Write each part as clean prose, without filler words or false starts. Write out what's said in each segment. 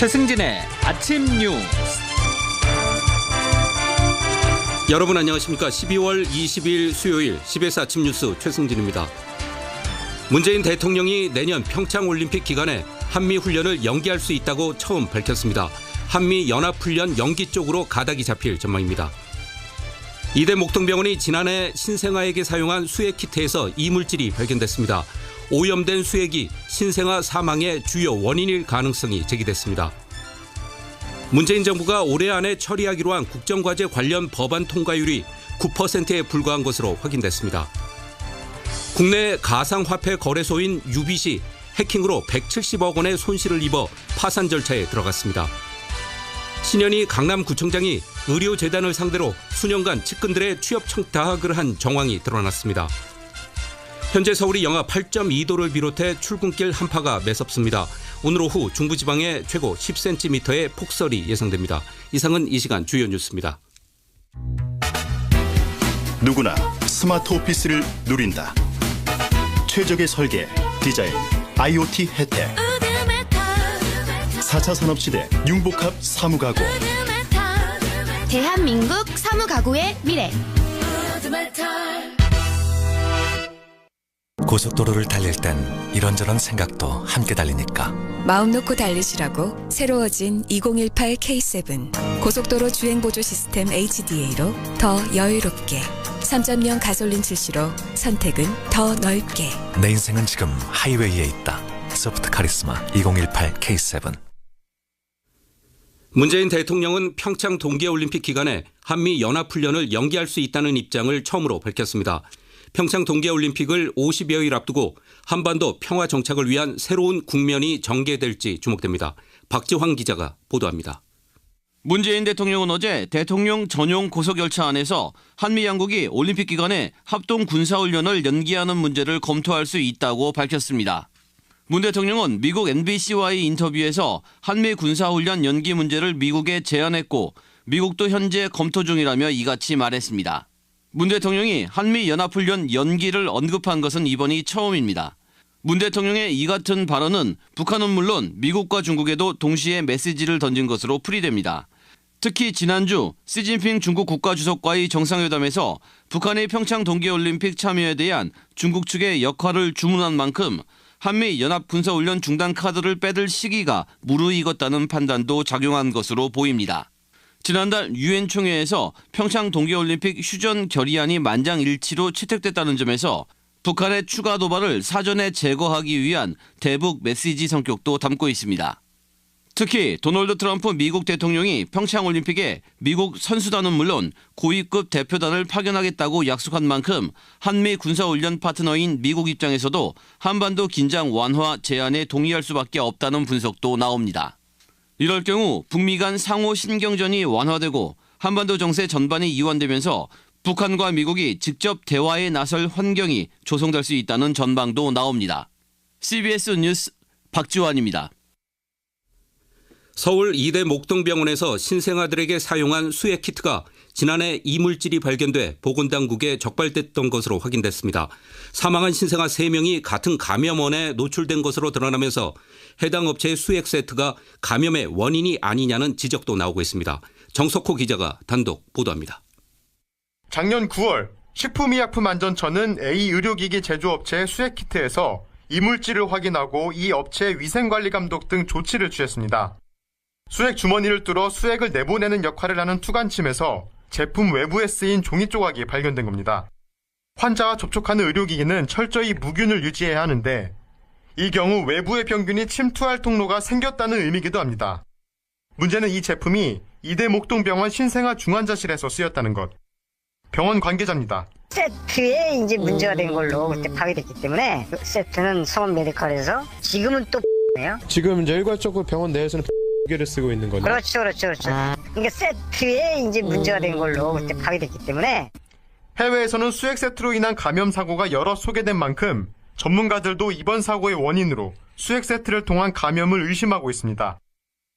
최승진의 아침 뉴스. 여러분 안녕하십니까. 12월 20일 수요일 CBS 아침 뉴스 최승진입니다. 문재인 대통령이 내년 평창올림픽 기간에 한미훈련을 연기할 수 있다고 처음 밝혔습니다. 한미연합훈련 연기 쪽으로 가닥이 잡힐 전망입니다. 이대 목동병원이 지난해 신생아에게 사용한 수액키트에서 이물질이 발견됐습니다. 오염된 수액이 신생아 사망의 주요 원인일 가능성이 제기됐습니다. 문재인 정부가 올해 안에 처리하기로 한 국정과제 관련 법안 통과율이 9%에 불과한 것으로 확인됐습니다. 국내 가상화폐 거래소인 유빗이 해킹으로 170억 원의 손실을 입어 파산 절차에 들어갔습니다. 신현희 강남구청장이 의료재단을 상대로 수년간 측근들의 취업 청탁을 한 정황이 드러났습니다. 현재 서울이 영하 8.2도를 비롯해 출근길 한파가 매섭습니다. 오늘 오후 중부지방에 최고 10cm의 폭설이 예상됩니다. 이상은 이 시간 주요 뉴스입니다. 누구나 스마트 오피스를 누린다. 최적의 설계, 디자인, IoT 혜택. 4차 산업시대 융복합 사무가구. 대한민국 사무가구의 미래. 고속도로를 달릴 땐 이런저런 생각도 함께 달리니까 마음 놓고 달리시라고 새로워진 2018 K7 고속도로 주행보조 시스템 HDA로 더 여유롭게 3.0 가솔린 출시로 선택은 더 넓게. 내 인생은 지금 하이웨이에 있다. 소프트 카리스마 2018 K7. 문재인 대통령은 평창 동계올림픽 기간에 한미연합훈련을 연기할 수 있다는 입장을 처음으로 밝혔습니다. 평창 동계올림픽을 50여일 앞두고 한반도 평화 정착을 위한 새로운 국면이 전개될지 주목됩니다. 박지환 기자가 보도합니다. 문재인 대통령은 어제 대통령 전용 고속열차 안에서 한미 양국이 올림픽 기간에 합동 군사훈련을 연기하는 문제를 검토할 수 있다고 밝혔습니다. 문 대통령은 미국 NBC와의 인터뷰에서 한미 군사훈련 연기 문제를 미국에 제안했고 미국도 현재 검토 중이라며 이같이 말했습니다. 문 대통령이 한미연합훈련 연기를 언급한 것은 이번이 처음입니다. 문 대통령의 이 같은 발언은 북한은 물론 미국과 중국에도 동시에 메시지를 던진 것으로 풀이됩니다. 특히 지난주 시진핑 중국 국가주석과의 정상회담에서 북한의 평창 동계올림픽 참여에 대한 중국 측의 역할을 주문한 만큼 한미연합군사훈련 중단 카드를 빼들 시기가 무르익었다는 판단도 작용한 것으로 보입니다. 지난달 유엔 총회에서 평창 동계올림픽 휴전 결의안이 만장일치로 채택됐다는 점에서 북한의 추가 도발을 사전에 제거하기 위한 대북 메시지 성격도 담고 있습니다. 특히 도널드 트럼프 미국 대통령이 평창올림픽에 미국 선수단은 물론 고위급 대표단을 파견하겠다고 약속한 만큼 한미 군사훈련 파트너인 미국 입장에서도 한반도 긴장 완화 제안에 동의할 수밖에 없다는 분석도 나옵니다. 이럴 경우 북미 간 상호 신경전이 완화되고 한반도 정세 전반이 이완되면서 북한과 미국이 직접 대화에 나설 환경이 조성될 수 있다는 전망도 나옵니다. CBS 뉴스 박지환입니다. 서울 이대 목동병원에서 신생아들에게 사용한 수액키트가 지난해 이물질이 발견돼 보건당국에 적발됐던 것으로 확인됐습니다. 사망한 신생아 3명이 같은 감염원에 노출된 것으로 드러나면서 해당 업체의 수액 세트가 감염의 원인이 아니냐는 지적도 나오고 있습니다. 정석호 기자가 단독 보도합니다. 작년 9월 식품의약품안전처는 A 의료기기 제조업체 수액키트에서 이물질을 확인하고 이 업체의 위생관리감독 등 조치를 취했습니다. 수액 주머니를 뚫어 수액을 내보내는 역할을 하는 투관침에서 제품 외부에 쓰인 종이 조각이 발견된 겁니다. 환자와 접촉하는 의료기기는 철저히 무균을 유지해야 하는데 이 경우 외부의 병균이 침투할 통로가 생겼다는 의미이기도 합니다. 문제는 이 제품이 이대 목동병원 신생아 중환자실에서 쓰였다는 것. 병원 관계자입니다. 세트에 이제 문제가 된 걸로 그때 파괴됐기 때문에 세트는 성원 메디컬에서 지금은 또 네요. 지금 이제 일괄적으로 병원 내에서는 를 쓰고 있는 거죠. 그렇죠. 그러니까 세트에 이제 문제가 된 걸로 그때 파괴됐기 때문에 해외에서는 수액 세트로 인한 감염 사고가 여러 소개된 만큼 전문가들도 이번 사고의 원인으로 수액 세트를 통한 감염을 의심하고 있습니다.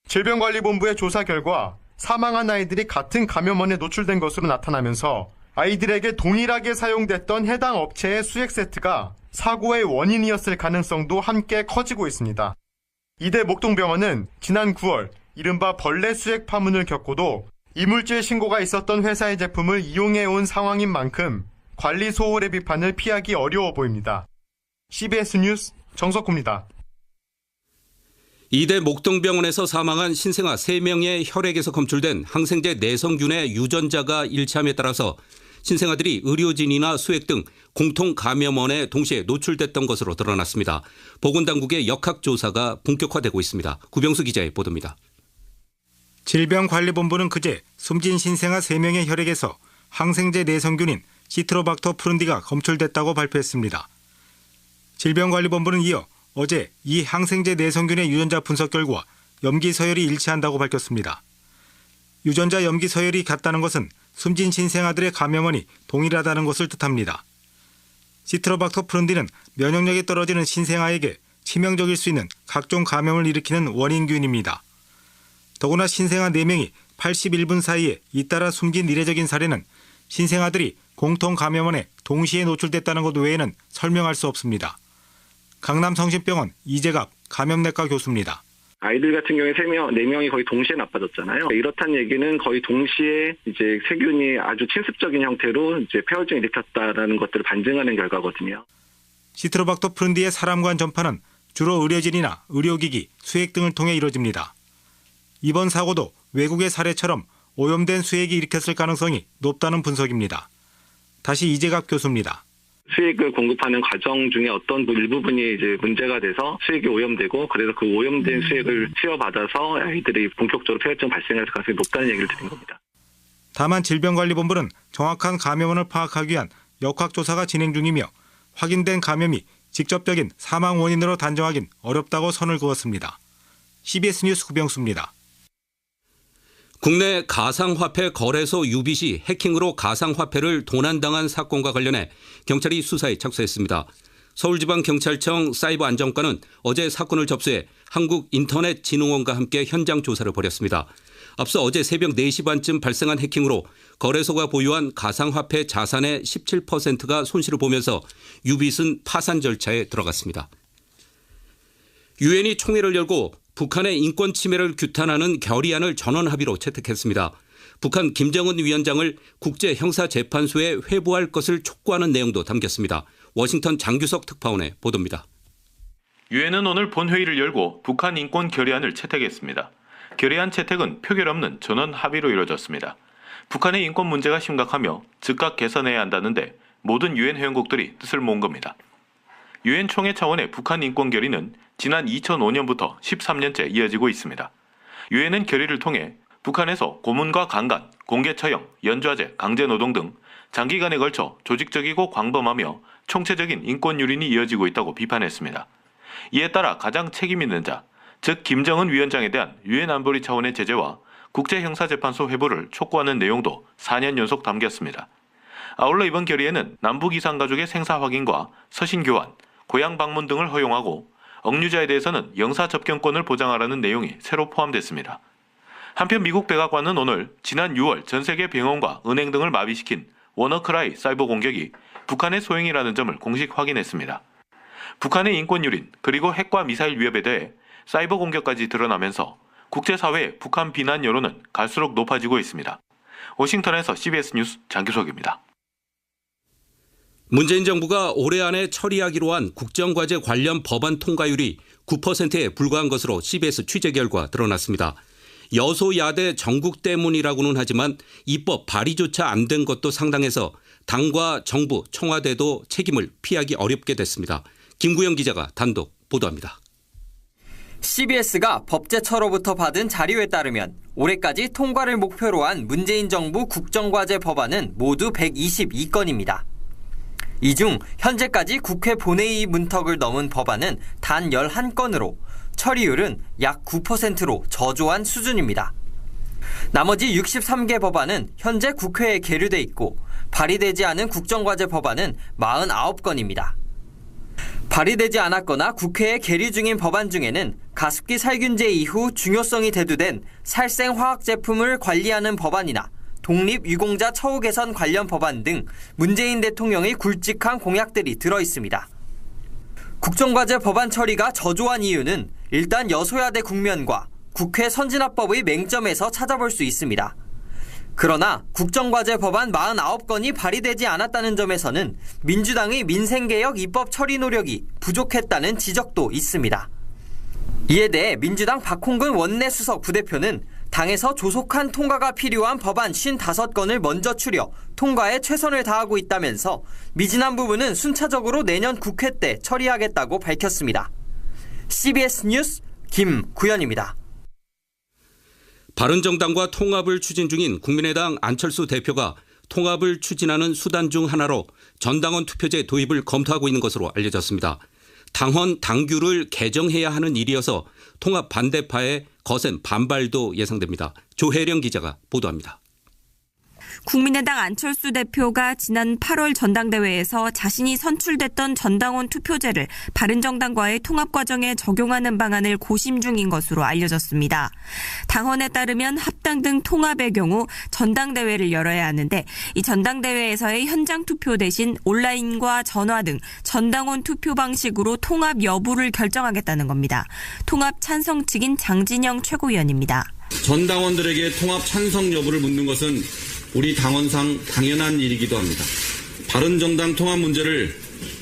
질병관리본부의 조사 결과 사망한 아이들이 같은 감염원에 노출된 것으로 나타나면서 아이들에게 동일하게 사용됐던 해당 업체의 수액 세트가 사고의 원인이었을 가능성도 함께 커지고 있습니다. 이대 목동병원은 지난 9월 이른바 벌레 수액 파문을 겪고도 이물질 신고가 있었던 회사의 제품을 이용해온 상황인 만큼 관리 소홀의 비판을 피하기 어려워 보입니다. CBS 뉴스 정석구입니다. 이대 목동병원에서 사망한 신생아 3명의 혈액에서 검출된 항생제 내성균의 유전자가 일치함에 따라서 신생아들이 의료진이나 수액 등 공통 감염원에 동시에 노출됐던 것으로 드러났습니다. 보건당국의 역학조사가 본격화되고 있습니다. 구병수 기자의 보도입니다. 질병관리본부는 그제 숨진 신생아 3명의 혈액에서 항생제 내성균인 시트로박터 푸른디가 검출됐다고 발표했습니다. 질병관리본부는 이어 어제 이 항생제 내성균의 유전자 분석 결과 염기 서열이 일치한다고 밝혔습니다. 유전자 염기 서열이 같다는 것은 숨진 신생아들의 감염원이 동일하다는 것을 뜻합니다. 시트로박터 푸른디는 면역력이 떨어지는 신생아에게 치명적일 수 있는 각종 감염을 일으키는 원인균입니다. 더구나 신생아 4명이 81분 사이에 잇따라 숨진 이례적인 사례는 신생아들이 공통 감염원에 동시에 노출됐다는 것 외에는 설명할 수 없습니다. 강남성심병원 이재갑 감염내과 교수입니다. 아이들 같은 경우에 4명이 거의 동시에 나빠졌잖아요. 이렇다는 얘기는 거의 동시에 이제 세균이 아주 침습적인 형태로 이제 폐혈증을 일으켰다라는 것들을 반증하는 결과거든요. 시트로박터 푸른디의 사람간 전파는 주로 의료진이나 의료기기, 수액 등을 통해 이뤄집니다. 이번 사고도 외국의 사례처럼 오염된 수액이 일으켰을 가능성이 높다는 분석입니다. 다시 이재갑 교수입니다. 수액을 공급하는 과정 중에 어떤 일부분이 이제 문제가 돼서 수액이 오염되고 그래서 그 오염된 수액을 치료받아서 아이들이 본격적으로 폐혈증 발생할 가능성이 높다는 얘기를 드린 겁니다. 다만 질병관리본부는 정확한 감염원을 파악하기 위한 역학조사가 진행 중이며 확인된 감염이 직접적인 사망 원인으로 단정하긴 어렵다고 선을 그었습니다. CBS 뉴스 구병수입니다. 국내 가상화폐 거래소 유빗이 해킹으로 가상화폐를 도난당한 사건과 관련해 경찰이 수사에 착수했습니다. 서울지방경찰청 사이버안전과는 어제 사건을 접수해 한국인터넷진흥원과 함께 현장 조사를 벌였습니다. 앞서 어제 새벽 4시 반쯤 발생한 해킹으로 거래소가 보유한 가상화폐 자산의 17%가 손실을 보면서 유빗은 파산 절차에 들어갔습니다. 유엔이 총회를 열고 북한의 인권 침해를 규탄하는 결의안을 전원 합의로 채택했습니다. 북한 김정은 위원장을 국제형사재판소에 회부할 것을 촉구하는 내용도 담겼습니다. 워싱턴 장규석 특파원의 보도입니다. 유엔은 오늘 본회의를 열고 북한 인권 결의안을 채택했습니다. 결의안 채택은 표결 없는 전원 합의로 이루어졌습니다. 북한의 인권 문제가 심각하며 즉각 개선해야 한다는데 모든 유엔 회원국들이 뜻을 모은 겁니다. 유엔 총회 차원의 북한 인권 결의는 지난 2005년부터 13년째 이어지고 있습니다. 유엔은 결의를 통해 북한에서 고문과 강간, 공개 처형, 연좌제, 강제노동 등 장기간에 걸쳐 조직적이고 광범하며 총체적인 인권 유린이 이어지고 있다고 비판했습니다. 이에 따라 가장 책임 있는 자, 즉 김정은 위원장에 대한 유엔 안보리 차원의 제재와 국제형사재판소 회부를 촉구하는 내용도 4년 연속 담겼습니다. 아울러 이번 결의에는 남북 이산 가족의 생사 확인과 서신 교환, 고향 방문 등을 허용하고 억류자에 대해서는 영사 접견권을 보장하라는 내용이 새로 포함됐습니다. 한편 미국 백악관은 오늘 지난 6월 전 세계 병원과 은행 등을 마비시킨 워너크라이 사이버 공격이 북한의 소행이라는 점을 공식 확인했습니다. 북한의 인권 유린 그리고 핵과 미사일 위협에 대해 사이버 공격까지 드러나면서 국제사회의 북한 비난 여론은 갈수록 높아지고 있습니다. 워싱턴에서 CBS 뉴스 장규석입니다. 문재인 정부가 올해 안에 처리하기로 한 국정과제 관련 법안 통과율이 9%에 불과한 것으로 CBS 취재 결과 드러났습니다. 여소야대 정국 때문이라고는 하지만 입법 발의조차 안 된 것도 상당해서 당과 정부, 청와대도 책임을 피하기 어렵게 됐습니다. 김구영 기자가 단독 보도합니다. CBS가 법제처로부터 받은 자료에 따르면 올해까지 통과를 목표로 한 문재인 정부 국정과제 법안은 모두 122건입니다. 이 중 현재까지 국회 본회의 문턱을 넘은 법안은 단 11건으로 처리율은 약 9%로 저조한 수준입니다. 나머지 63개 법안은 현재 국회에 계류돼 있고 발의되지 않은 국정과제 법안은 49건입니다. 발의되지 않았거나 국회에 계류 중인 법안 중에는 가습기 살균제 이후 중요성이 대두된 살생화학 제품을 관리하는 법안이나 독립유공자 처우 개선 관련 법안 등 문재인 대통령의 굵직한 공약들이 들어있습니다. 국정과제 법안 처리가 저조한 이유는 일단 여소야대 국면과 국회 선진화법의 맹점에서 찾아볼 수 있습니다. 그러나 국정과제 법안 49건이 발의되지 않았다는 점에서는 민주당의 민생개혁 입법 처리 노력이 부족했다는 지적도 있습니다. 이에 대해 민주당 박홍근 원내수석 부대표는 당에서 조속한 통과가 필요한 법안 55건을 먼저 추려 통과에 최선을 다하고 있다면서 미진한 부분은 순차적으로 내년 국회 때 처리하겠다고 밝혔습니다. CBS 뉴스 김구현입니다. 바른정당과 통합을 추진 중인 국민의당 안철수 대표가 통합을 추진하는 수단 중 하나로 전당원 투표제 도입을 검토하고 있는 것으로 알려졌습니다. 당헌 당규를 개정해야 하는 일이어서 통합 반대파의 거센 반발도 예상됩니다. 조혜령 기자가 보도합니다. 국민의당 안철수 대표가 지난 8월 전당대회에서 자신이 선출됐던 전당원 투표제를 바른정당과의 통합 과정에 적용하는 방안을 고심 중인 것으로 알려졌습니다. 당헌에 따르면 합당 등 통합의 경우 전당대회를 열어야 하는데 이 전당대회에서의 현장 투표 대신 온라인과 전화 등 전당원 투표 방식으로 통합 여부를 결정하겠다는 겁니다. 통합 찬성 측인 장진영 최고위원입니다. 전당원들에게 통합 찬성 여부를 묻는 것은 우리 당원상 당연한 일이기도 합니다. 바른정당 통합 문제를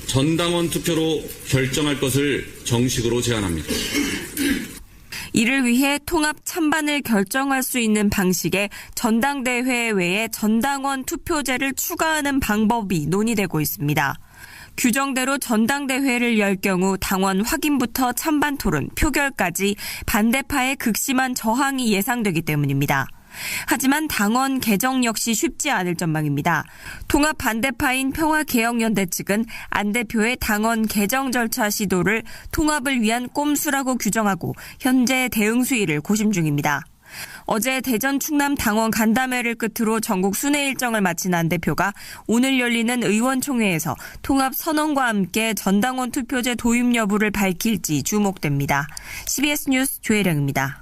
전당원 투표로 결정할 것을 정식으로 제안합니다. 이를 위해 통합 찬반을 결정할 수 있는 방식의 전당대회 외에 전당원 투표제를 추가하는 방법이 논의되고 있습니다. 규정대로 전당대회를 열 경우 당원 확인부터 찬반 토론, 표결까지 반대파의 극심한 저항이 예상되기 때문입니다. 하지만 당원 개정 역시 쉽지 않을 전망입니다. 통합 반대파인 평화개혁연대 측은 안 대표의 당원 개정 절차 시도를 통합을 위한 꼼수라고 규정하고 현재 대응 수위를 고심 중입니다. 어제 대전 충남 당원 간담회를 끝으로 전국 순회 일정을 마친 안 대표가 오늘 열리는 의원총회에서 통합 선언과 함께 전당원 투표제 도입 여부를 밝힐지 주목됩니다. CBS 뉴스 조혜령입니다.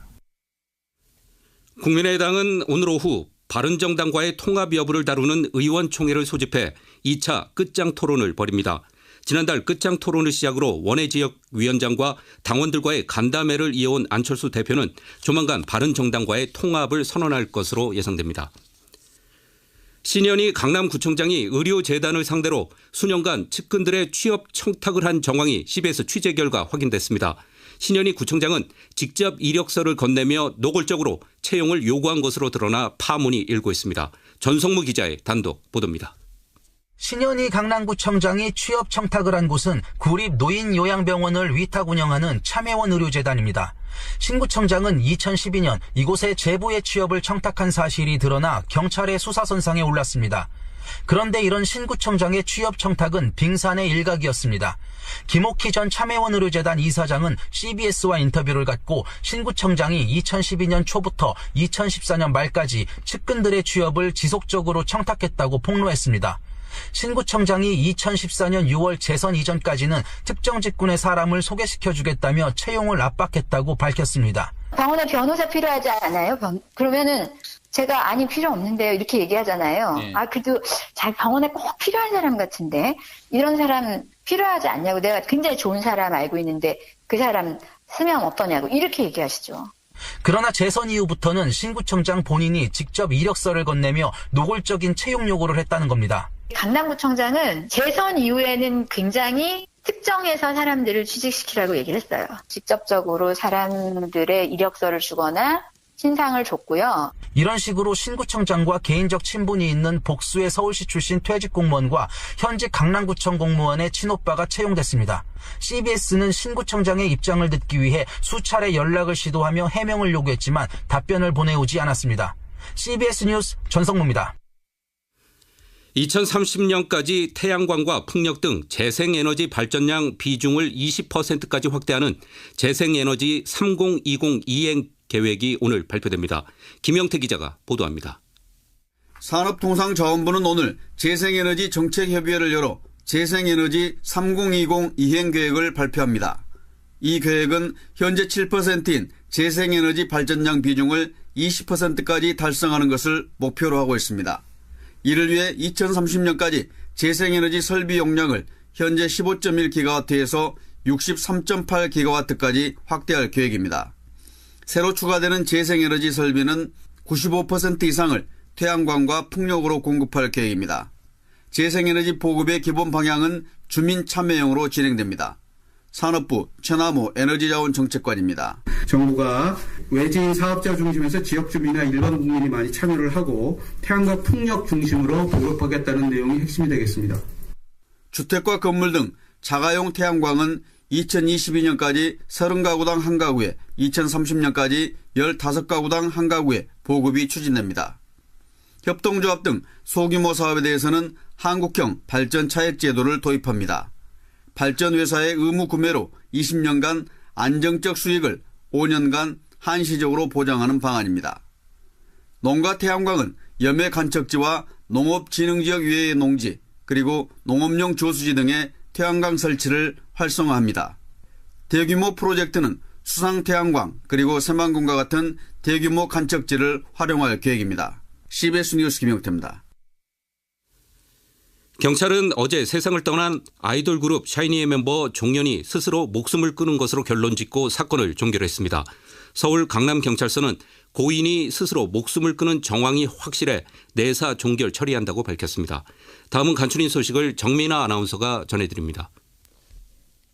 국민의당은 오늘 오후 바른정당과의 통합 여부를 다루는 의원총회를 소집해 2차 끝장 토론을 벌입니다. 지난달 끝장 토론을 시작으로 원외지역위원장과 당원들과의 간담회를 이어온 안철수 대표는 조만간 바른정당과의 통합을 선언할 것으로 예상됩니다. 신현희 강남구청장이 의료재단을 상대로 수년간 측근들의 취업 청탁을 한 정황이 CBS 취재 결과 확인됐습니다. 신현희 구청장은 직접 이력서를 건네며 노골적으로 채용을 요구한 것으로 드러나 파문이 일고 있습니다. 전성무 기자의 단독 보도입니다. 신현희 강남구청장이 취업 청탁을 한 곳은 구립 노인요양병원을 위탁 운영하는 참회원 의료재단입니다. 신 구청장은 2012년 이곳에 제보의 취업을 청탁한 사실이 드러나 경찰의 수사선상에 올랐습니다. 그런데 이런 신 구청장의 취업 청탁은 빙산의 일각이었습니다. 김옥희 전 참회원 의료재단 이사장은 CBS와 인터뷰를 갖고 신 구청장이 2012년 초부터 2014년 말까지 측근들의 취업을 지속적으로 청탁했다고 폭로했습니다. 신 구청장이 2014년 6월 재선 이전까지는 특정 직군의 사람을 소개시켜주겠다며 채용을 압박했다고 밝혔습니다. 병원에 변호사 필요하지 않아요? 그러면은 제가 아니 필요 없는데요 이렇게 얘기하잖아요. 네. 그래도 자기 병원에 꼭 필요한 사람 같은데 이런 사람 필요하지 않냐고 내가 굉장히 좋은 사람 알고 있는데 그 사람 쓰면 어떠냐고 이렇게 얘기하시죠. 그러나 재선 이후부터는 신 구청장 본인이 직접 이력서를 건네며 노골적인 채용 요구를 했다는 겁니다. 강남구청장은 재선 이후에는 굉장히 특정해서 사람들을 취직시키라고 얘기를 했어요. 직접적으로 사람들의 이력서를 주거나 신상을 줬고요. 이런 식으로 신 구청장과 개인적 친분이 있는 복수의 서울시 출신 퇴직 공무원과 현직 강남구청 공무원의 친오빠가 채용됐습니다. CBS는 신 구청장의 입장을 듣기 위해 수차례 연락을 시도하며 해명을 요구했지만 답변을 보내오지 않았습니다. CBS 뉴스 전성무입니다. 2030년까지 태양광과 풍력 등 재생에너지 발전량 비중을 20%까지 확대하는 재생에너지 3020 이행 계획이 오늘 발표됩니다. 김영태 기자가 보도합니다. 산업통상자원부는 오늘 재생에너지 정책협의회를 열어 재생에너지 3020 이행계획을 발표합니다. 이 계획은 현재 7%인 재생에너지 발전량 비중을 20%까지 달성하는 것을 목표로 하고 있습니다. 이를 위해 2030년까지 재생에너지 설비 용량을 현재 15.1기가와트에서 63.8기가와트까지 확대할 계획입니다. 새로 추가되는 재생에너지 설비는 95% 이상을 태양광과 풍력으로 공급할 계획입니다. 재생에너지 보급의 기본 방향은 주민 참여형으로 진행됩니다. 산업부 최나무 에너지자원정책관입니다. 정부가 외지인 사업자 중심에서 지역 주민이나 일반 국민이 많이 참여를 하고 태양광 풍력 중심으로 보급하겠다는 내용이 핵심이 되겠습니다. 주택과 건물 등 자가용 태양광은 2022년까지 30가구당 1가구에 2030년까지 15가구당 1가구에 보급이 추진됩니다. 협동조합 등 소규모 사업에 대해서는 한국형 발전차액 제도를 도입합니다. 발전회사의 의무 구매로 20년간 안정적 수익을 5년간 한시적으로 보장하는 방안입니다. 농가 태양광은 염해 간척지와 농업진흥지역 외의 농지 그리고 농업용 조수지 등의 태양광 설치를 활성화합니다. 대규모 프로젝트는 수상 태양광 그리고 새만금과 같은 대규모 간척지를 활용할 계획입니다. CBS 뉴스 김영태입니다. 경찰은 어제 세상을 떠난 아이돌 그룹 샤이니의 멤버 종현이 스스로 목숨을 끊은 것으로 결론짓고 사건을 종결했습니다. 서울 강남경찰서는 고인이 스스로 목숨을 끊은 정황이 확실해 내사 종결 처리한다고 밝혔습니다. 다음은 간추린 소식을 정민아 아나운서가 전해드립니다.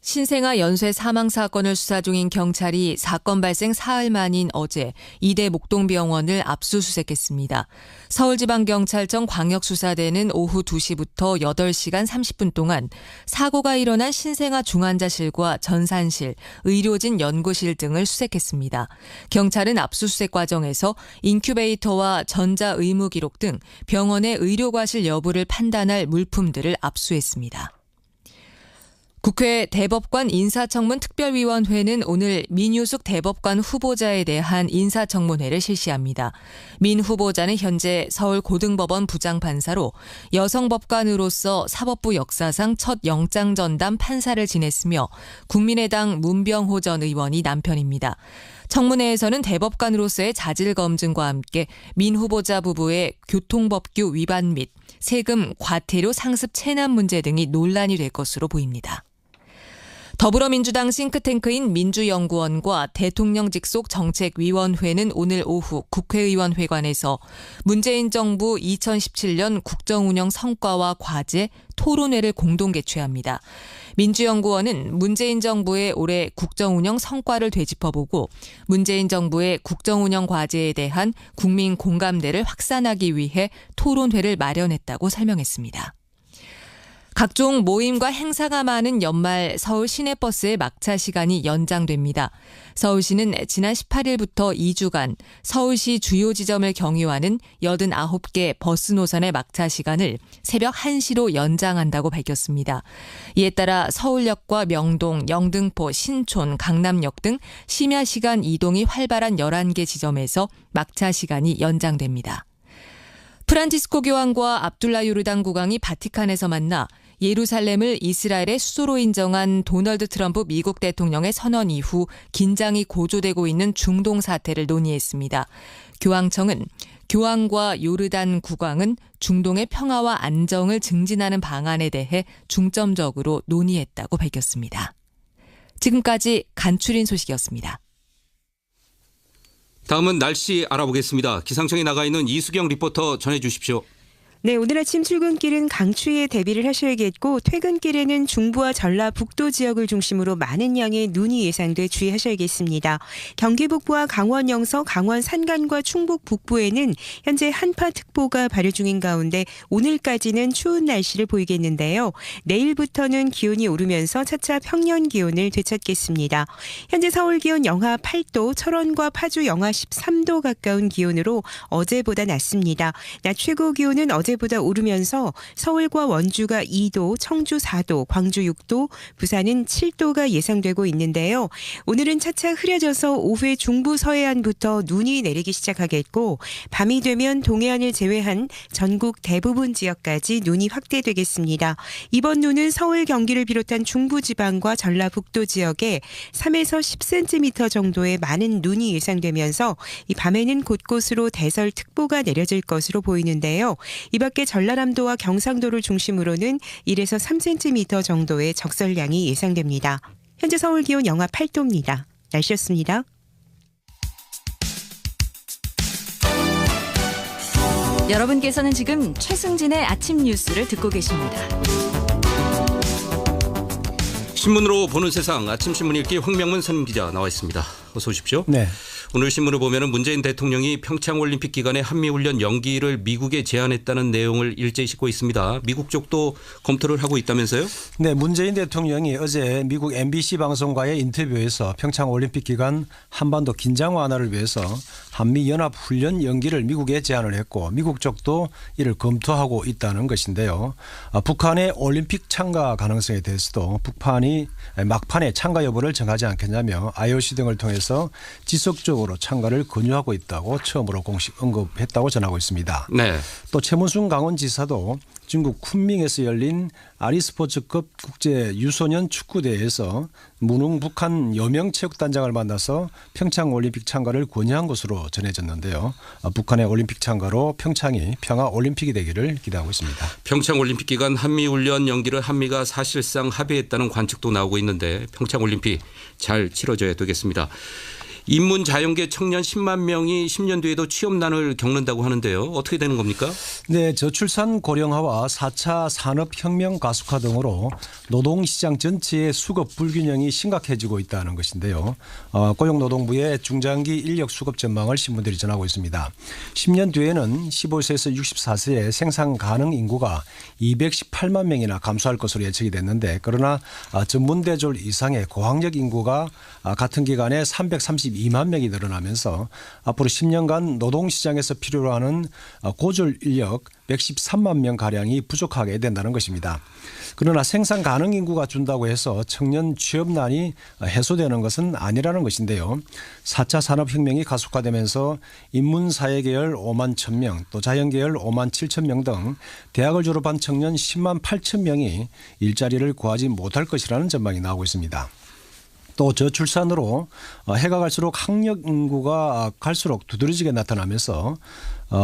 신생아 연쇄 사망 사건을 수사 중인 경찰이 사건 발생 사흘 만인 어제 이대 목동병원을 압수수색했습니다. 서울지방경찰청 광역수사대는 오후 2시부터 8시간 30분 동안 사고가 일어난 신생아 중환자실과 전산실, 의료진 연구실 등을 수색했습니다. 경찰은 압수수색 과정에서 인큐베이터와 전자의무기록 등 병원의 의료과실 여부를 판단할 물품들을 압수했습니다. 국회 대법관 인사청문 특별위원회는 오늘 민유숙 대법관 후보자에 대한 인사청문회를 실시합니다. 민 후보자는 현재 서울고등법원 부장판사로 여성법관으로서 사법부 역사상 첫 영장전담 판사를 지냈으며 국민의당 문병호 전 의원이 남편입니다. 청문회에서는 대법관으로서의 자질 검증과 함께 민 후보자 부부의 교통법규 위반 및 세금 과태료 상습 체납 문제 등이 논란이 될 것으로 보입니다. 더불어민주당 싱크탱크인 민주연구원과 대통령 직속 정책위원회는 오늘 오후 국회의원회관에서 문재인 정부 2017년 국정운영 성과와 과제 토론회를 공동 개최합니다. 민주연구원은 문재인 정부의 올해 국정운영 성과를 되짚어보고 문재인 정부의 국정운영 과제에 대한 국민 공감대를 확산하기 위해 토론회를 마련했다고 설명했습니다. 각종 모임과 행사가 많은 연말 서울 시내버스의 막차 시간이 연장됩니다. 서울시는 지난 18일부터 2주간 서울시 주요 지점을 경유하는 89개 버스 노선의 막차 시간을 새벽 1시로 연장한다고 밝혔습니다. 이에 따라 서울역과 명동, 영등포, 신촌, 강남역 등 심야 시간 이동이 활발한 11개 지점에서 막차 시간이 연장됩니다. 프란치스코 교황과 압둘라 요르단 국왕이 바티칸에서 만나 예루살렘을 이스라엘의 수도로 인정한 도널드 트럼프 미국 대통령의 선언 이후 긴장이 고조되고 있는 중동 사태를 논의했습니다. 교황청은 교황과 요르단 국왕은 중동의 평화와 안정을 증진하는 방안에 대해 중점적으로 논의했다고 밝혔습니다. 지금까지 간추린 소식이었습니다. 다음은 날씨 알아보겠습니다. 기상청에 나가 있는 이수경 리포터 전해주십시오. 네, 오늘 아침 출근길은 강추위에 대비를 하셔야겠고 퇴근길에는 중부와 전라북도 지역을 중심으로 많은 양의 눈이 예상돼 주의하셔야겠습니다. 경기 북부와 강원 영서, 강원 산간과 충북 북부에는 현재 한파특보가 발효 중인 가운데 오늘까지는 추운 날씨를 보이겠는데요. 내일부터는 기온이 오르면서 차차 평년 기온을 되찾겠습니다. 현재 서울 기온 영하 8도, 철원과 파주 영하 13도 가까운 기온으로 어제보다 낮습니다. 낮 최고 기온은 어제보다 오르면서 서울과 원주가 2도, 청주 4도, 광주 6도, 부산은 7도가 예상되고 있는데요. 오늘은 차차 흐려져서 오후에 중부 서해안부터 눈이 내리기 시작하겠고 밤이 되면 동해안을 제외한 전국 대부분 지역까지 눈이 확대되겠습니다. 이번 눈은 서울, 경기를 비롯한 중부지방과 전라북도 지역에 3에서 10cm 정도의 많은 눈이 예상되면서 이 밤에는 곳곳으로 대설특보가 내려질 것으로 보이는데요. 이 밖에 전라남도와 경상도를 중심으로는 1에서 3cm 정도의 적설량이 예상됩니다. 현재 서울 기온 영하 8도입니다. 날씨였습니다. 여러분께서는 지금 최승진의 아침 뉴스를 듣고 계십니다. 신문으로 보는 세상 아침 신문 읽기 황명문 선임기자 나와 있습니다. 어서 오십시오. 네. 오늘 신문을 보면은 문재인 대통령이 평창올림픽 기간에 한미훈련 연기를 미국에 제안했다는 내용을 일제히 싣고 있습니다. 미국 쪽도 검토를 하고 있다면서요? 네, 문재인 대통령이 어제 미국 MBC 방송과의 인터뷰에서 평창올림픽 기간 한반도 긴장 완화를 위해서 한미연합훈련 연기를 미국에 제안을 했고 미국 쪽도 이를 검토하고 있다는 것인데요. 북한의 올림픽 참가 가능성에 대해서도 북한이 막판에 참가 여부를 정하지 않겠냐며 IOC 등을 통해서 지속적으로 참가를 권유하고 있다고 처음으로 공식 언급했다고 전하고 있습니다. 네. 또 최문순 강원지사도 중국 쿤밍에서 열린 아리스포츠급 국제 유소년 축구대회에서 무능 북한 여명 체육단장을 만나서 평창 올림픽 참가를 권유한 것으로 전해졌는데요. 북한의 올림픽 참가로 평창이 평화 올림픽이 되기를 기대하고 있습니다. 평창 올림픽 기간 한미 훈련 연기를 한미가 사실상 합의했다는 관측도 나오고 있는데 평창 올림픽 잘 치러져야 되겠습니다. 인문 자연계 청년 10만 명이 10년 뒤에도 취업난을 겪는다고 하는데요. 어떻게 되는 겁니까? 네, 저출산 고령화와 4차 산업혁명 가속화 등으로 노동시장 전체의 수급 불균형이 심각해지고 있다는 것인데요. 고용노동부의 중장기 인력 수급 전망을 신문들이 전하고 있습니다. 10년 뒤에는 15세에서 64세의 생산 가능 인구가 218만 명이나 감소할 것으로 예측이 됐는데 그러나 전문대졸 이상의 고학력 인구가 같은 기간에 332만 명이 늘어나면서 앞으로 10년간 노동시장에서 필요로 하는 고졸 인력 113만 명가량이 부족하게 된다는 것입니다. 그러나 생산 가능 인구가 준다고 해서 청년 취업난이 해소되는 것은 아니라는 것인데요. 4차 산업혁명이 가속화되면서 인문사회계열 5만 1,000명 또 자연계열 5만 7천 명 등 대학을 졸업한 청년 10만 8천 명이 일자리를 구하지 못할 것이라는 전망이 나오고 있습니다. 또 저출산으로 해가 갈수록 학력 인구가 갈수록 두드러지게 나타나면서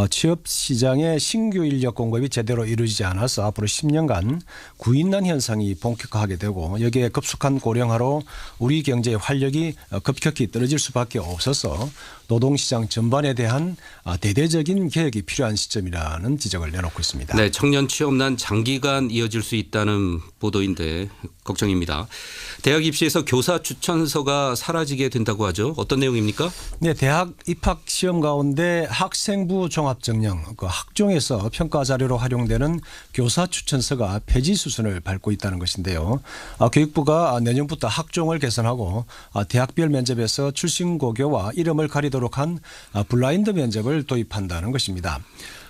취업 시장의 신규 인력 공급이 제대로 이루어지지 않아서 앞으로 10년간 구인난 현상이 본격화하게 되고 여기에 급속한 고령화로 우리 경제의 활력이 급격히 떨어질 수밖에 없어서 노동시장 전반에 대한 대대적인 개혁이 필요한 시점이라는 지적을 내놓고 있습니다. 네, 청년 취업난 장기간 이어질 수 있다는 보도인데 걱정입니다. 대학 입시에서 교사 추천서가 사라지게 된다고 하죠. 어떤 내용입니까? 네, 대학 입학 시험 가운데 학생부 종합정령, 학종에서 평가 자료로 활용되는 교사 추천서가 폐지 수순을 밟고 있다는 것인데요. 교육부가 내년부터 학종을 개선하고 대학별 면접에서 출신 고교와 이름을 가리도록 한 블라인드 면접을 도입한다는 것입니다.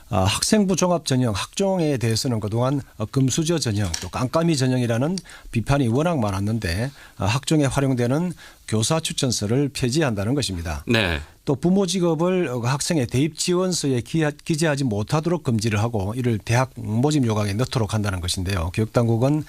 학생부 종합 전형 학종에 대해서는 그동안 금수저 전형 또 깜깜이 전형이라는 비판이 워낙 많았는데 학종에 활용되는 교사 추천서를 폐지한다는 것입니다. 네. 또 부모 직업을 학생의 대입 지원서에 기재하지 못하도록 금지를 하고 이를 대학 모집 요강에 넣도록 한다는 것인데요. 교육당국은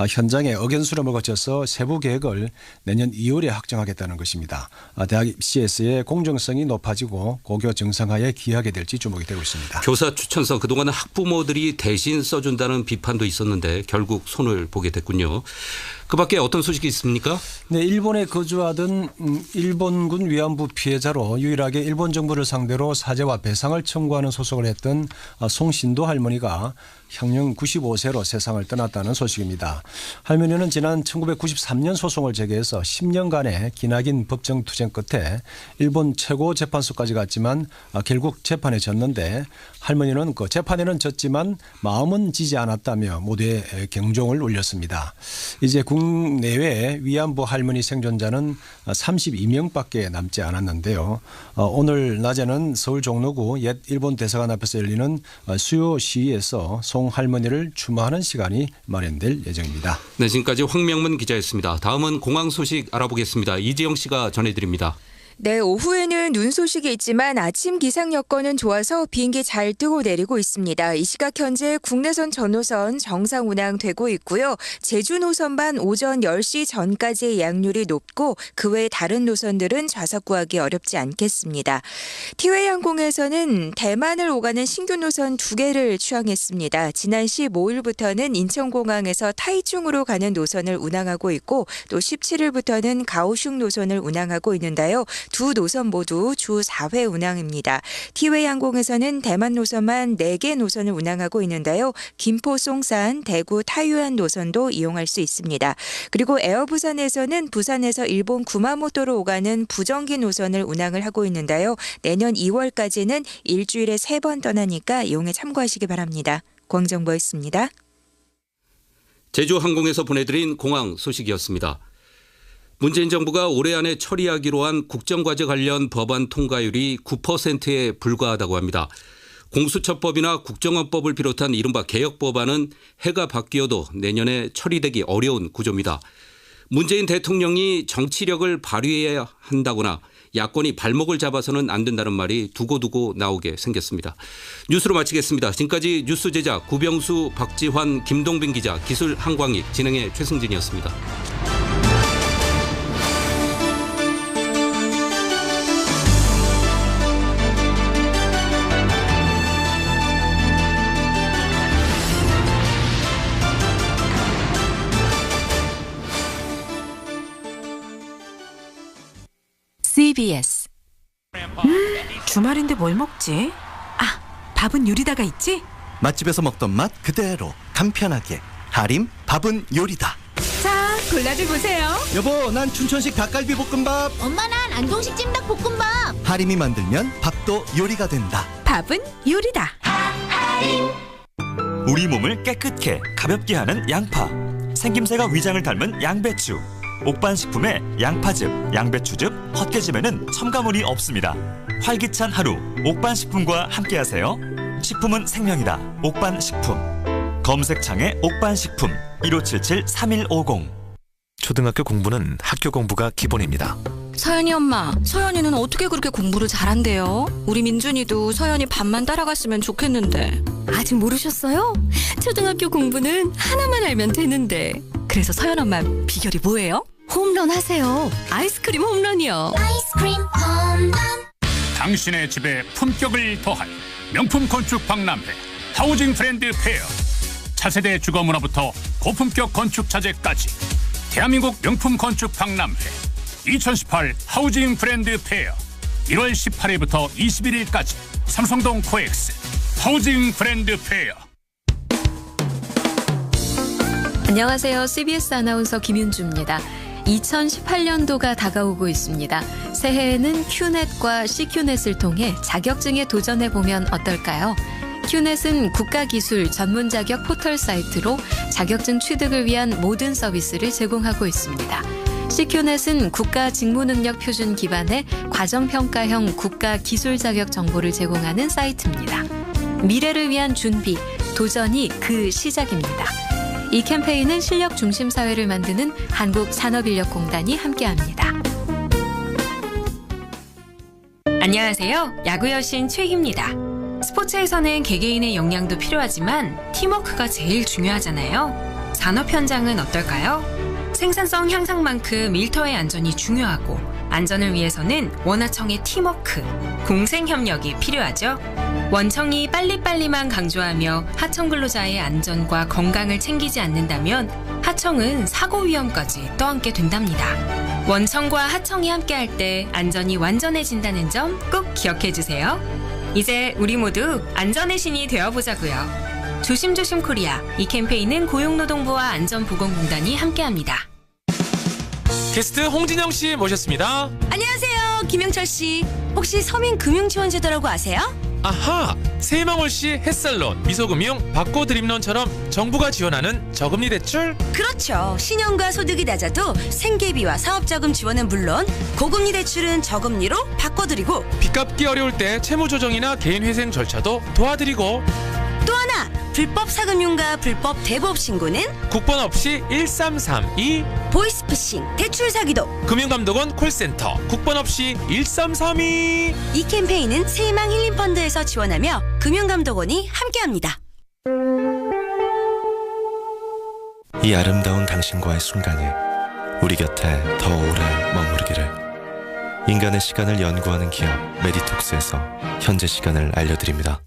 현장에 의견 수렴을 거쳐서 세부 계획을 내년 2월에 확정하겠다는 것입니다. 대학 입시에서의 공정성이 높아지고 고교 정상화에 기여하게 될지 주목이 되고 있습니다. 교사 추천서 그동안은 학부모들이 대신 써준다는 비판도 있었는데 결국 손을 보게 됐군요. 그밖에 어떤 소식이 있습니까? 네, 일본에 거주하던 일본군 위안부 피해자로 유일하게 일본 정부를 상대로 사죄와 배상을 청구하는 소송을 했던 송신도 할머니가 향년 95세로 세상을 떠났다는 소식입니다. 할머니는 지난 1993년 소송을 제기해서 10년간의 기나긴 법정 투쟁 끝에 일본 최고재판소까지 갔지만 결국 재판에 졌는데 할머니는 그 재판에는 졌지만 마음은 지지 않았다며 모두에 경종을 울렸습니다. 이제 국내외 위안부 할머니 생존자는 32명밖에 남지 않았는데요. 오늘 낮에는 서울 종로구 옛 일본 대사관 앞에서 열리는 수요 시위에서 송 할머니를 추모하는 시간이 마련될 예정입니다. 네, 지금까지 황명문 기자였습니다. 다음은 공항 소식 알아보겠습니다. 이지영 씨가 전해드립니다. 네, 오후에는 눈 소식이 있지만 아침 기상 여건은 좋아서 비행기 잘 뜨고 내리고 있습니다. 이 시각 현재 국내선 전호선 정상 운항되고 있고요. 제주 노선만 오전 10시 전까지의 양률이 높고 그 외 다른 노선들은 좌석 구하기 어렵지 않겠습니다. 티웨이 항공에서는 대만을 오가는 신규 노선 2개를 추항했습니다. 지난 15일부터는 인천공항에서 타이중으로 가는 노선을 운항하고 있고 또 17일부터는 가오슝 노선을 운항하고 있는데요. 두 노선 모두 주 4회 운항입니다. 티웨이 항공에서는 대만 노선만 4개 노선을 운항하고 있는데요. 김포 송산, 대구 타이유안 노선도 이용할 수 있습니다. 그리고 에어부산에서는 부산에서 일본 구마모토로 오가는 부정기 노선을 운항을 하고 있는데요. 내년 2월까지는 일주일에 3번 떠나니까 이용에 참고하시기 바랍니다. 공정보였습니다. 제주항공에서 보내드린 공항 소식이었습니다. 문재인 정부가 올해 안에 처리하기로 한 국정과제 관련 법안 통과율이 9%에 불과하다고 합니다. 공수처법이나 국정원법을 비롯한 이른바 개혁법안은 해가 바뀌어도 내년에 처리되기 어려운 구조입니다. 문재인 대통령이 정치력을 발휘해야 한다거나 야권이 발목을 잡아서는 안 된다는 말이 두고두고 나오게 생겼습니다. 뉴스로 마치겠습니다. 지금까지 뉴스 제작 구병수, 박지환, 김동빈 기자, 기술 한광익, 진행의 최승진이었습니다. CBS. 주말인데 뭘 먹지? 밥은 요리다가 있지? 맛집에서 먹던 맛 그대로 간편하게 할인 밥은 요리다. 자, 골라들 보세요. 여보, 난 춘천식 닭갈비 볶음밥. 엄마, 난 안동식 찜닭볶음밥. 할인이 만들면 밥도 요리가 된다. 밥은 요리다. 우리 몸을 깨끗게 가볍게 하는 양파. 생김새가 위장을 닮은 양배추. 옥반식품의 양파즙, 양배추즙, 헛개즙에는 첨가물이 없습니다. 활기찬 하루 옥반식품과 함께하세요. 식품은 생명이다. 옥반식품. 검색창에 옥반식품 1577-3150. 초등학교 공부는 학교 공부가 기본입니다. 서연이 엄마, 서연이는 어떻게 그렇게 공부를 잘한대요? 우리 민준이도 서연이 밥만 따라갔으면 좋겠는데. 아직 모르셨어요? 초등학교 공부는 하나만 알면 되는데. 그래서 서연 엄마 비결이 뭐예요? 홈런 하세요. 아이스크림 홈런이요. 아이스크림 홈런. 당신의 집에 품격을 더한 명품 건축 박람회 하우징 브랜드 페어. 차세대 주거 문화부터 고품격 건축 자재까지 대한민국 명품 건축 박람회 2018 하우징 브랜드 페어 1월 18일부터 21일까지 삼성동 코엑스 하우징 브랜드 페어. 안녕하세요. CBS 아나운서 김윤주입니다. 2018년도가 다가오고 있습니다. 새해에는 큐넷과 C큐넷을 통해 자격증에 도전해보면 어떨까요? 큐넷은 국가기술 전문 자격 포털 사이트로 자격증 취득을 위한 모든 서비스를 제공하고 있습니다. C큐넷은 국가 직무능력 표준 기반의 과정평가형 국가 기술 자격 정보를 제공하는 사이트입니다. 미래를 위한 준비, 도전이 그 시작입니다. 이 캠페인은 실력 중심 사회를 만드는 한국산업인력공단이 함께합니다. 안녕하세요. 야구 여신 최희입니다. 스포츠에서는 개개인의 역량도 필요하지만 팀워크가 제일 중요하잖아요. 산업 현장은 어떨까요? 생산성 향상만큼 일터의 안전이 중요하고 안전을 위해서는 원하청의 팀워크, 공생협력이 필요하죠. 원청이 빨리빨리만 강조하며 하청 근로자의 안전과 건강을 챙기지 않는다면 하청은 사고 위험까지 떠안게 된답니다. 원청과 하청이 함께할 때 안전이 완전해진다는 점 꼭 기억해주세요. 이제 우리 모두 안전의 신이 되어보자고요. 조심조심 코리아. 이 캠페인은 고용노동부와 안전보건공단이 함께합니다. 게스트 홍진영 씨 모셨습니다. 안녕하세요. 김영철 씨. 혹시 서민금융지원제도라고 아세요? 아하! 새해망월시 햇살론, 미소금융, 박고드림론처럼 정부가 지원하는 저금리 대출? 그렇죠. 신용과 소득이 낮아도 생계비와 사업자금 지원은 물론 고금리 대출은 저금리로 바꿔드리고 빚 갚기 어려울 때 채무조정이나 개인회생 절차도 도와드리고 또 하나, 불법 사금융가 불법 대법 신고는 국번 없이 1332. 보이스피싱, 대출 사기도. 금융감독원 콜센터 국번 없이 1332. 이 캠페인은 새희망 힐링펀드에서 지원하며 금융감독원이 함께합니다. 이 아름다운 당신과의 순간이 우리 곁에 더 오래 머무르기를. 인간의 시간을 연구하는 기업 메디톡스에서 현재 시간을 알려드립니다.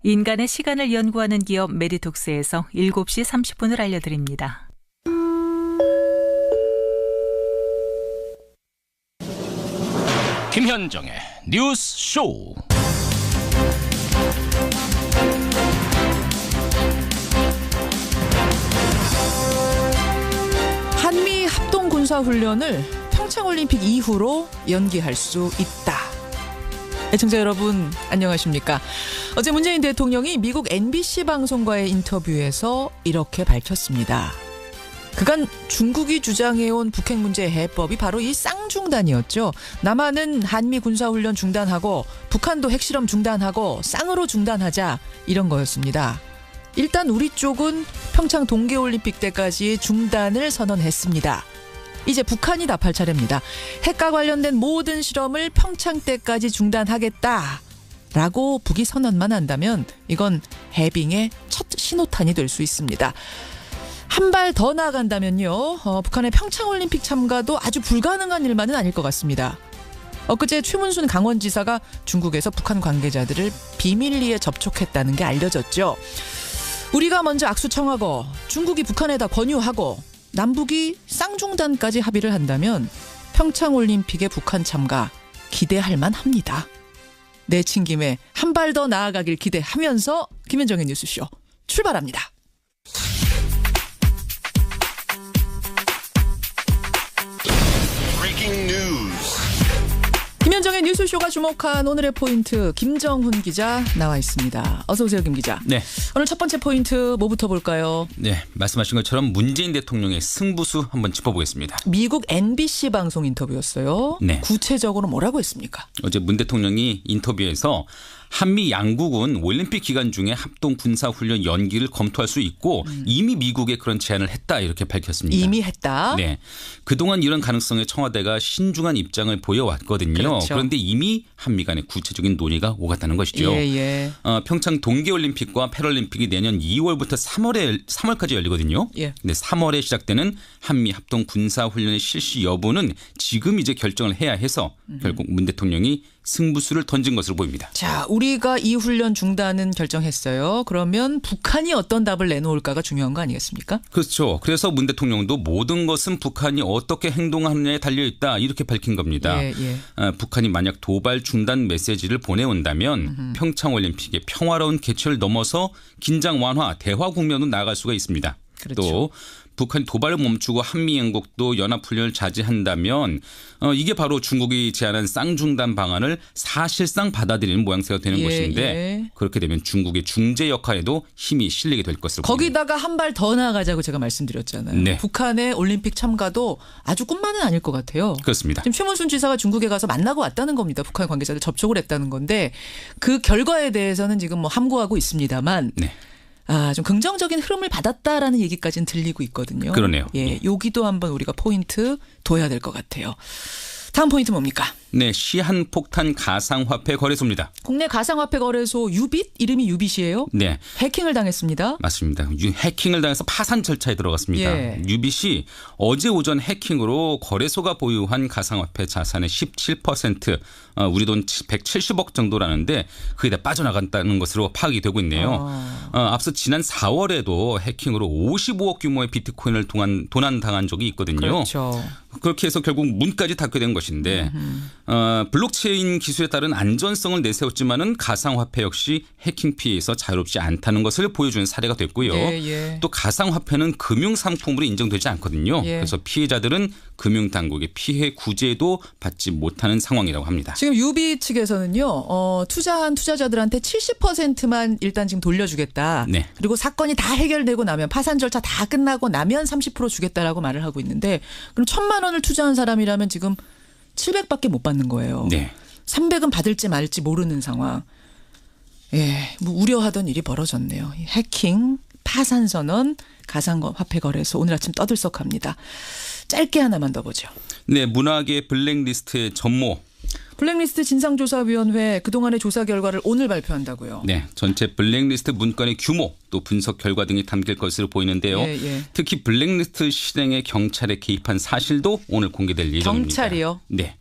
인간의 시간을 연구하는 기업 메디톡스에서 7시 30분을 알려드립니다. 김현정의 뉴스 쇼. 한미 합동 군사 훈련을 평창올림픽 이후로 연기할 수 있다. 애청자 여러분 안녕하십니까? 어제 문재인 대통령이 미국 NBC 방송과의 인터뷰에서 이렇게 밝혔습니다. 그간 중국이 주장해온 북핵 문제 해법이 바로 이 쌍중단이었죠. 남한은 한미 군사훈련 중단하고 북한도 핵실험 중단하고 쌍으로 중단하자, 이런 거였습니다. 일단 우리 쪽은 평창 동계올림픽 때까지 중단을 선언했습니다. 이제 북한이 답할 차례입니다. 핵과 관련된 모든 실험을 평창 때까지 중단하겠다라고 북이 선언만 한다면 이건 해빙의 첫 신호탄이 될 수 있습니다. 한 발 더 나아간다면요, 북한의 평창올림픽 참가도 아주 불가능한 일만은 아닐 것 같습니다. 엊그제 최문순 강원지사가 중국에서 북한 관계자들을 비밀리에 접촉했다는 게 알려졌죠. 우리가 먼저 악수 청하고 중국이 북한에다 권유하고 남북이 쌍중단까지 합의를 한다면 평창올림픽의 북한 참가 기대할 만합니다. 내친 김에 한 발 더 나아가길 기대하면서 김현정의 뉴스쇼 출발합니다. 김현정의 뉴스쇼가 주목한 오늘의 포인트, 김정훈 기자 나와 있습니다. 어서 오세요, 김 기자. 네. 오늘 첫 번째 포인트 뭐부터 볼까요? 네, 말씀하신 것처럼 문재인 대통령의 승부수 한번 짚어보겠습니다. 미국 NBC 방송 인터뷰였어요. 네. 구체적으로 뭐라고 했습니까? 어제 문 대통령이 인터뷰에서 한미 양국은 올림픽 기간 중에 합동 군사훈련 연기를 검토할 수 있고 이미 미국에 그런 제안을 했다, 이렇게 밝혔습니다. 이미 했다? 네. 그동안 이런 가능성에 청와대가 신중한 입장을 보여왔거든요. 그렇죠. 그런데 이미 한미 간의 구체적인 논의가 오갔다는 것이죠. 예. 평창 동계올림픽과 패럴림픽이 내년 2월부터 3월까지 열리거든요. 예. 근데 3월에 시작되는 한미 합동 군사훈련의 실시 여부는 지금 이제 결정을 해야 해서 결국 문 대통령이 승부수를 던진 것으로 보입니다. 자, 우리가 이 훈련 중단은 결정했어요. 그러면 북한이 어떤 답을 내놓을까가 중요한 거 아니겠습니까? 그렇죠. 그래서 문 대통령도 모든 것은 북한이 어떻게 행동하느냐에 달려있다, 이렇게 밝힌 겁니다. 북한이 만약 도발 중단 메시지를 보내온다면 평창올림픽의 평화로운 개최를 넘어서 긴장 완화, 대화 국면으로 나아갈 수가 있습니다. 그렇죠. 또 북한이 도발을 멈추고 한미 양국도 연합훈련을 자제한다면 이게 바로 중국이 제안한 쌍중단 방안을 사실상 받아들이는 모양새가 되는 것인데 그렇게 되면 중국의 중재 역할에도 힘이 실리게 될 것으로 보입니다. 거기다가 한 발 더 나아가자고 제가 말씀드렸잖아요. 네. 북한의 올림픽 참가도 아주 꿈만은 아닐 것 같아요. 그렇습니다. 지금 최문순 지사가 중국에 가서 만나고 왔다는 겁니다. 북한 관계자들 접촉을 했다는 건데 그 결과에 대해서는 지금 뭐 함구하고 있습니다만 좀 긍정적인 흐름을 받았다라는 얘기까지는 들리고 있거든요. 그러네요. 예, 여기도 한번 우리가 포인트 둬야 될 것 같아요. 다음 포인트 뭡니까? 네, 시한폭탄 가상화폐 거래소입니다. 국내 가상화폐 거래소 유빗, 이름이 유빗이에요? 네. 해킹을 당했습니다. 맞습니다. 해킹을 당해서 파산 절차에 들어갔습니다. 유빗이 어제 오전 해킹으로 거래소가 보유한 가상화폐 자산의 17%, 우리 돈 170억 정도라는데 그게 다 빠져나간다는 것으로 파악이 되고 있네요. 앞서 지난 4월에도 해킹으로 55억 규모의 비트코인을 도난당한 적이 있거든요. 그렇죠. 그렇게 해서 결국 문까지 닫게 된 것인데 블록체인 기술에 따른 안전성을 내세웠지만은 가상화폐 역시 해킹 피해에서 자유롭지 않다는 것을 보여주는 사례가 됐고요. 또 가상화폐는 금융상품으로 인정되지 않거든요. 그래서 피해자들은 금융당국의 피해 구제도 받지 못하는 상황이라고 합니다. 지금 유비 측에서는요, 투자한 투자자들한테 70%만 일단 지금 돌려주겠다. 네. 그리고 사건이 다 해결되고 나면 파산 절차 다 끝나고 나면 30% 주겠다라고 말을 하고 있는데 그럼 1,000만 원을 투자한 사람이라면 지금 700밖에 못 받는 거예요. 네. 300은 받을지 말지 모르는 상황. 예, 뭐 우려하던 일이 벌어졌네요. 해킹, 파산 선언, 가상화폐 거래소 오늘 아침 떠들썩합니다. 짧게 하나만 더 보죠. 네, 문화계 블랙리스트의 전모. 블랙리스트 진상조사위원회 그동안의 조사 결과를 오늘 발표한다고요. 네, 전체 블랙리스트 문건의 규모 또 분석 결과 등이 담길 것으로 보이는데요. 특히 블랙리스트 실행에 경찰에 개입한 사실도 오늘 공개될 예정입니다. 경찰이요? 네.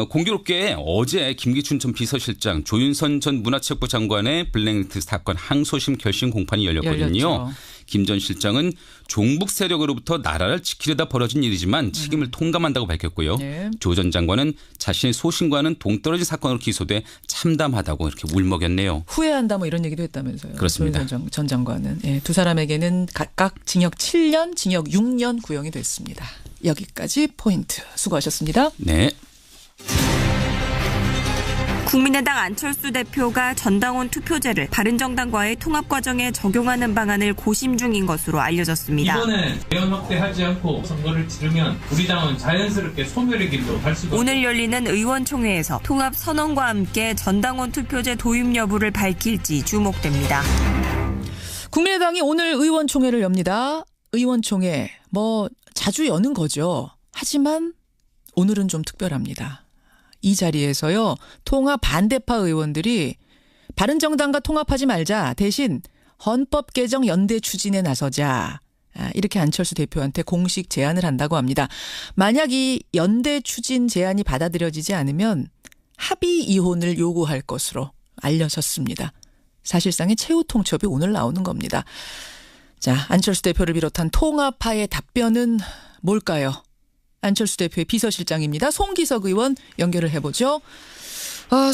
공교롭게 어제 김기춘 전 비서실장, 조윤선 전 문화체육부 장관의 블랙리스트 사건 항소심 결심 공판이 열렸거든요. 김 전 실장은 종북 세력으로부터 나라를 지키려다 벌어진 일이지만 책임을 통감한다고 밝혔고요. 조 전 장관은 자신의 소신과는 동떨어진 사건으로 기소돼 참담하다고 이렇게 울먹였네요. 후회한다 뭐 이런 얘기도 했다면서요. 그렇습니다. 조윤선 전 장관은. 예, 두 사람에게는 각각 징역 7년, 징역 6년 구형이 됐습니다. 여기까지 포인트. 수고하셨습니다. 네. 국민의당 안철수 대표가 전당원 투표제를 바른정당과의 통합 과정에 적용하는 방안을 고심 중인 것으로 알려졌습니다. 이번에 대원 확대하지 않고 선거를 치르면 우리 당은 자연스럽게 소멸의 길로 갈 수가 오늘 열리는 의원총회에서 통합 선언과 함께 전당원 투표제 도입 여부를 밝힐지 주목됩니다. 국민의당이 오늘 의원총회를 엽니다. 의원총회 뭐 자주 여는 거죠. 하지만 오늘은 좀 특별합니다. 이 자리에서요. 통합 반대파 의원들이 바른정당과 통합하지 말자. 대신 헌법 개정 연대 추진에 나서자. 이렇게 안철수 대표한테 공식 제안을 한다고 합니다. 만약 이 연대 추진 제안이 받아들여지지 않으면 합의 이혼을 요구할 것으로 알려졌습니다. 사실상의 최후 통첩이 오늘 나오는 겁니다. 자, 안철수 대표를 비롯한 통합파의 답변은 뭘까요? 안철수 대표의 비서실장입니다. 송기석 의원 연결을 해보죠.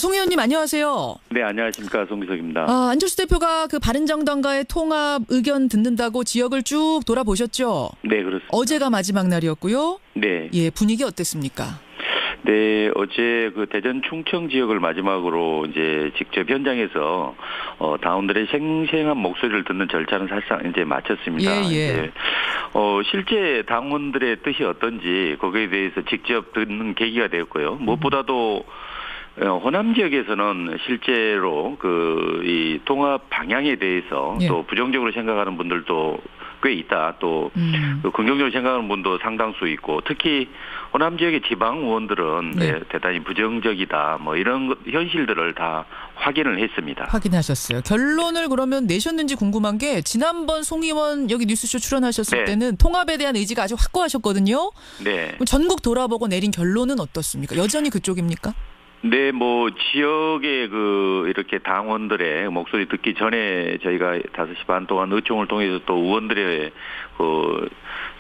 송 의원님 안녕하세요. 네, 안녕하십니까. 송기석입니다. 안철수 대표가 그 바른정당과의 통합 의견 듣는다고 지역을 쭉 돌아보셨죠? 네, 그렇습니다. 어제가 마지막 날이었고요. 네. 예, 분위기 어땠습니까? 네, 어제 그 대전 충청 지역을 마지막으로 이제 직접 현장에서 당원들의 생생한 목소리를 듣는 절차는 사실상 이제 마쳤습니다. 이제 실제 당원들의 뜻이 어떤지 거기에 대해서 직접 듣는 계기가 되었고요. 무엇보다도 호남 지역에서는 실제로 이 통합 방향에 대해서 또 부정적으로 생각하는 분들도 꽤 있다. 또 긍정적으로 생각하는 분도 상당수 있고 특히 호남 지역의 지방 의원들은 대단히 부정적이다. 뭐 이런 현실들을 다 확인을 했습니다. 확인하셨어요. 결론을 그러면 내셨는지 궁금한 게 지난번 송 의원 여기 뉴스쇼 출연하셨을 때는 통합에 대한 의지가 아주 확고하셨거든요. 네. 전국 돌아보고 내린 결론은 어떻습니까? 여전히 그쪽입니까? 네, 뭐 지역의 이렇게 당원들의 목소리 듣기 전에 저희가 5시 반 동안 의총을 통해서 또 의원들의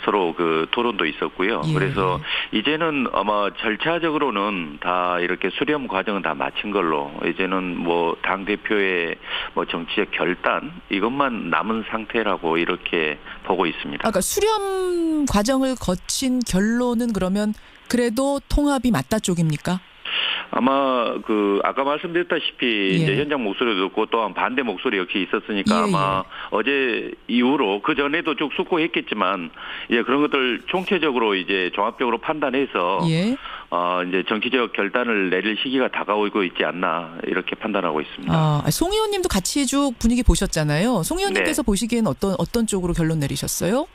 서로 토론도 있었고요. 그래서 이제는 아마 절차적으로는 다 이렇게 수렴 과정은 다 마친 걸로 이제는 뭐 당 대표의 뭐 정치적 결단 이것만 남은 상태라고 이렇게 보고 있습니다. 그러니까 수렴 과정을 거친 결론은 그러면 그래도 통합이 맞다 쪽입니까? 아마 아까 말씀드렸다시피 이제 현장 목소리도 듣고 또한 반대 목소리 역시 있었으니까 아마 어제 이후로 그 전에도 쭉 숙고했겠지만 그런 것들 총체적으로 이제 종합적으로 판단해서 이제 정치적 결단을 내릴 시기가 다가오고 있지 않나 이렇게 판단하고 있습니다. 송 의원님도 같이 쭉 분위기 보셨잖아요. 송 의원님께서 보시기엔 어떤 쪽으로 결론 내리셨어요?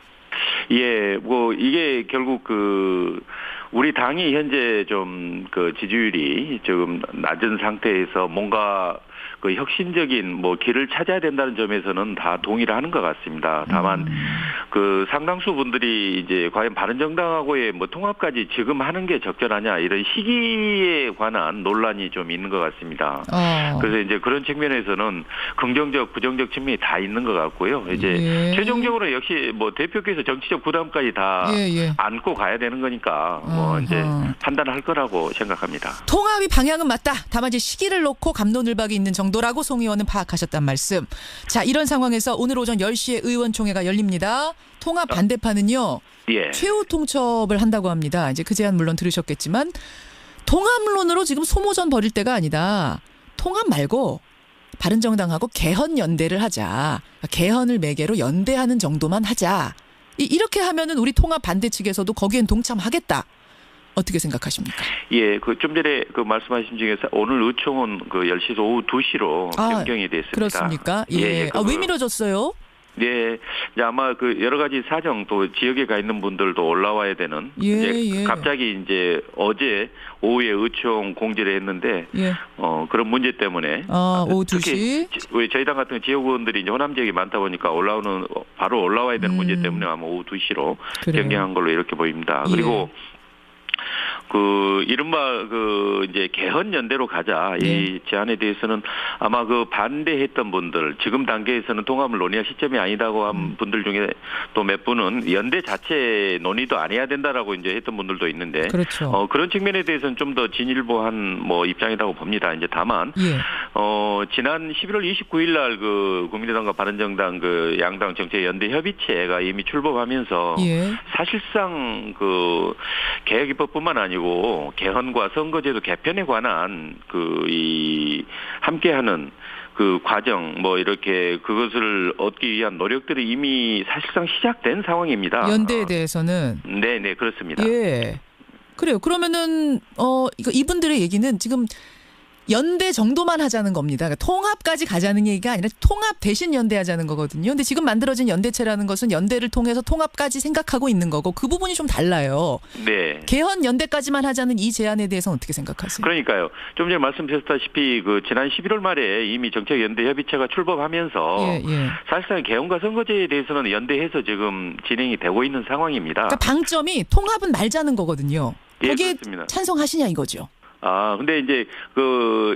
예, 뭐 이게 결국 우리 당이 현재 좀 지지율이 조금 낮은 상태에서 뭔가 혁신적인 뭐 길을 찾아야 된다는 점에서는 다 동의를 하는 것 같습니다. 다만 상당수 분들이 이제 과연 바른정당하고의 뭐 통합까지 지금 하는 게 적절하냐 이런 시기에 관한 논란이 좀 있는 것 같습니다. 그래서 이제 그런 측면에서는 긍정적, 부정적 측면이 다 있는 것 같고요. 이제 최종적으로 역시 뭐 대표께서 정치적 부담까지 다 안고 가야 되는 거니까 뭐 이제 판단할 거라고 생각합니다. 통합이 방향은 맞다. 다만 이제 시기를 놓고 갑론을박이 있는 정도라고 송 의원은 파악하셨단 말씀. 자, 이런 상황에서 오늘 오전 10시에 의원총회가 열립니다. 통합 반대파는요. 최후 통첩을 한다고 합니다. 이제 그 제안 물론 들으셨겠지만 통합론으로 지금 소모전 벌일 때가 아니다. 통합 말고 바른정당하고 개헌 연대를 하자. 개헌을 매개로 연대하는 정도만 하자. 이렇게 하면은 우리 통합 반대 측에서도 거기엔 동참하겠다. 어떻게 생각하십니까? 예, 그 좀 전에 그 말씀하신 중에서 오늘 의총은 그 10시에서 오후 2시로 변경이 됐습니다. 그렇습니까? 예. 왜 미뤄졌어요? 네, 이제 아마 그 여러 가지 사정 또 지역에 가 있는 분들도 올라와야 되는 이제 갑자기 이제 어제 오후에 의총 공지를 했는데 그런 문제 때문에 오후 2시 왜 저희 당 같은 지역 의원들이 이제 호남 지역이 많다 보니까 바로 올라와야 되는 문제 때문에 아마 오후 2시로 변경한 걸로 이렇게 보입니다. 그리고 그 이른바 그 이제 개헌 연대로 가자 이 제안에 대해서는 아마 그 반대했던 분들 지금 단계에서는 통합을 논의할 시점이 아니다고 한 분들 중에 또 몇 분은 연대 자체 논의도 안 해야 된다라고 이제 했던 분들도 있는데 그렇죠. 그런 측면에 대해서는 좀 더 진일보한 뭐 입장이라고 봅니다. 이제 다만 지난 11월 29일 날 그 국민의당과 바른정당 그 양당 정책 연대 협의체가 이미 출범하면서 사실상 그 개혁 입법뿐만 아니고 개헌과 선거제도 개편에 관한 이 함께하는 그 과정 뭐 이렇게 그것을 얻기 위한 노력들이 이미 사실상 시작된 상황입니다. 연대에 대해서는 네 그렇습니다. 예. 그래요. 그러면은 이분들의 얘기는 지금 연대 정도만 하자는 겁니다. 그러니까 통합까지 가자는 얘기가 아니라 통합 대신 연대하자는 거거든요. 근데 지금 만들어진 연대체라는 것은 연대를 통해서 통합까지 생각하고 있는 거고 그 부분이 좀 달라요. 네. 개헌 연대까지만 하자는 이 제안에 대해서는 어떻게 생각하세요? 그러니까요. 좀 전에 말씀드렸다시피 그 지난 11월 말에 이미 정책연대협의체가 출범하면서 사실상 개헌과 선거제에 대해서는 연대해서 지금 진행이 되고 있는 상황입니다. 그러니까 방점이 통합은 말자는 거거든요. 거기에 그렇습니다. 찬성하시냐 이거죠. 근데 이제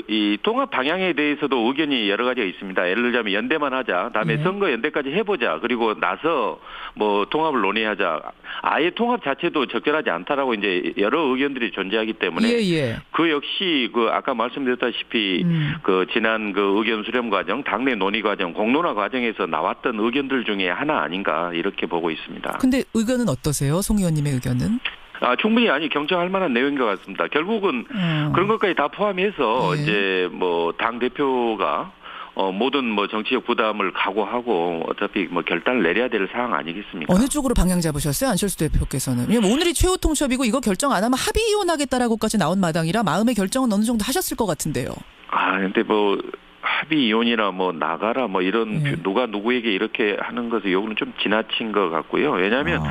이 통합 방향에 대해서도 의견이 여러 가지가 있습니다. 예를 들자면 연대만 하자. 다음에 선거 연대까지 해보자. 그리고 나서 뭐 통합을 논의하자. 아예 통합 자체도 적절하지 않다라고 이제 여러 의견들이 존재하기 때문에 그 역시 그 아까 말씀드렸다시피 그 지난 그 의견 수렴 과정, 당내 논의 과정, 공론화 과정에서 나왔던 의견들 중에 하나 아닌가 이렇게 보고 있습니다. 근데 의견은 어떠세요? 송 의원님의 의견은? 충분히 경청할 만한 내용인 것 같습니다. 결국은 그런 것까지 다 포함해서 이제 뭐 당 대표가 모든 뭐 정치적 부담을 각오하고 어차피 뭐 결단을 내려야 될 상황 아니겠습니까? 어느 쪽으로 방향 잡으셨어요? 안철수 대표께서는. 왜냐면 오늘이 최후 통첩이고 이거 결정 안 하면 합의 이혼하겠다라고까지 나온 마당이라 마음의 결정은 어느 정도 하셨을 것 같은데요. 근데 뭐 합의 이혼이나 뭐 나가라 뭐 이런 누가 누구에게 이렇게 하는 것은 요거는 좀 지나친 것 같고요. 왜냐하면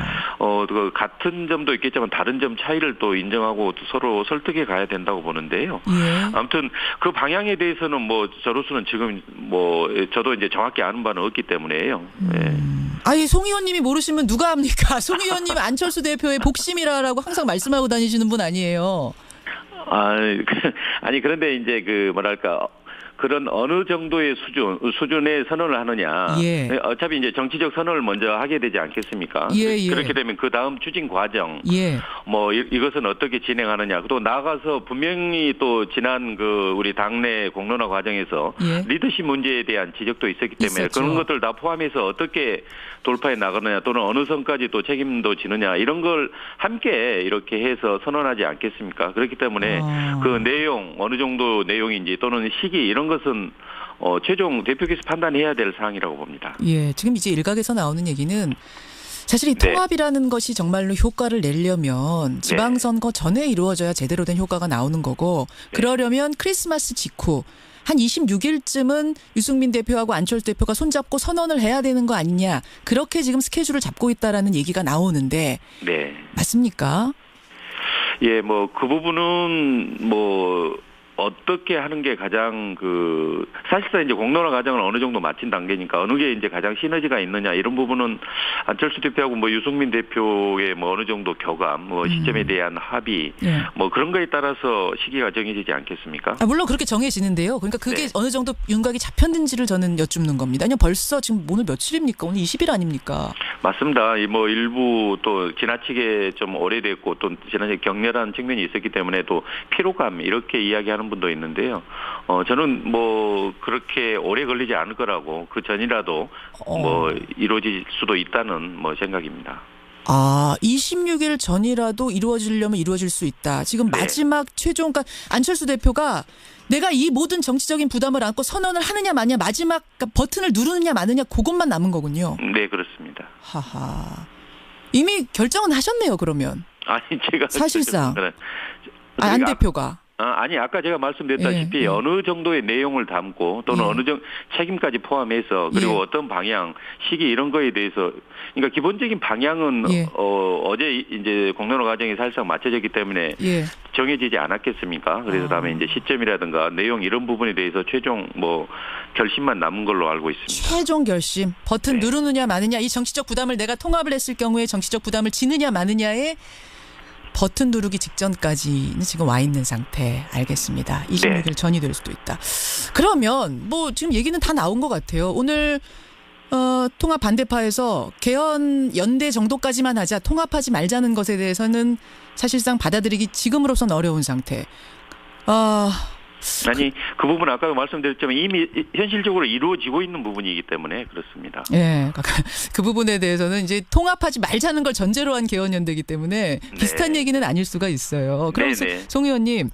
그 같은 점도 있겠지만 다른 점 차이를 또 인정하고 서로 설득해 가야 된다고 보는데요. 아무튼 그 방향에 대해서는 뭐 저로서는 지금 뭐 저도 이제 정확히 아는 바는 없기 때문에요. 송 의원님이 모르시면 누가 합니까? 송 의원님 안철수 대표의 복심이라고 항상 말씀하고 다니시는 분 아니에요. 아니 그런데 이제 그 뭐랄까. 그런 어느 정도의 수준의 선언을 하느냐. 어차피 이제 정치적 선언을 먼저 하게 되지 않겠습니까? 그렇게 되면 그 다음 추진 과정, 뭐 이것은 어떻게 진행하느냐. 또 나아가서 분명히 또 지난 그 우리 당내 공론화 과정에서 리더십 문제에 대한 지적도 있었기 때문에 그런 것들 다 포함해서 어떻게 돌파해 나가느냐 또는 어느 선까지 또 책임도 지느냐 이런 걸 함께 이렇게 해서 선언하지 않겠습니까? 그렇기 때문에 그 내용 어느 정도 내용인지 또는 시기 이런 것은 최종 대표께서 판단해야 될 사항이라고 봅니다. 지금 이제 일각에서 나오는 얘기는 사실 이 통합이라는 것이 정말로 효과를 내려면 지방선거 전에 이루어져야 제대로 된 효과가 나오는 거고 그러려면 크리스마스 직후 한 26일쯤은 유승민 대표하고 안철수 대표가 손잡고 선언을 해야 되는 거 아니냐. 그렇게 지금 스케줄을 잡고 있다라는 얘기가 나오는데 맞습니까? 뭐 그 부분은 뭐 어떻게 하는 게 가장 사실상 이제 공론화 과정을 어느 정도 마친 단계니까 어느 게 이제 가장 시너지가 있느냐 이런 부분은 안철수 대표하고 뭐 유승민 대표의 뭐 어느 정도 교감, 뭐 시점에 대한 합의, 뭐 그런 거에 따라서 시기가 정해지지 않겠습니까? 물론 그렇게 정해지는데요. 그러니까 그게 어느 정도 윤곽이 잡혔는지를 저는 여쭙는 겁니다. 아니면 벌써 지금 오늘 며칠입니까? 오늘 20일 아닙니까? 맞습니다. 뭐 일부 또 지나치게 좀 오래됐고 또 지나치게 격렬한 측면이 있었기 때문에 또 피로감 이렇게 이야기하는 분도 있는데요. 저는 뭐 그렇게 오래 걸리지 않을 거라고 그 전이라도 뭐 이루어질 수도 있다는 뭐 생각입니다. 26일 전이라도 이루어지려면 이루어질 수 있다. 지금 마지막 최종 그러니까 안철수 대표가 내가 이 모든 정치적인 부담을 안고 선언을 하느냐 마냐 마지막 버튼을 누르느냐 마느냐 그것만 남은 거군요. 네, 그렇습니다. 이미 결정은 하셨네요, 그러면. 아니 제가 사실상 안 대표가. 아니 아까 제가 말씀드렸다시피 어느 정도의 내용을 담고 또는 어느 정도 책임까지 포함해서 그리고 어떤 방향, 시기 이런 거에 대해서 그러니까 기본적인 방향은 어제 이제 공론화 과정이 사실상 마쳐졌기 때문에 정해지지 않았겠습니까? 그래서 다음에 이제 시점이라든가 내용 이런 부분에 대해서 최종 뭐 결심만 남은 걸로 알고 있습니다. 최종 결심 버튼 누르느냐 마느냐 이 정치적 부담을 내가 통합을 했을 경우에 정치적 부담을 지느냐 마느냐에 버튼 누르기 직전까지는 지금 와 있는 상태. 알겠습니다. 26일 전이 될 수도 있다. 그러면 뭐 지금 얘기는 다 나온 것 같아요. 오늘 통합 반대파에서 개헌 연대 정도까지만 하자 통합하지 말자는 것에 대해서는 사실상 받아들이기 지금으로서는 어려운 상태. 아니 그 부분 아까 말씀드렸지만 이미 현실적으로 이루어지고 있는 부분이기 때문에 그렇습니다. 예, 그 부분에 대해서는 이제 통합하지 말자는 걸 전제로 한 개헌연대이기 때문에 비슷한 얘기는 아닐 수가 있어요. 그럼 송 의원님,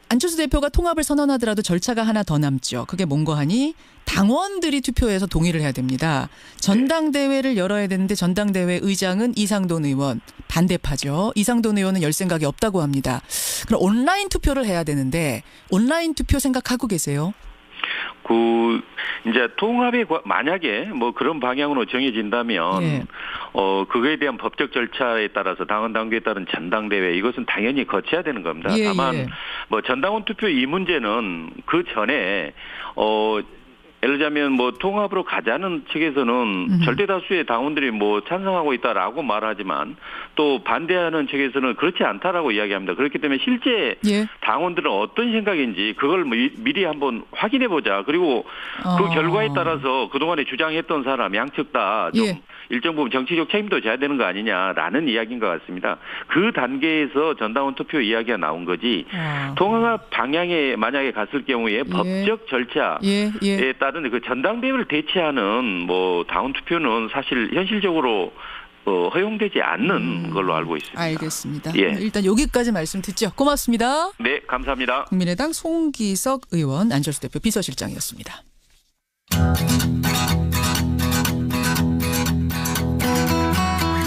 안철수 대표가 통합을 선언하더라도 절차가 하나 더 남죠. 그게 뭔가 하니 당원들이 투표해서 동의를 해야 됩니다. 전당대회를 열어야 되는데 전당대회 의장은 이상돈 의원 반대파죠. 이상돈 의원은 열 생각이 없다고 합니다. 그럼 온라인 투표를 해야 되는데 온라인 투표 생각하고 계세요? 이제 통합이 만약에 뭐 그런 방향으로 정해진다면 그거에 대한 법적 절차에 따라서 당원 당규에 따른 전당대회 이것은 당연히 거쳐야 되는 겁니다. 다만 뭐 전당원 투표 이 문제는 그 전에 예를 들자면 뭐 통합으로 가자는 측에서는 절대 다수의 당원들이 뭐 찬성하고 있다라고 말하지만 또 반대하는 측에서는 그렇지 않다라고 이야기합니다. 그렇기 때문에 실제 당원들은 어떤 생각인지 그걸 미리 한번 확인해 보자. 그리고 그 결과에 따라서 그동안에 주장했던 사람 양측 다 좀 일정 부분 정치적 책임도 져야 되는 거 아니냐라는 이야기인 것 같습니다. 그 단계에서 전당원 투표 이야기가 나온 거지 통합 방향에 만약에 갔을 경우에 법적 절차에 따른 그 전당대회를 대체하는 뭐 당원 투표는 사실 현실적으로 허용되지 않는 걸로 알고 있습니다. 알겠습니다. 일단 여기까지 말씀 듣죠. 고맙습니다. 네, 감사합니다. 국민의당 송기석 의원, 안철수 대표 비서실장이었습니다.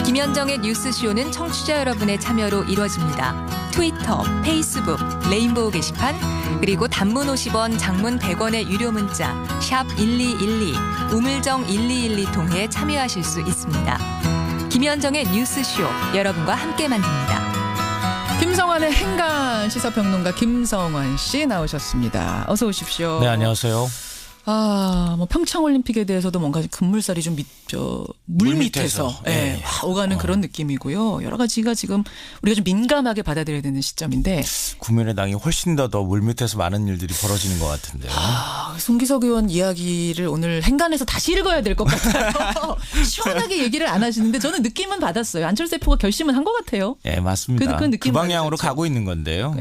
김현정의 뉴스쇼는 청취자 여러분의 참여로 이루어집니다. 트위터, 페이스북, 레인보우 게시판, 그리고 단문 50원, 장문 100원의 유료 문자 샵 1212, 우물정 1212 통해 참여하실 수 있습니다. 김현정의 뉴스쇼, 여러분과 함께 만듭니다. 김성환의 행간 시사평론가 김성환 씨 나오셨습니다. 어서 오십시오. 네, 안녕하세요. 뭐 평창올림픽에 대해서도 뭔가 급물살이 좀 물 밑에서 오가는 그런 느낌이고요. 여러 가지가 지금 우리가 좀 민감하게 받아들여야 되는 시점인데 국민의당이 훨씬 더 물 밑에서 많은 일들이 벌어지는 것 같은데요. 송기석 의원 이야기를 오늘 행간에서 다시 읽어야 될 것 같아요. 시원하게 얘기를 안 하시는데 저는 느낌은 받았어요. 안철수 대표가 결심은 한 것 같아요. 네, 맞습니다. 그 방향으로 가고 있는 건데요.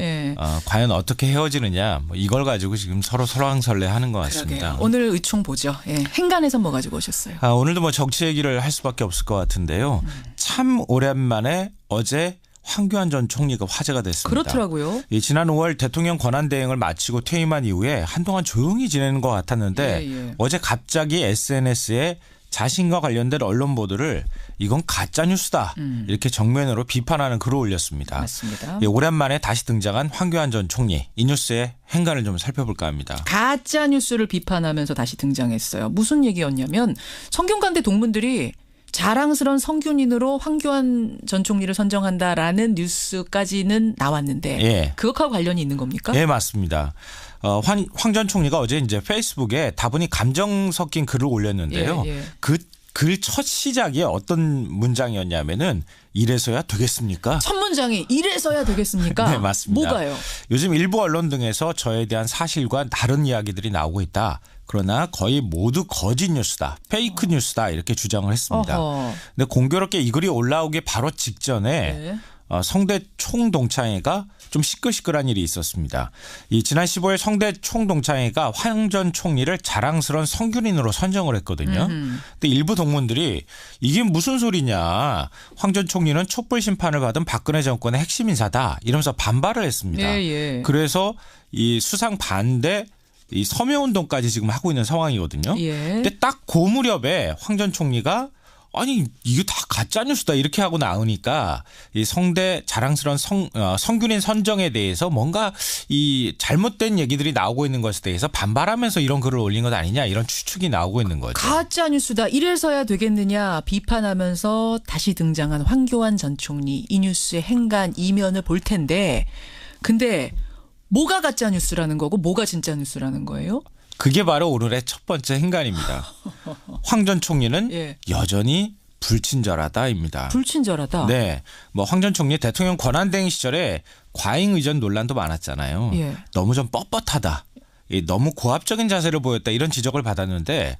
과연 어떻게 헤어지느냐 이걸 가지고 지금 서로 설왕설래하는 것 같습니다. 그러게요. 오늘 의총 보죠. 행간에서 뭐 가지고 오셨어요? 오늘도 뭐 정치 얘기를 할 수밖에 없을 것 같은데요. 참 오랜만에 어제 황교안 전 총리가 화제가 됐습니다. 그렇더라고요. 지난 5월 대통령 권한대행을 마치고 퇴임한 이후에 한동안 조용히 지내는 것 같았는데 어제 갑자기 SNS에 자신과 관련된 언론 보도를 이건 가짜뉴스다 이렇게 정면으로 비판하는 글을 올렸습니다. 맞습니다. 오랜만에 다시 등장한 황교안 전 총리 이 뉴스의 행간을 좀 살펴볼까 합니다. 가짜뉴스를 비판하면서 다시 등장했어요. 무슨 얘기였냐면 성균관대 동문들이 자랑스러운 성균인으로 황교안 전 총리를 선정한다라는 뉴스까지는 나왔는데 그것하고 관련이 있는 겁니까? 네, 맞습니다. 황 전 총리가 어제 이제 페이스북에 다분히 감정 섞인 글을 올렸는데요. 그 글 첫 시작이 어떤 문장이었냐면은 이래서야 되겠습니까? 첫 문장이 이래서야 되겠습니까? 네, 맞습니다. 뭐가요? 요즘 일부 언론 등에서 저에 대한 사실과 다른 이야기들이 나오고 있다. 그러나 거의 모두 거짓 뉴스다. 페이크 뉴스다. 이렇게 주장을 했습니다. 근데 공교롭게 이 글이 올라오기 바로 직전에 성대 총동창회가 좀 시끌시끌한 일이 있었습니다. 지난 15일 성대 총동창회가 황 전 총리를 자랑스러운 성균인으로 선정을 했거든요. 근데 일부 동문들이 이게 무슨 소리냐. 황 전 총리는 촛불 심판을 받은 박근혜 정권의 핵심 인사다. 이러면서 반발을 했습니다. 그래서 이 수상 반대 이 서명운동까지 지금 하고 있는 상황이거든요. 근데 딱 그 무렵에 황 전 총리가 아니 이게 다 가짜 뉴스다 이렇게 하고 나오니까 이 성대 자랑스러운 성균인 선정에 대해서 뭔가 이 잘못된 얘기들이 나오고 있는 것에 대해서 반발하면서 이런 글을 올린 것 아니냐 이런 추측이 나오고 있는 거죠. 가짜 뉴스다 이래서야 되겠느냐 비판하면서 다시 등장한 황교안 전 총리 이 뉴스의 행간 이면을 볼 텐데 근데 뭐가 가짜 뉴스라는 거고 뭐가 진짜 뉴스라는 거예요? 그게 바로 오늘의 첫 번째 행간입니다. 황 전 총리는 예. 여전히 불친절하다입니다. 불친절하다. 네, 뭐 황 전 총리 대통령 권한대행 시절에 과잉 의전 논란도 많았잖아요. 예. 너무 좀 뻣뻣하다. 너무 고압적인 자세를 보였다 이런 지적을 받았는데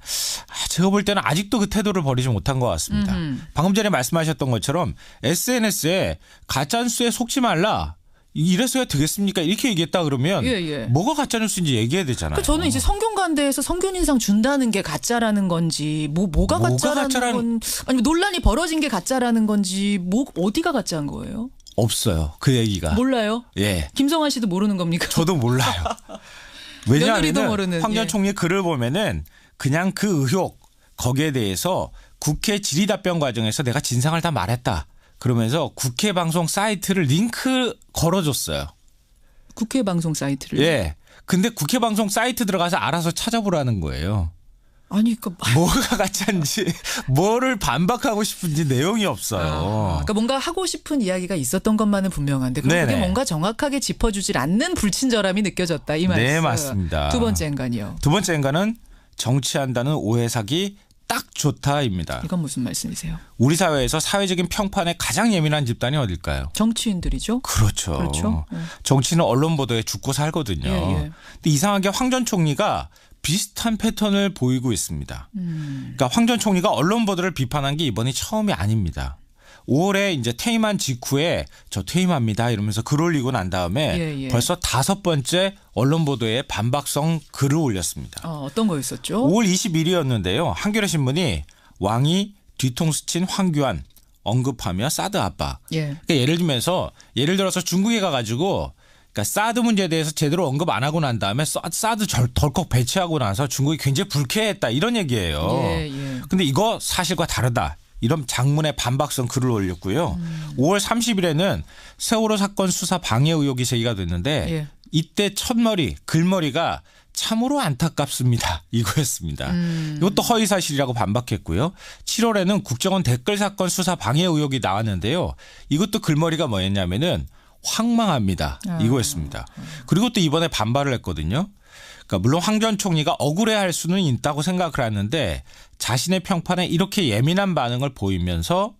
제가 볼 때는 아직도 그 태도를 버리지 못한 것 같습니다. 방금 전에 말씀하셨던 것처럼 SNS에 가짜뉴스에 속지 말라. 이래서야 되겠습니까? 이렇게 얘기했다 그러면 뭐가 가짜뉴스인지 얘기해야 되잖아요. 저는 이제 성균관대에서 성균인상 준다는 게 가짜라는 건지 뭐가 가짜라는 건 아니면 논란이 벌어진 게 가짜라는 건지 어디가 가짜인 거예요? 없어요. 그 얘기가. 몰라요? 예. 김성환 씨도 모르는 겁니까? 저도 몰라요. 왜냐하면 황 전 예. 총리 글을 보면은 그냥 그 의혹 거기에 대해서 국회 질의답변 과정에서 내가 진상을 다 말했다. 그러면서 국회 방송 사이트를 링크 걸어줬어요. 국회 방송 사이트를? 예. 근데 국회 방송 사이트 들어가서 알아서 찾아보라는 거예요. 아니, 뭐가 가짜인지, 뭐를 반박하고 싶은지 내용이 없어요. 그러니까 뭔가 하고 싶은 이야기가 있었던 것만은 분명한데 그게 뭔가 정확하게 짚어주질 않는 불친절함이 느껴졌다 이 말씀. 네, 맞습니다. 두 번째 행간이요. 두 번째 행간은 정치한다는 오해 사기 딱 좋다입니다. 이건 무슨 말씀이세요? 우리 사회에서 사회적인 평판에 가장 예민한 집단이 어딜까요? 정치인들이죠. 그렇죠. 정치는 언론 보도에 죽고 살거든요. 근데 이상하게 황 전 총리가 비슷한 패턴을 보이고 있습니다. 그러니까 황 전 총리가 언론 보도를 비판한 게 이번이 처음이 아닙니다. 5월에 이제 퇴임한 직후에 저 퇴임합니다 이러면서 글 올리고 난 다음에 벌써 5번째 언론 보도에 반박성 글을 올렸습니다. 어떤 거였었죠? 5월 20일이었는데요. 한겨레 신문이 왕이 뒤통수 친 황교안 언급하며 사드 압박. 그러니까 예를 들어서 중국에 가가지고 그러니까 사드 문제에 대해서 제대로 언급 안 하고 난 다음에 사드 덜컥 배치하고 나서 중국이 굉장히 불쾌했다 이런 얘기예요. 근데 이거 사실과 다르다. 이런 장문의 반박성 글을 올렸고요. 5월 30일에는 세월호 사건 수사 방해 의혹이 제기가 됐는데 이때 글머리가 참으로 안타깝습니다. 이거였습니다. 이것도 허위사실이라고 반박했고요. 7월에는 국정원 댓글 사건 수사 방해 의혹이 나왔는데요. 이것도 글머리가 뭐였냐면은 황망합니다. 이거였습니다. 그리고 또 이번에 반발을 했거든요. 그러니까 물론 황 전 총리가 억울해할 수는 있다고 생각을 하는데 자신의 평판에 이렇게 예민한 반응을 보이면서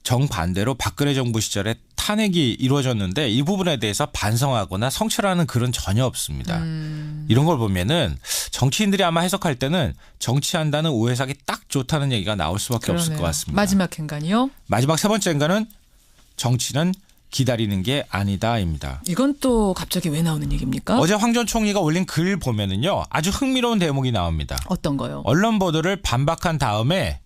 정반대로 박근혜 정부 시절에 탄핵이 이루어졌는데 이 부분에 대해서 반성하거나 성찰하는 글은 전혀 없습니다. 이런 걸 보면은 정치인들이 아마 해석할 때는 정치한다는 오해사기 딱 좋다는 얘기가 나올 수밖에 없을 것 같습니다. 마지막 행간이요? 마지막 세 번째 행간은 정치는 기다리는 게 아니다입니다. 이건 또 갑자기 왜 나오는 얘기입니까? 어제 황 전 총리가 올린 글 보면은요 아주 흥미로운 대목이 나옵니다. 어떤 거요? 언론 보도를 반박한 다음에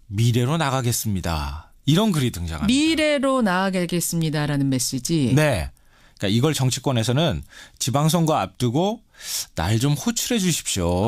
미래로 나가겠습니다. 이런 글이 등장합니다. 미래로 나아가겠습니다라는 메시지. 네. 그러니까 이걸 정치권에서는 지방선거 앞두고 날 좀 호출해 주십시오.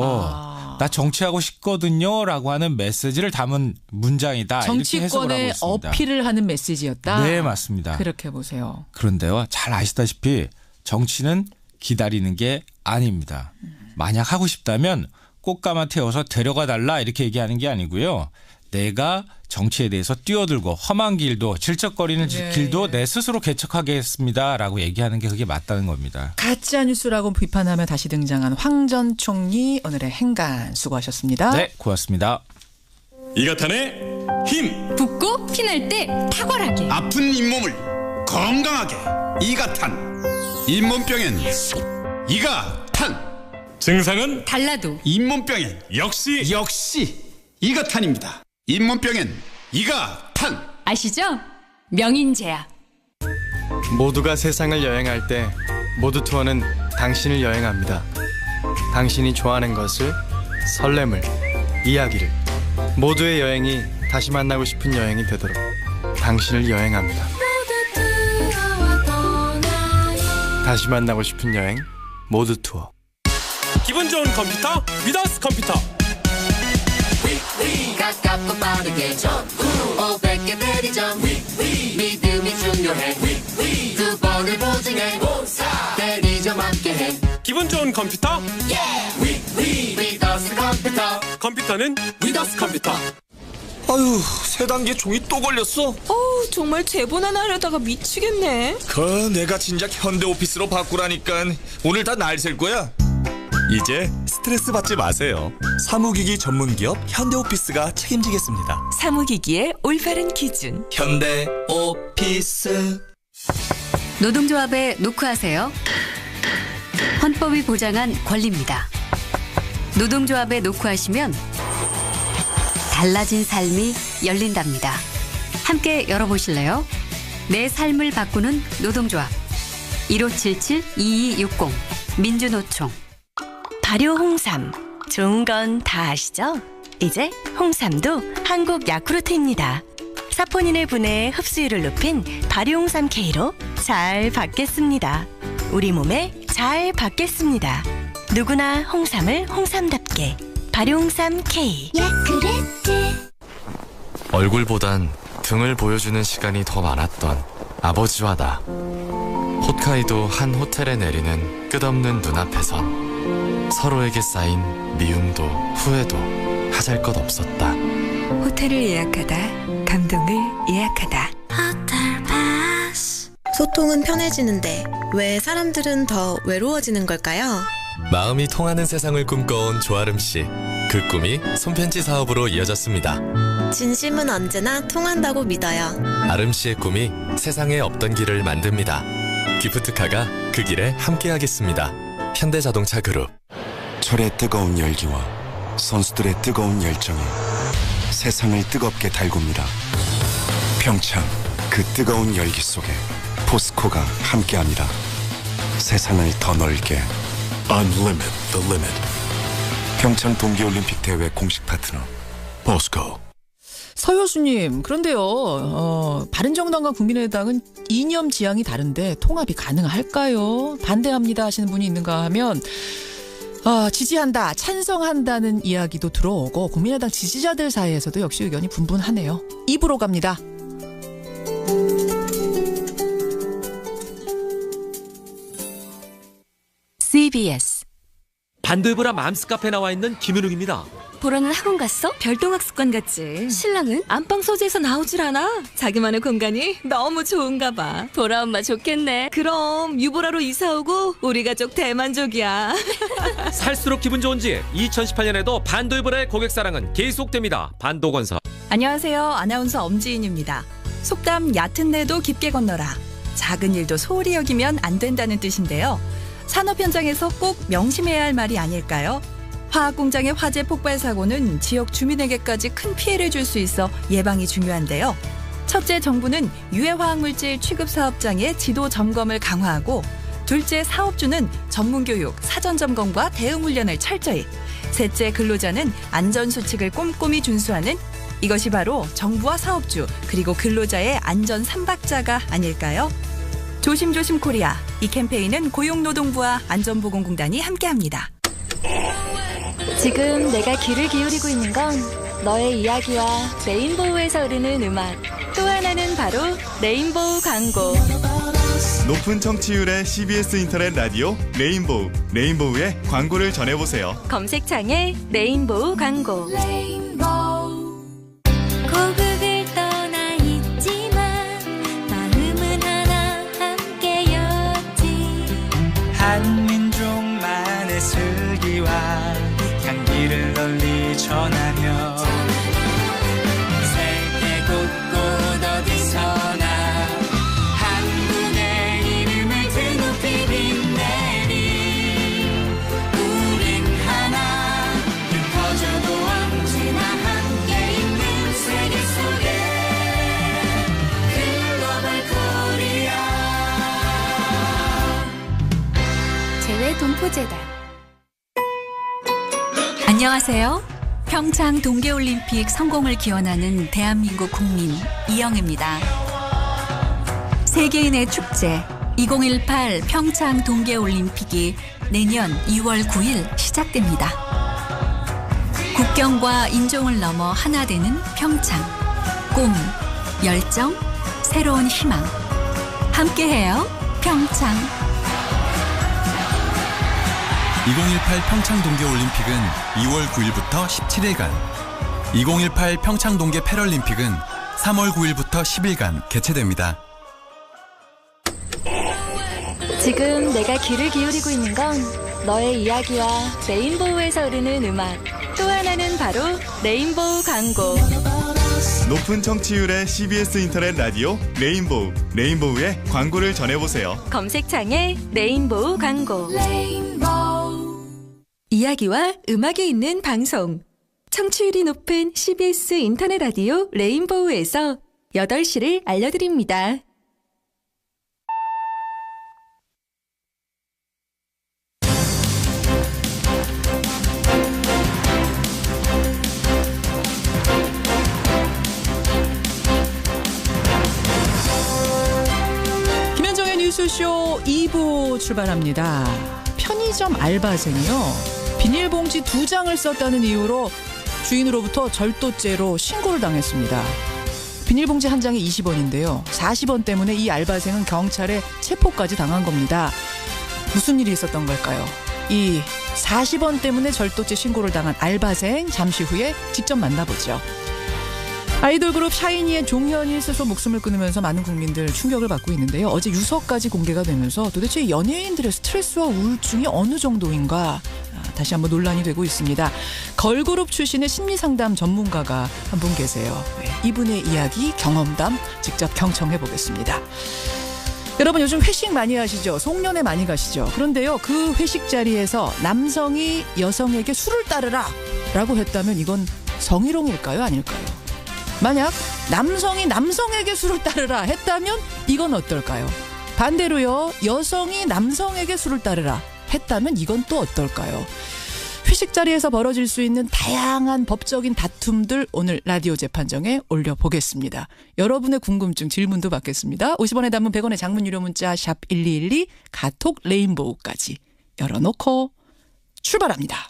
나 정치하고 싶거든요라고 하는 메시지를 담은 문장이다. 정치권에 어필을 하는 메시지였다. 네, 맞습니다. 그렇게 보세요. 그런데요. 잘 아시다시피 정치는 기다리는 게 아닙니다. 만약 하고 싶다면 꽃가마 태워서 데려가 달라 이렇게 얘기하는 게 아니고요. 내가 정치에 대해서 뛰어들고 험한 길도 질척거리는 길도 내 스스로 개척하겠습니다라고 얘기하는 게 그게 맞다는 겁니다. 가짜 뉴스라고 비판하며 다시 등장한 황 전 총리 오늘의 행간 수고하셨습니다. 네, 고맙습니다. 이가탄의 힘 붓고 피날 때 탁월하게 아픈 잇몸을 건강하게 이가탄 잇몸병엔 이가탄 증상은 달라도 잇몸병엔 역시 이가탄입니다. 잇몸병엔 이가탄 아시죠? 명인제약. 모두가 세상을 여행할 때 모두 투어는 당신을 여행합니다. 당신이 좋아하는 것을, 설렘을, 이야기를 모두의 여행이 다시 만나고 싶은 여행이 되도록 당신을 여행합니다. 다시 만나고 싶은 여행 모두 투어. 기분 좋은 컴퓨터 위더스 컴퓨터. 가깝고 빠르게 전구 500개 대리점 믿음이 중요해 두 번을 보증해 대리점 함께해 기분 좋은 컴퓨터? 위더스 컴퓨터 컴퓨터는 위더스 컴퓨터. 아유, 세 단계 종이 또 걸렸어. 정말 제본 하나 하려다가 미치겠네. 내가 진작 현대오피스로 바꾸라니까. 오늘 다 날 셀 거야. 이제 스트레스 받지 마세요. 사무기기 전문기업 현대오피스가 책임지겠습니다. 사무기기의 올바른 기준 현대오피스. 노동조합에 노크하세요. 헌법이 보장한 권리입니다. 노동조합에 노크하시면 달라진 삶이 열린답니다. 함께 열어보실래요? 내 삶을 바꾸는 노동조합 1577-2260 민주노총. 발효 홍삼, 좋은 건 다 아시죠? 이제 홍삼도 한국 야쿠르트입니다. 사포닌을 분해 흡수율을 높인 발효 홍삼 K로 잘 받겠습니다. 우리 몸에 잘 받겠습니다. 누구나 홍삼을 홍삼답게 발효 홍삼 K. 야쿠르트. 얼굴보단 등을 보여주는 시간이 더 많았던 아버지와 나. 홋카이도 한 호텔에 내리는 끝없는 눈앞에선 서로에게 쌓인 미움도 후회도 하잘 것 없었다. 호텔을 예약하다 감동을 예약하다. 소통은 편해지는데 왜 사람들은 더 외로워지는 걸까요? 마음이 통하는 세상을 꿈꿔온 조아름씨. 그 꿈이 손편지 사업으로 이어졌습니다. 진심은 언제나 통한다고 믿어요. 아름씨의 꿈이 세상에 없던 길을 만듭니다. 기프트카가 그 길에 함께하겠습니다. 현대자동차 그룹. 철의 뜨거운 열기와 선수들의 뜨거운 열정이 세상을 뜨겁게 달굽니다. 평창 그 뜨거운 열기 속에 포스코가 함께합니다. 세상을 더 넓게 Unlimit the limit. 평창 동계올림픽 대회 공식 파트너 포스코. 서효수님, 그런데요, 바른정당과 국민의당은 이념 지향이 다른데 통합이 가능할까요? 반대합니다 하시는 분이 있는가 하면 지지한다, 찬성한다는 이야기도 들어오고 국민의당 지지자들 사이에서도 역시 의견이 분분하네요. 입으로 갑니다. CBS 반도이브라 맘스 카페에 나와 있는 김윤욱입니다. 보라는 학원 갔어? 별동학습관 갔지. 신랑은 안방 소재에서 나오질 않아. 자기만의 공간이 너무 좋은가 봐. 보라 엄마 좋겠네. 그럼 유보라로 이사 오고 우리 가족 대만족이야. 살수록 기분 좋은지 2018년에도 반도이브라의 고객사랑은 계속됩니다. 반도건설. 안녕하세요. 아나운서 엄지인입니다. 속담 얕은 데도 깊게 건너라. 작은 일도 소홀히 여기면 안 된다는 뜻인데요. 산업 현장에서 꼭 명심해야 할 말이 아닐까요? 화학 공장의 화재 폭발 사고는 지역 주민에게까지 큰 피해를 줄 수 있어 예방이 중요한데요. 첫째, 정부는 유해 화학물질 취급 사업장의 지도 점검을 강화하고, 둘째, 사업주는 전문 교육, 사전 점검과 대응 훈련을 철저히. 셋째, 근로자는 안전 수칙을 꼼꼼히 준수하는, 이것이 바로 정부와 사업주 그리고 근로자의 안전 삼박자가 아닐까요? 조심조심 코리아. 이 캠페인은 고용노동부와 안전보건공단이 함께합니다. 지금 내가 귀를 기울이고 있는 건 너의 이야기와 레인보우에서 흐르는 음악. 또 하나는 바로 레인보우 광고. 높은 청취율의 CBS 인터넷 라디오 레인보우. 레인보우의 광고를 전해보세요. 검색창에 레인보우 광고. 고국을 떠나 있지만 마음은 하나 함께였지. 한민족만의 슬기와 향기를 널리 전하며 세계 곳곳 어디서나 한국의 이름을 드높이 빛내리. 우린 하나 흩어져도 언제나 함께 있는 세계 속에 글로벌 코리아. 재외동포재단. 안녕하세요. 평창 동계올림픽 성공을 기원하는 대한민국 국민 이영입니다. 세계인의 축제 2018 평창 동계올림픽이 내년 2월 9일 시작됩니다. 국경과 인종을 넘어 하나 되는 평창. 꿈, 열정, 새로운 희망. 함께해요. 평창. 2018 평창 동계올림픽은 2월 9일부터 17일간, 2018 평창 동계 패럴림픽은 3월 9일부터 10일간 개최됩니다. 지금 내가 귀를 기울이고 있는 건 너의 이야기와 레인보우에서 흐르는 음악. 또 하나는 바로 레인보우 광고. 높은 청취율의 CBS 인터넷 라디오 레인보우. 레인보우의 광고를 전해보세요. 검색창에 레인보우 광고. 이야기와 음악이 있는 방송. 청취율이 높은 CBS 인터넷 라디오 레인보우에서 8시를 알려드립니다. 김현정의 뉴스쇼 2부 출발합니다. 편의점 알바생이요. 비닐봉지 2장을 썼다는 이유로 주인으로부터 절도죄로 신고를 당했습니다. 비닐봉지 한 장에 20원인데요. 40원 때문에 이 알바생은 경찰에 체포까지 당한 겁니다. 무슨 일이 있었던 걸까요? 이 40원 때문에 절도죄 신고를 당한 알바생, 잠시 후에 직접 만나보죠. 아이돌 그룹 샤이니의 종현이 스스로 목숨을 끊으면서 많은 국민들 충격을 받고 있는데요. 어제 유서까지 공개가 되면서 도대체 연예인들의 스트레스와 우울증이 어느 정도인가 다시 한번 논란이 되고 있습니다. 걸그룹 출신의 심리상담 전문가가 한 분 계세요. 이분의 이야기, 경험담 직접 경청해 보겠습니다. 여러분 요즘 회식 많이 하시죠? 송년회 많이 가시죠? 그런데요, 그 회식 자리에서 남성이 여성에게 술을 따르라 라고 했다면 이건 성희롱일까요? 아닐까요? 만약 남성이 남성에게 술을 따르라 했다면 이건 어떨까요? 반대로요, 여성이 남성에게 술을 따르라 했다면 이건 또 어떨까요? 회식 자리에서 벌어질 수 있는 다양한 법적인 다툼들 오늘 라디오 재판정에 올려보겠습니다. 여러분의 궁금증 질문도 받겠습니다. 50원에 담은 100원의 장문 유료 문자 샵 1212 카톡 레인보우까지 열어놓고 출발합니다.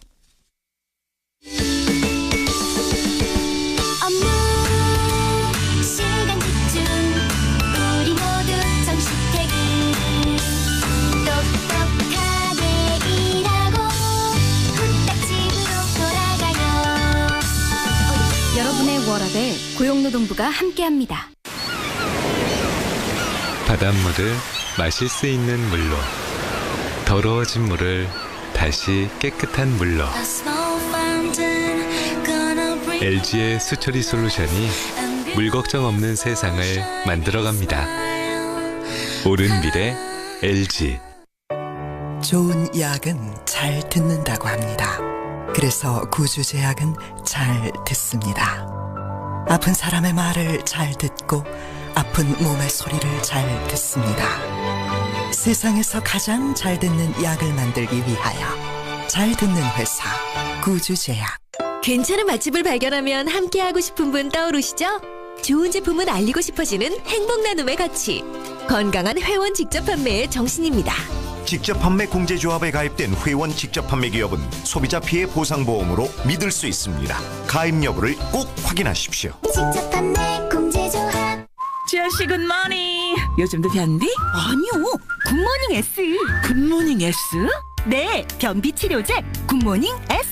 시간 집중 우리 모두 정시 퇴근 똑똑하게 일하고 후딱 집으로 돌아가요. 여러분의 워라벨 고용노동부가 함께합니다. 바닷물을 마실 수 있는 물로, 더러워진 물을 다시 깨끗한 물로. LG의 수처리 솔루션이 물 걱정 없는 세상을 만들어갑니다. 옳은 미래 LG. 좋은 약은 잘 듣는다고 합니다. 그래서 구주제약은 잘 듣습니다. 아픈 사람의 말을 잘 듣고 아픈 몸의 소리를 잘 듣습니다. 세상에서 가장 잘 듣는 약을 만들기 위하여 잘 듣는 회사 구주제약. 괜찮은 맛집을 발견하면 함께하고 싶은 분 떠오르시죠? 좋은 제품은 알리고 싶어지는 행복 나눔의 가치. 건강한 회원 직접 판매의 정신입니다. 직접 판매 공제조합에 가입된 회원 직접 판매 기업은 소비자 피해 보상보험으로 믿을 수 있습니다. 가입 여부를 꼭 확인하십시오. 직접 판매 공제조합. 지아씨 굿모닝. 요즘도 변비? 아니요, 굿모닝 S. 굿모닝 S? 네, 변비 치료제 굿모닝 S.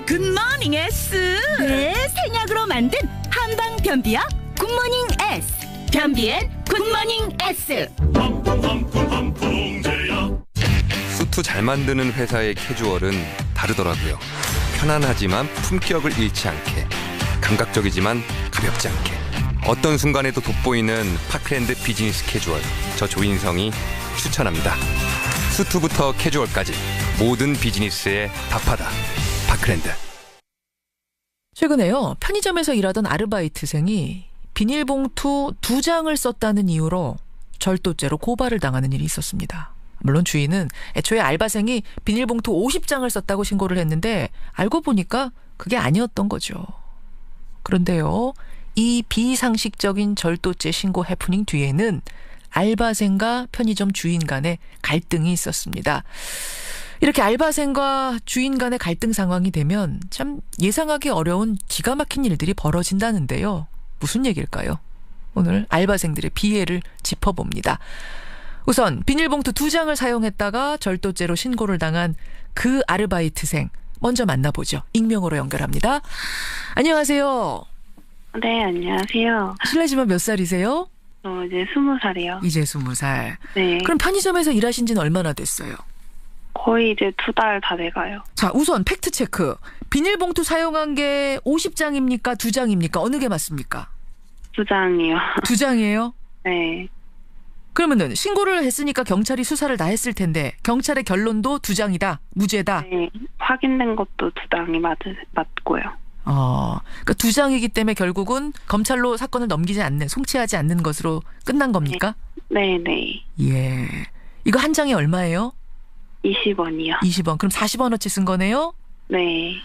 굿모닝 S. 네, 생약으로 만든 한방 변비약 굿모닝 S. 변비엔 굿모닝 S. 수트 잘 만드는 회사의 캐주얼은 다르더라고요. 편안하지만 품격을 잃지 않게, 감각적이지만 가볍지 않게, 어떤 순간에도 돋보이는 파크랜드 비즈니스 캐주얼. 저 조인성이 추천합니다. 수트부터 캐주얼까지 모든 비즈니스에 답하다. 파크랜드. 최근에요, 편의점에서 일하던 아르바이트생이 비닐봉투 2장을 썼다는 이유로 절도죄로 고발을 당하는 일이 있었습니다. 물론 주인은 애초에 알바생이 비닐봉투 50장을 썼다고 신고를 했는데 알고 보니까 그게 아니었던 거죠. 그런데요, 이 비상식적인 절도죄 신고 해프닝 뒤에는 알바생과 편의점 주인 간의 갈등이 있었습니다. 이렇게 알바생과 주인 간의 갈등 상황이 되면 참 예상하기 어려운 기가 막힌 일들이 벌어진다는데요. 무슨 얘기일까요? 오늘 알바생들의 비애를 짚어봅니다. 우선 비닐봉투 2장을 사용했다가 절도죄로 신고를 당한 그 아르바이트생 먼저 만나보죠. 익명으로 연결합니다. 안녕하세요. 네, 안녕하세요. 실례지만 몇 살이세요? 이제 20살이요. 이제 20살. 네. 그럼 편의점에서 일하신 지는 얼마나 됐어요? 거의 이제 2달 다 돼가요. 자, 우선 팩트체크. 비닐봉투 사용한 게 50장입니까? 2장입니까? 어느 게 맞습니까? 2장이요. 2장이에요? 네. 그러면은 신고를 했으니까 경찰이 수사를 다 했을 텐데 경찰의 결론도 2장이다. 무죄다. 네. 확인된 것도 2장이 맞고요. 그러니까 2장이기 때문에 결국은 검찰로 사건을 넘기지 않는, 송치하지 않는 것으로 끝난 겁니까? 네, 네. 예. 이거 한 장이 얼마예요? 20원이요. 20원. 그럼 40원어치 쓴 거네요? 네.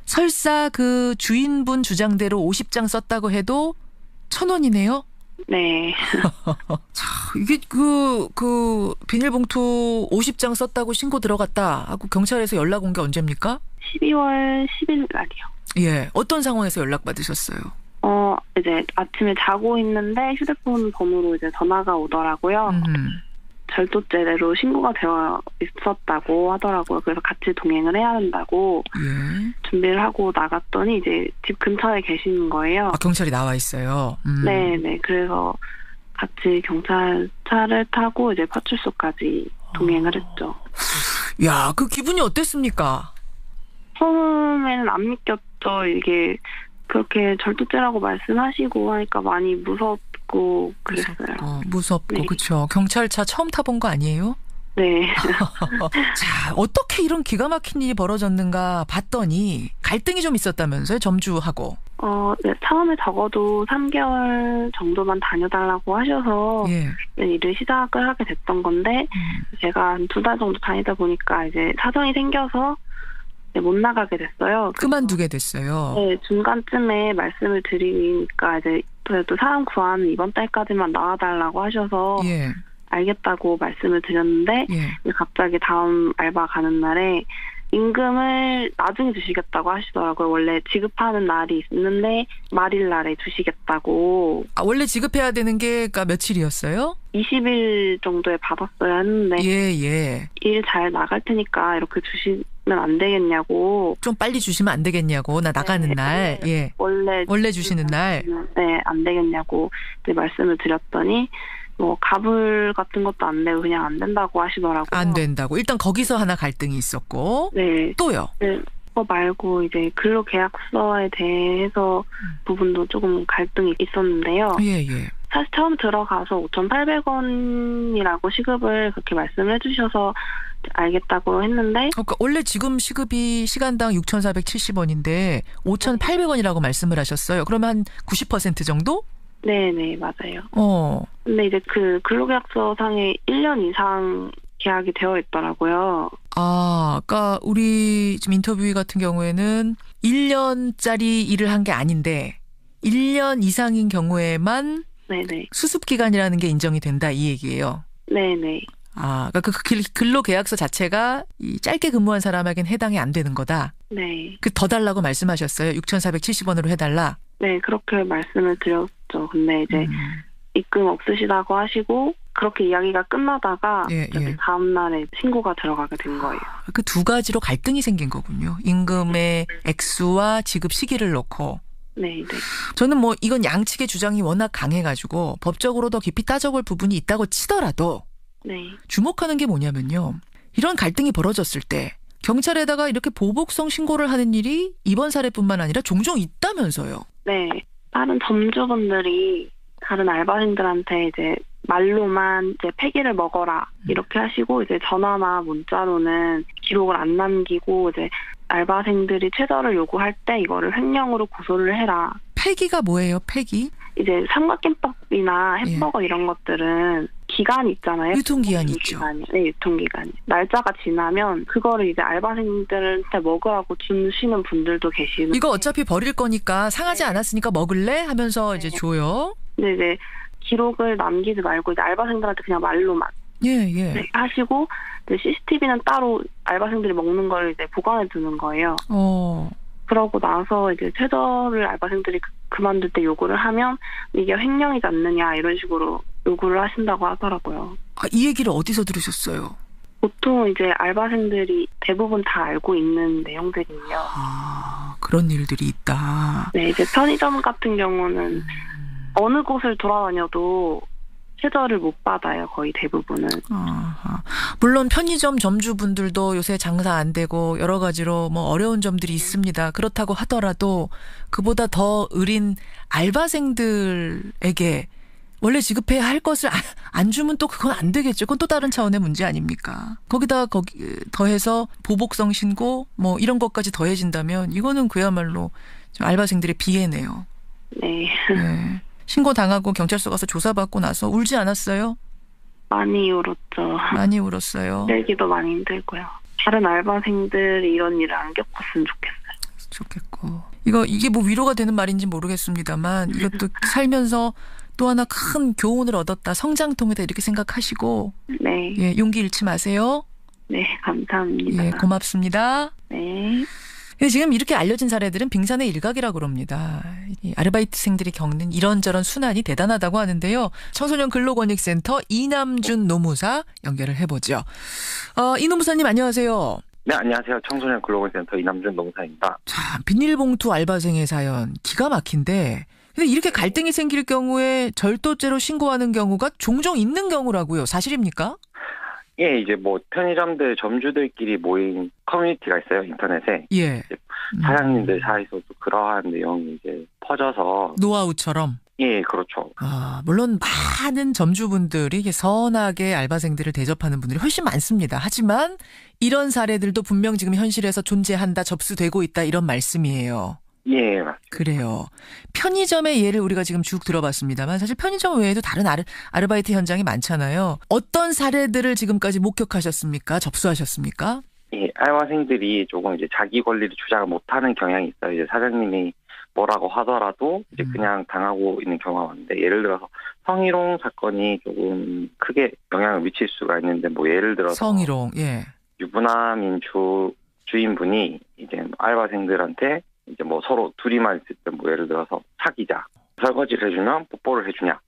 설사 그 주인분 주장대로 50장 썼다고 해도 1,000원이네요? 네. 자, 이게 그 비닐봉투 50장 썼다고 신고 들어갔다 하고 경찰에서 연락 온 게 언제입니까? 12월 10일 날이요. 예. 어떤 상황에서 연락 받으셨어요? 이제 아침에 자고 있는데 휴대폰 번호로 이제 전화가 오더라고요. 절도죄로 신고가 되어 있었다고 하더라고요. 그래서 같이 동행을 해야 된다고 준비를 하고 나갔더니 이제 집 근처에 계시는 거예요. 아, 경찰이 나와 있어요? 네네. 그래서 같이 경찰차를 타고 이제 파출소까지 동행을 했죠. 야, 그 기분이 어땠습니까? 처음에는 안 믿겼죠. 이게 그렇게 절도죄라고 말씀하시고 하니까 많이 무섭고 그랬어요. 무섭고 네. 그렇죠. 경찰차 처음 타본 거 아니에요? 네. 자, 어떻게 이런 기가 막힌 일이 벌어졌는가 봤더니 갈등이 좀 있었다면서요? 점주하고. 네, 처음에 적어도 3개월 정도만 다녀달라고 하셔서 일을 시작을 하게 됐던 건데 제가 한 2달 정도 다니다 보니까 이제 사정이 생겨서 못 나가게 됐어요. 그만두게 됐어요. 네, 중간쯤에 말씀을 드리니까 이제 그래도 사람 구하는 이번 달까지만 나와달라고 하셔서 알겠다고 말씀을 드렸는데 갑자기 다음 알바 가는 날에 임금을 나중에 주시겠다고 하시더라고요. 원래 지급하는 날이 있는데 말일 날에 주시겠다고. 아, 원래 지급해야 되는 게 그러니까 며칠이었어요? 20일 정도에 받았어야 했는데 일 잘 나갈 테니까 이렇게 주시면 안 되겠냐고. 좀 빨리 주시면 안 되겠냐고. 나 나가는 날. 원래 주시는 날. 네, 안 되겠냐고 말씀을 드렸더니 가불 같은 것도 안 내고 그냥 안 된다고 하시더라고요. 안 된다고. 일단 거기서 하나 갈등이 있었고. 네. 또요? 네. 그거 말고 이제 근로계약서에 대해서 부분도 조금 갈등이 있었는데요. 사실 처음 들어가서 5,800원이라고 시급을 그렇게 말씀을 해주셔서 알겠다고 했는데. 그러니까 원래 지금 시급이 시간당 6,470원인데 5,800원이라고 말씀을 하셨어요. 그러면 한 90% 정도? 네네, 맞아요. 근데 이제 그 근로계약서 상에 1년 이상 계약이 되어 있더라고요. 아, 그러니까 우리 지금 인터뷰 같은 경우에는 1년짜리 일을 한 게 아닌데 1년 이상인 경우에만 수습기간이라는 게 인정이 된다 이 얘기예요. 네네. 아, 그러니까 그 근로계약서 자체가 이 짧게 근무한 사람에겐 해당이 안 되는 거다. 네. 그 더 달라고 말씀하셨어요. 6,470원으로 해달라. 네, 그렇게 말씀을 드렸죠. 근데 이제 입금 없으시다고 하시고 그렇게 이야기가 끝나다가 다음 날에 신고가 들어가게 된 거예요. 그 두 가지로 갈등이 생긴 거군요. 임금의 액수와 지급 시기를 놓고. 네. 저는 뭐 이건 양측의 주장이 워낙 강해가지고 법적으로 더 깊이 따져볼 부분이 있다고 치더라도 주목하는 게 뭐냐면요. 이런 갈등이 벌어졌을 때 경찰에다가 이렇게 보복성 신고를 하는 일이 이번 사례뿐만 아니라 종종 있다면서요. 네. 다른 점주분들이 다른 알바생들한테 이제 말로만 이제 폐기를 먹어라 이렇게 하시고 이제 전화나 문자로는 기록을 안 남기고 이제 알바생들이 최저를 요구할 때 이거를 횡령으로 고소를 해라. 폐기가 뭐예요? 폐기? 이제 삼각김밥이나 햄버거 이런 것들은 기간이 있잖아요. 유통기한이 있죠. 네, 유통기간이. 날짜가 지나면 그거를 이제 알바생들한테 먹으라고 주시는 분들도 계시고. 이거 어차피 버릴 거니까 상하지 않았으니까 먹을래? 하면서 이제 줘요. 네, 이제 기록을 남기지 말고 이제 알바생들한테 그냥 말로만 하시고 CCTV는 따로 알바생들이 먹는 걸 이제 보관해 두는 거예요. 그러고 나서 이제 최저를 알바생들이 그만둘 때 요구를 하면 이게 횡령이지 않느냐 이런 식으로 요구를 하신다고 하더라고요. 이 얘기를 어디서 들으셨어요? 보통 이제 알바생들이 대부분 다 알고 있는 내용들이에요. 그런 일들이 있다. 네, 이제 편의점 같은 경우는 어느 곳을 돌아다녀도 최저를 못 받아요. 거의 대부분은. 물론 편의점 점주분들도 요새 장사 안 되고 여러 가지로 뭐 어려운 점들이 있습니다. 그렇다고 하더라도 그보다 더 어린 알바생들에게 원래 지급해야 할 것을 안 주면 또 그건 안 되겠죠. 그건 또 다른 차원의 문제 아닙니까? 거기다 더해서 보복성 신고 뭐 이런 것까지 더해진다면 이거는 그야말로 좀 알바생들의 비애네요. 네. 신고 당하고 경찰서 가서 조사받고 나서 울지 않았어요? 많이 울었죠. 많이 울었어요. 내기도 많이 힘들고요. 다른 알바생들이 이런 일을 안 겪었으면 좋겠고. 이게 뭐 위로가 되는 말인지 모르겠습니다만 이것도 살면서 또 하나 큰 교훈을 얻었다. 성장통이다 이렇게 생각하시고. 네. 예, 용기 잃지 마세요. 네, 감사합니다. 예, 고맙습니다. 네. 근데 지금 이렇게 알려진 사례들은 빙산의 일각이라고 그럽니다. 이 아르바이트생들이 겪는 이런저런 순환이 대단하다고 하는데요. 청소년 근로권익센터 이남준 노무사 연결을 해보죠. 이 노무사님 안녕하세요. 네, 안녕하세요. 청소년 근로권익센터 이남준 노무사입니다. 자, 비닐봉투 알바생의 사연 기가 막힌데 근데 이렇게 갈등이 생길 경우에 절도죄로 신고하는 경우가 종종 있는 경우라고요. 사실입니까? 예, 이제 뭐 편의점들 점주들끼리 모인 커뮤니티가 있어요, 인터넷에. 예. 사장님들 사이에서도 그러한 내용이 이제 퍼져서 노하우처럼. 예, 그렇죠. 물론 많은 점주분들이 이게 선하게 알바생들을 대접하는 분들이 훨씬 많습니다. 하지만 이런 사례들도 분명 지금 현실에서 존재한다, 접수되고 있다 이런 말씀이에요. 예, 맞습니다. 그래요. 편의점의 예를 우리가 지금 쭉 들어봤습니다만 사실 편의점 외에도 다른 아르바이트 현장이 많잖아요. 어떤 사례들을 지금까지 목격하셨습니까? 접수하셨습니까? 예, 알바생들이 조금 이제 자기 권리를 주장을 못하는 경향이 있어요. 이제 사장님이 뭐라고 하더라도 이제 그냥 당하고 있는 경우가 많은데 예를 들어서 성희롱 사건이 조금 크게 영향을 미칠 수가 있는데 뭐 예를 들어서 성희롱, 예. 유부남인 주인분이 이제 알바생들한테 이제 뭐 서로 둘이만 있을 때 뭐 예를 들어서 사귀자. 설거지를 해주면 뽀뽀를 해주냐.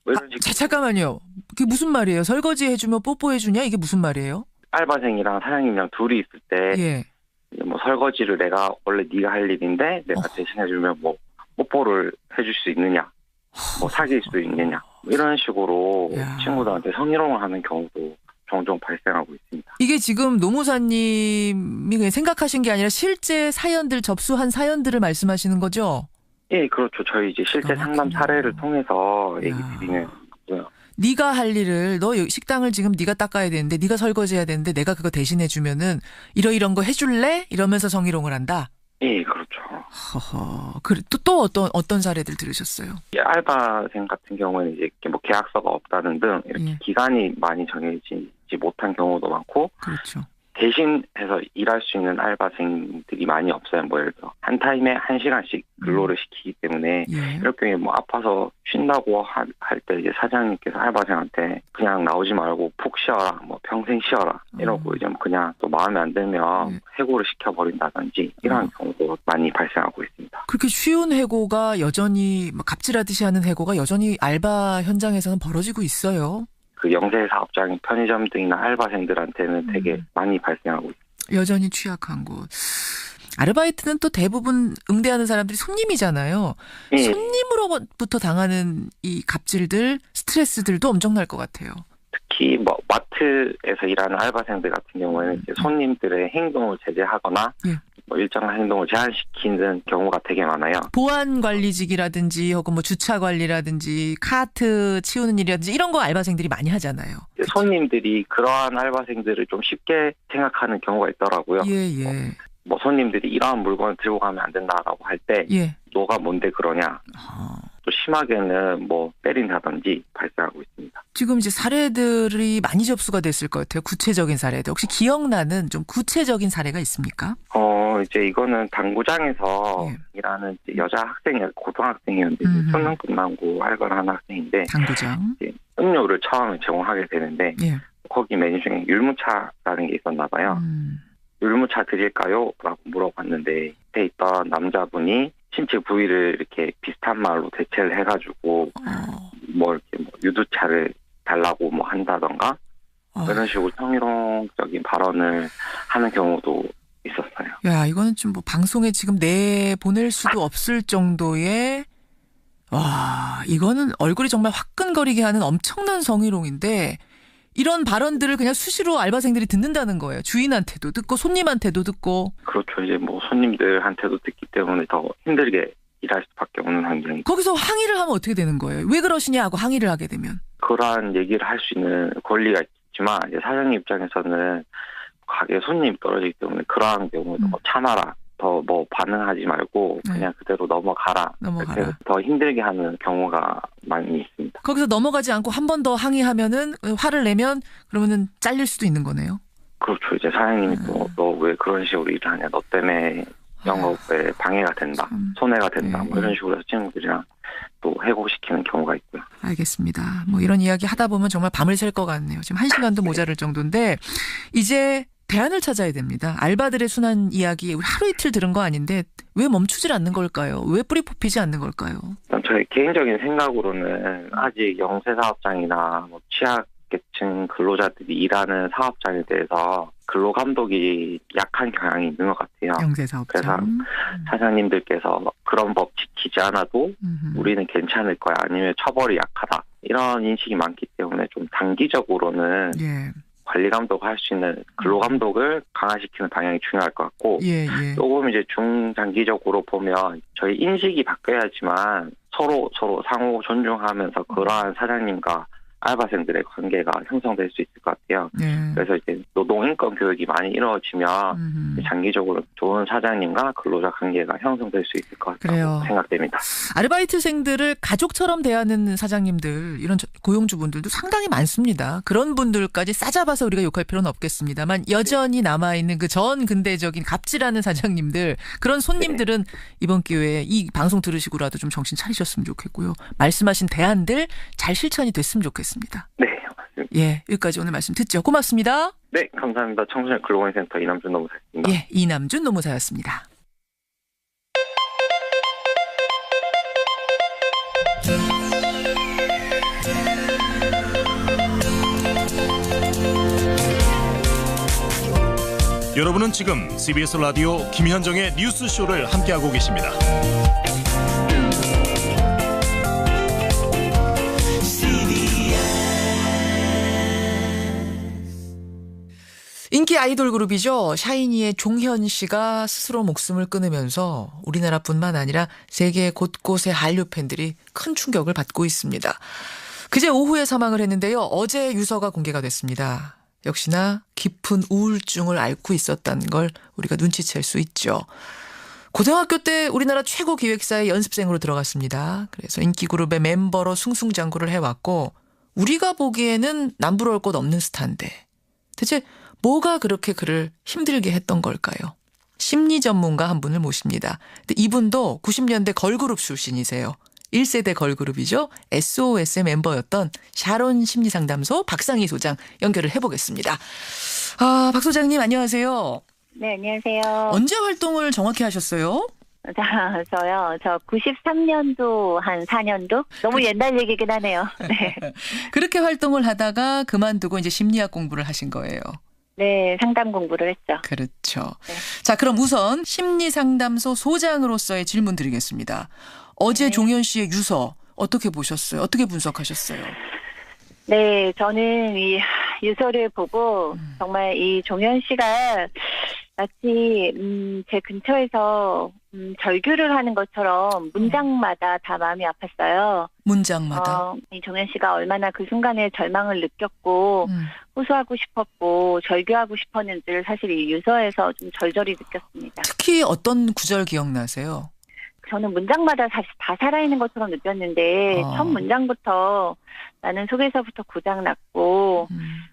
뭐 이런 식으로. 잠깐만요. 그게 무슨 말이에요? 설거지 해주면 뽀뽀해주냐? 이게 무슨 말이에요? 알바생이랑 사장님이랑 둘이 있을 때 예. 이제 뭐 설거지를 내가 원래 네가 할 일인데 내가 대신해주면 뭐 뽀뽀를 해줄 수 있느냐. 뭐 사귈 수 있느냐. 뭐 이런 식으로 친구들한테 성희롱을 하는 경우도 종종 발생하고 있습니다. 이게 지금 노무사님이 그냥 생각하신 게 아니라 실제 사연들 접수한 사연들을 말씀하시는 거죠? 예, 그렇죠. 저희 이제 실제 상담 사례를 통해서 얘기 드리는 거고요. 네가 할 일을 너 식당을 지금 네가 닦아야 되는데 네가 설거지해야 되는데 내가 그거 대신해 주면은 이런 거 해줄래? 이러면서 성희롱을 한다. 예, 그렇죠. 허허. 그래 또 어떤 사례들 들으셨어요? 알바생 같은 경우에는 이제 뭐 계약서가 없다는 등 이렇게 기간이 많이 정해지지 못한 경우도 많고, 그렇죠. 대신해서 일할 수 있는 알바생들이 많이 없어요. 뭐 예를 들어 한 타임에 1시간씩 근로를 시키기 때문에 이럴 경우에 뭐 아파서 쉰다고 할 때 이제 사장님께서 알바생한테 그냥 나오지 말고 푹 쉬어라, 뭐 평생 쉬어라 이러고 이제 그냥 또 마음에 안 들면 해고를 시켜버린다든지 이런 경우도 많이 발생하고 있습니다. 그렇게 쉬운 해고가 여전히 갑질하듯이 하는 해고가 여전히 알바 현장에서는 벌어지고 있어요. 그 영세 사업장인 편의점 등이나 알바생들한테는 되게 많이 발생하고 있습니다. 여전히 취약한 곳. 아르바이트는 또 대부분 응대하는 사람들이 손님이잖아요. 네. 손님으로부터 당하는 이 갑질들, 스트레스들도 엄청날 것 같아요. 특히 뭐 마트에서 일하는 알바생들 같은 경우에는 이제 손님들의 행동을 제재하거나 뭐 일정한 행동을 제한시키는 경우가 되게 많아요. 보안 관리직이라든지 혹은 뭐 주차 관리라든지 카트 치우는 일이라든지 이런 거 알바생들이 많이 하잖아요. 손님들이 그러한 알바생들을 좀 쉽게 생각하는 경우가 있더라고요. 예. 뭐 손님들이 이러한 물건을 들고 가면 안 된다라고 할 때 너가 뭔데 그러냐. 또 심하게는 뭐 때린다든지 발생하고 있습니다. 지금 이제 사례들이 많이 접수가 됐을 것 같아요. 구체적인 사례들. 혹시 기억나는 좀 구체적인 사례가 있습니까? 이제 이거는 당구장에서 일하는 이제 여자 학생이었는데 고등학생이었는데 수능 끝나고 알바를 하는 학생인데 당구장. 이제 음료를 처음에 제공하게 되는데 거기 메뉴 중에 율무차라는 게 있었나 봐요. 율무차 드릴까요? 라고 물어봤는데 그때 있던 남자분이 신체 부위를 이렇게 비슷한 말로 대체를 해가지고 뭐 이렇게 뭐 유두차를 달라고 뭐 한다던가 이런 식으로 성희롱적인 발언을 하는 경우도 있었어요. 야, 이거는 좀 뭐 방송에 지금 내보낼 수도 없을 정도의 와, 이거는 얼굴이 정말 화끈거리게 하는 엄청난 성희롱인데 이런 발언들을 그냥 수시로 알바생들이 듣는다는 거예요. 주인한테도 듣고 손님한테도 듣고. 그렇죠. 이제 뭐 손님들한테도 듣기 때문에 더 힘들게 일할 수밖에 없는 환경이. 거기서 항의를 하면 어떻게 되는 거예요? 왜 그러시냐 하고 항의를 하게 되면. 그러한 얘기를 할 수 있는 권리가 있지만 이제 사장님 입장에서는 가게 손님이 떨어지기 때문에 그러한 경우는 참아라. 더 뭐 반응하지 말고 그냥 그대로 넘어가라. 그래서 더 힘들게 하는 경우가 많이 있습니다. 거기서 넘어가지 않고 한 번 더 항의하면은 화를 내면 그러면은 잘릴 수도 있는 거네요. 그렇죠. 이제 사장님이 너 왜 그런 식으로 일을 하냐. 너 때문에 영업에 방해가 된다. 손해가 된다. 뭐 이런 식으로 해서 친구들이랑 또 해고시키는 경우가 있고요. 알겠습니다. 뭐 이런 이야기 하다 보면 정말 밤을 샐 것 같네요. 지금 1시간도 모자랄 정도인데 이제 대안을 찾아야 됩니다. 알바들의 순환 이야기 우리 하루 이틀 들은 거 아닌데 왜 멈추질 않는 걸까요? 왜 뿌리 뽑히지 않는 걸까요? 저의 개인적인 생각으로는 아직 영세 사업장이나 뭐 취약계층 근로자들이 일하는 사업장에 대해서 근로감독이 약한 경향이 있는 것 같아요. 영세 사업장. 그래서 사장님들께서 그런 법 지키지 않아도 우리는 괜찮을 거야 아니면 처벌이 약하다 이런 인식이 많기 때문에 좀 단기적으로는 관리감독을 할 수 있는 근로감독을 강화시키는 방향이 중요할 것 같고 조금 이제 중장기적으로 보면 저희 인식이 바뀌어야지만 서로 상호 존중하면서 그러한 사장님과 알바생들의 관계가 형성될 수 있을 것 같아요. 그래서 이제 노동인권 교육이 많이 이루어지면 장기적으로 좋은 사장님과 근로자 관계가 형성될 수 있을 것 같다고 생각됩니다. 아르바이트생들을 가족처럼 대하는 사장님들 이런 고용주분들도 상당히 많습니다. 그런 분들까지 싸잡아서 우리가 욕할 필요는 없겠습니다만 여전히 남아있는 그 전 근대적인 갑질하는 사장님들 그런 손님들은 이번 기회에 이 방송 들으시고라도 좀 정신 차리셨으면 좋겠고요. 말씀하신 대안들 잘 실천이 됐으면 좋겠습니다. 네, 맞습니다. 예, 여기까지 오늘 말씀 듣죠. 고맙습니다. 네, 감사합니다. 청소년 근로건센터 이남준 노무사였습니다. 예, 이남준 노무사였습니다. 여러분은 지금 CBS 라디오 김현정의 뉴스쇼를 함께하고 계십니다. 인기 아이돌 그룹이죠. 샤이니의 종현 씨가 스스로 목숨을 끊으면서 우리나라뿐만 아니라 세계 곳곳의 한류 팬들이 큰 충격을 받고 있습니다. 그제 오후에 사망을 했는데요. 어제 유서가 공개가 됐습니다. 역시나 깊은 우울증을 앓고 있었다는 걸 우리가 눈치챌 수 있죠. 고등학교 때 우리나라 최고 기획사의 연습생으로 들어갔습니다. 그래서 인기 그룹의 멤버로 승승장구를 해왔고 우리가 보기에는 남부러울 곳 없는 스타인데 대체 뭐가 그렇게 그를 힘들게 했던 걸까요? 심리 전문가 한 분을 모십니다. 근데 이분도 90년대 걸그룹 출신이세요. 1세대 걸그룹이죠. SOS의 멤버였던 샤론 심리상담소 박상희 소장 연결을 해보겠습니다. 아, 박 소장님 안녕하세요. 네, 안녕하세요. 언제 활동을 정확히 하셨어요? 저요. 저 93년도 한 4년도? 너무 옛날 얘기긴 하네요. 네. 그렇게 활동을 하다가 그만두고 이제 심리학 공부를 하신 거예요. 네, 상담 공부를 했죠. 그렇죠. 네. 자, 그럼 우선 심리상담소 소장으로서의 질문 드리겠습니다. 어제 종현 씨의 유서 어떻게 보셨어요? 어떻게 분석하셨어요? 네, 저는 이 유서를 보고 정말 이 종현 씨가 마치 제 근처에서 절규를 하는 것처럼 문장마다 다 마음이 아팠어요. 문장마다? 이 종현 씨가 얼마나 그 순간에 절망을 느꼈고 호소하고 싶었고 절규하고 싶었는지를 사실 이 유서에서 좀 절절히 느꼈습니다. 특히 어떤 구절 기억나세요? 저는 문장마다 사실 다 살아있는 것처럼 느꼈는데 첫 문장부터 나는 속에서부터 고장났고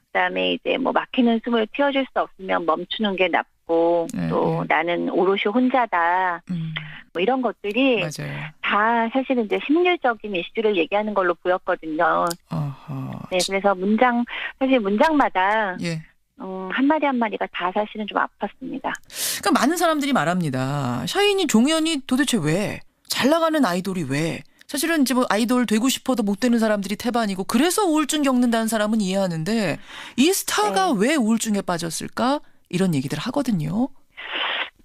그다음에 이제 뭐 막히는 숨을 틔워줄 수 없으면 멈추는 게 낫고 또 나는 오롯이 혼자다 뭐 이런 것들이 맞아요. 다 사실은 이제 심리적인 이슈를 얘기하는 걸로 보였거든요. 네, 그래서 사실 문장마다 예. 한마디 한마디가 다 사실은 좀 아팠습니다. 그러니까 많은 사람들이 말합니다. 샤이니 종현이 도대체 왜? 잘 나가는 아이돌이 왜? 사실은 이제 뭐 아이돌 되고 싶어도 못 되는 사람들이 태반이고 그래서 우울증 겪는다는 사람은 이해하는데 이 스타가 왜 우울증에 빠졌을까? 이런 얘기들 하거든요.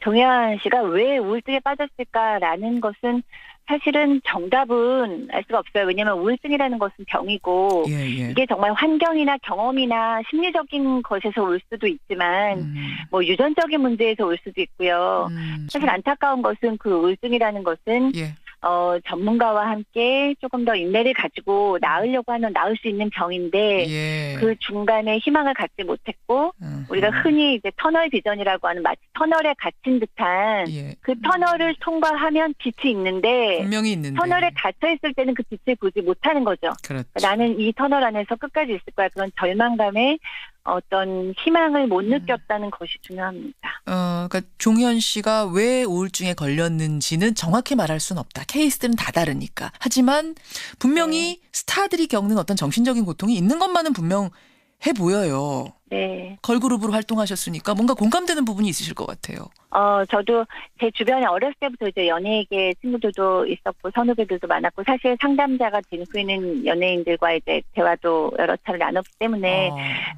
종현 씨가 왜 우울증에 빠졌을까라는 것은 사실은 정답은 알 수가 없어요. 왜냐하면 우울증이라는 것은 병이고 이게 정말 환경이나 경험이나 심리적인 것에서 올 수도 있지만 뭐 유전적인 문제에서 올 수도 있고요. 사실 안타까운 것은 그 우울증이라는 것은 전문가와 함께 조금 더 인내를 가지고 나으려고 하면 나을 수 있는 병인데 그 중간에 희망을 갖지 못했고 우리가 흔히 이제 터널 비전이라고 하는 마치 터널에 갇힌 듯한 그 터널을 통과하면 빛이 있는데 분명히 있는데 터널에 갇혀 있을 때는 그 빛을 보지 못하는 거죠. 그렇죠. 나는 이 터널 안에서 끝까지 있을 거야. 그런 절망감에 어떤 희망을 못 느꼈다는 것이 중요합니다. 그러니까 종현 씨가 왜 우울증에 걸렸는지는 정확히 말할 수는 없다. 케이스들은 다 다르니까. 하지만 분명히 스타들이 겪는 어떤 정신적인 고통이 있는 것만은 분명해 보여요. 네. 걸그룹으로 활동하셨으니까 뭔가 공감되는 부분이 있으실 것 같아요. 저도 제 주변에 어렸을 때부터 이제 연예계 친구들도 있었고 선후배들도 많았고 사실 상담자가 된 후에는 연예인들과 이제 대화도 여러 차례 나눴기 때문에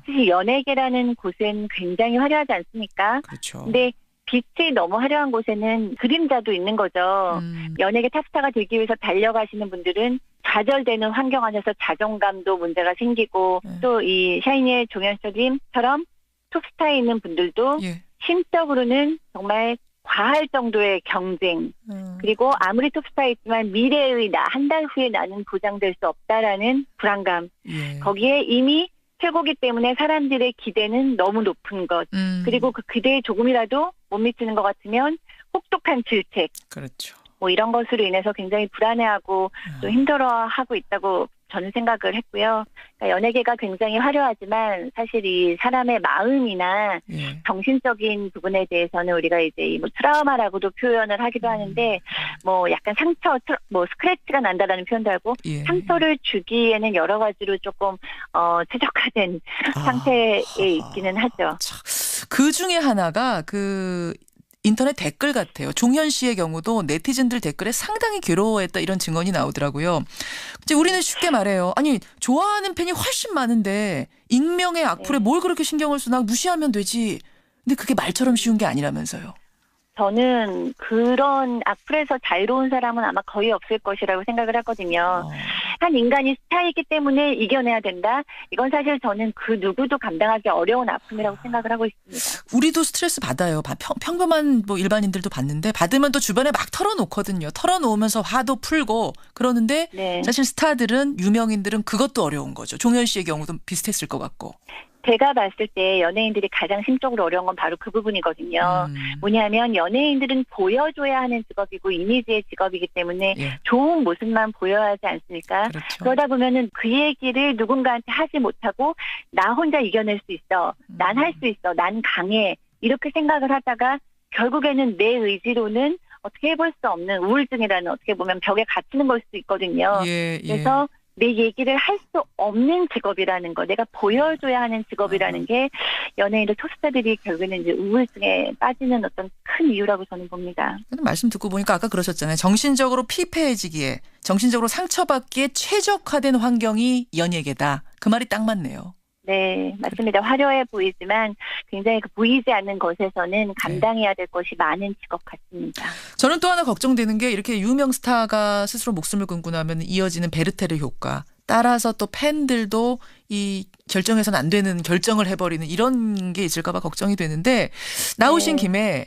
사실 연예계라는 곳은 굉장히 화려하지 않습니까? 그렇죠. 근데 빛이 너무 화려한 곳에는 그림자도 있는 거죠. 연예계 탑스타가 되기 위해서 달려가시는 분들은 좌절되는 환경 안에서 자존감도 문제가 생기고 또 이 샤이니의 종현처럼 톱스타에 있는 분들도 심적으로는 정말 과할 정도의 경쟁 그리고 아무리 톱스타에 있지만 미래의 한 달 후에 나는 보장될 수 없다라는 불안감 거기에 이미 최고기 때문에 사람들의 기대는 너무 높은 것 그리고 그 기대에 조금이라도 못 미치는 것 같으면 혹독한 질책 그렇죠. 뭐 이런 것으로 인해서 굉장히 불안해하고 또 힘들어하고 있다고 저는 생각을 했고요. 그러니까 연예계가 굉장히 화려하지만 사실 이 사람의 마음이나 정신적인 부분에 대해서는 우리가 이제 뭐 트라우마라고도 표현을 하기도 하는데 뭐 약간 상처, 뭐 스크래치가 난다라는 표현도 하고 상처를 주기에는 여러 가지로 조금 최적화된 상태에 있기는 하죠. 그 중에 하나가 인터넷 댓글 같아요. 종현 씨의 경우도 네티즌들 댓글에 상당히 괴로워했다 이런 증언이 나오더라고요. 이제 우리는 쉽게 말해요. 아니 좋아하는 팬이 훨씬 많은데 익명의 악플에 뭘 그렇게 신경을 쓰나 무시하면 되지. 근데 그게 말처럼 쉬운 게 아니라면서요. 저는 그런 악플에서 자유로운 사람은 아마 거의 없을 것이라고 생각을 하거든요. 한 인간이 스타이기 때문에 이겨내야 된다. 이건 사실 저는 그 누구도 감당하기 어려운 아픔이라고 생각을 하고 있습니다. 우리도 스트레스 받아요. 평범한 뭐 일반인들도 받는데 받으면 또 주변에 막 털어놓거든요. 털어놓으면서 화도 풀고 그러는데 사실 스타들은 유명인들은 그것도 어려운 거죠. 종현 씨의 경우도 비슷했을 것 같고. 제가 봤을 때 연예인들이 가장 심적으로 어려운 건 바로 그 부분이거든요. 뭐냐면 연예인들은 보여줘야 하는 직업이고 이미지의 직업이기 때문에 좋은 모습만 보여야 하지 않습니까? 그렇죠. 그러다 보면은 그 얘기를 누군가한테 하지 못하고 나 혼자 이겨낼 수 있어. 난 할 수 있어. 난 강해. 이렇게 생각을 하다가 결국에는 내 의지로는 어떻게 해볼 수 없는 우울증이라는 어떻게 보면 벽에 갇히는 걸 수도 있거든요. 그래서 내 얘기를 할 수 없는 직업이라는 거, 내가 보여줘야 하는 직업이라는 게 연예인들 톱스타들이 결국에는 이제 우울증에 빠지는 어떤 큰 이유라고 저는 봅니다. 말씀 듣고 보니까 아까 그러셨잖아요. 정신적으로 피폐해지기에, 정신적으로 상처받기에 최적화된 환경이 연예계다. 그 말이 딱 맞네요. 네, 맞습니다. 화려해 보이지만 굉장히 그 보이지 않는 것에서는 감당해야 될 것이 많은 직업 같습니다. 저는 또 하나 걱정되는 게 이렇게 유명 스타가 스스로 목숨을 끊고 나면 이어지는 베르테르 효과. 따라서 또 팬들도 이 결정해서는 안 되는 결정을 해버리는 이런 게 있을까 봐 걱정이 되는데 나오신 김에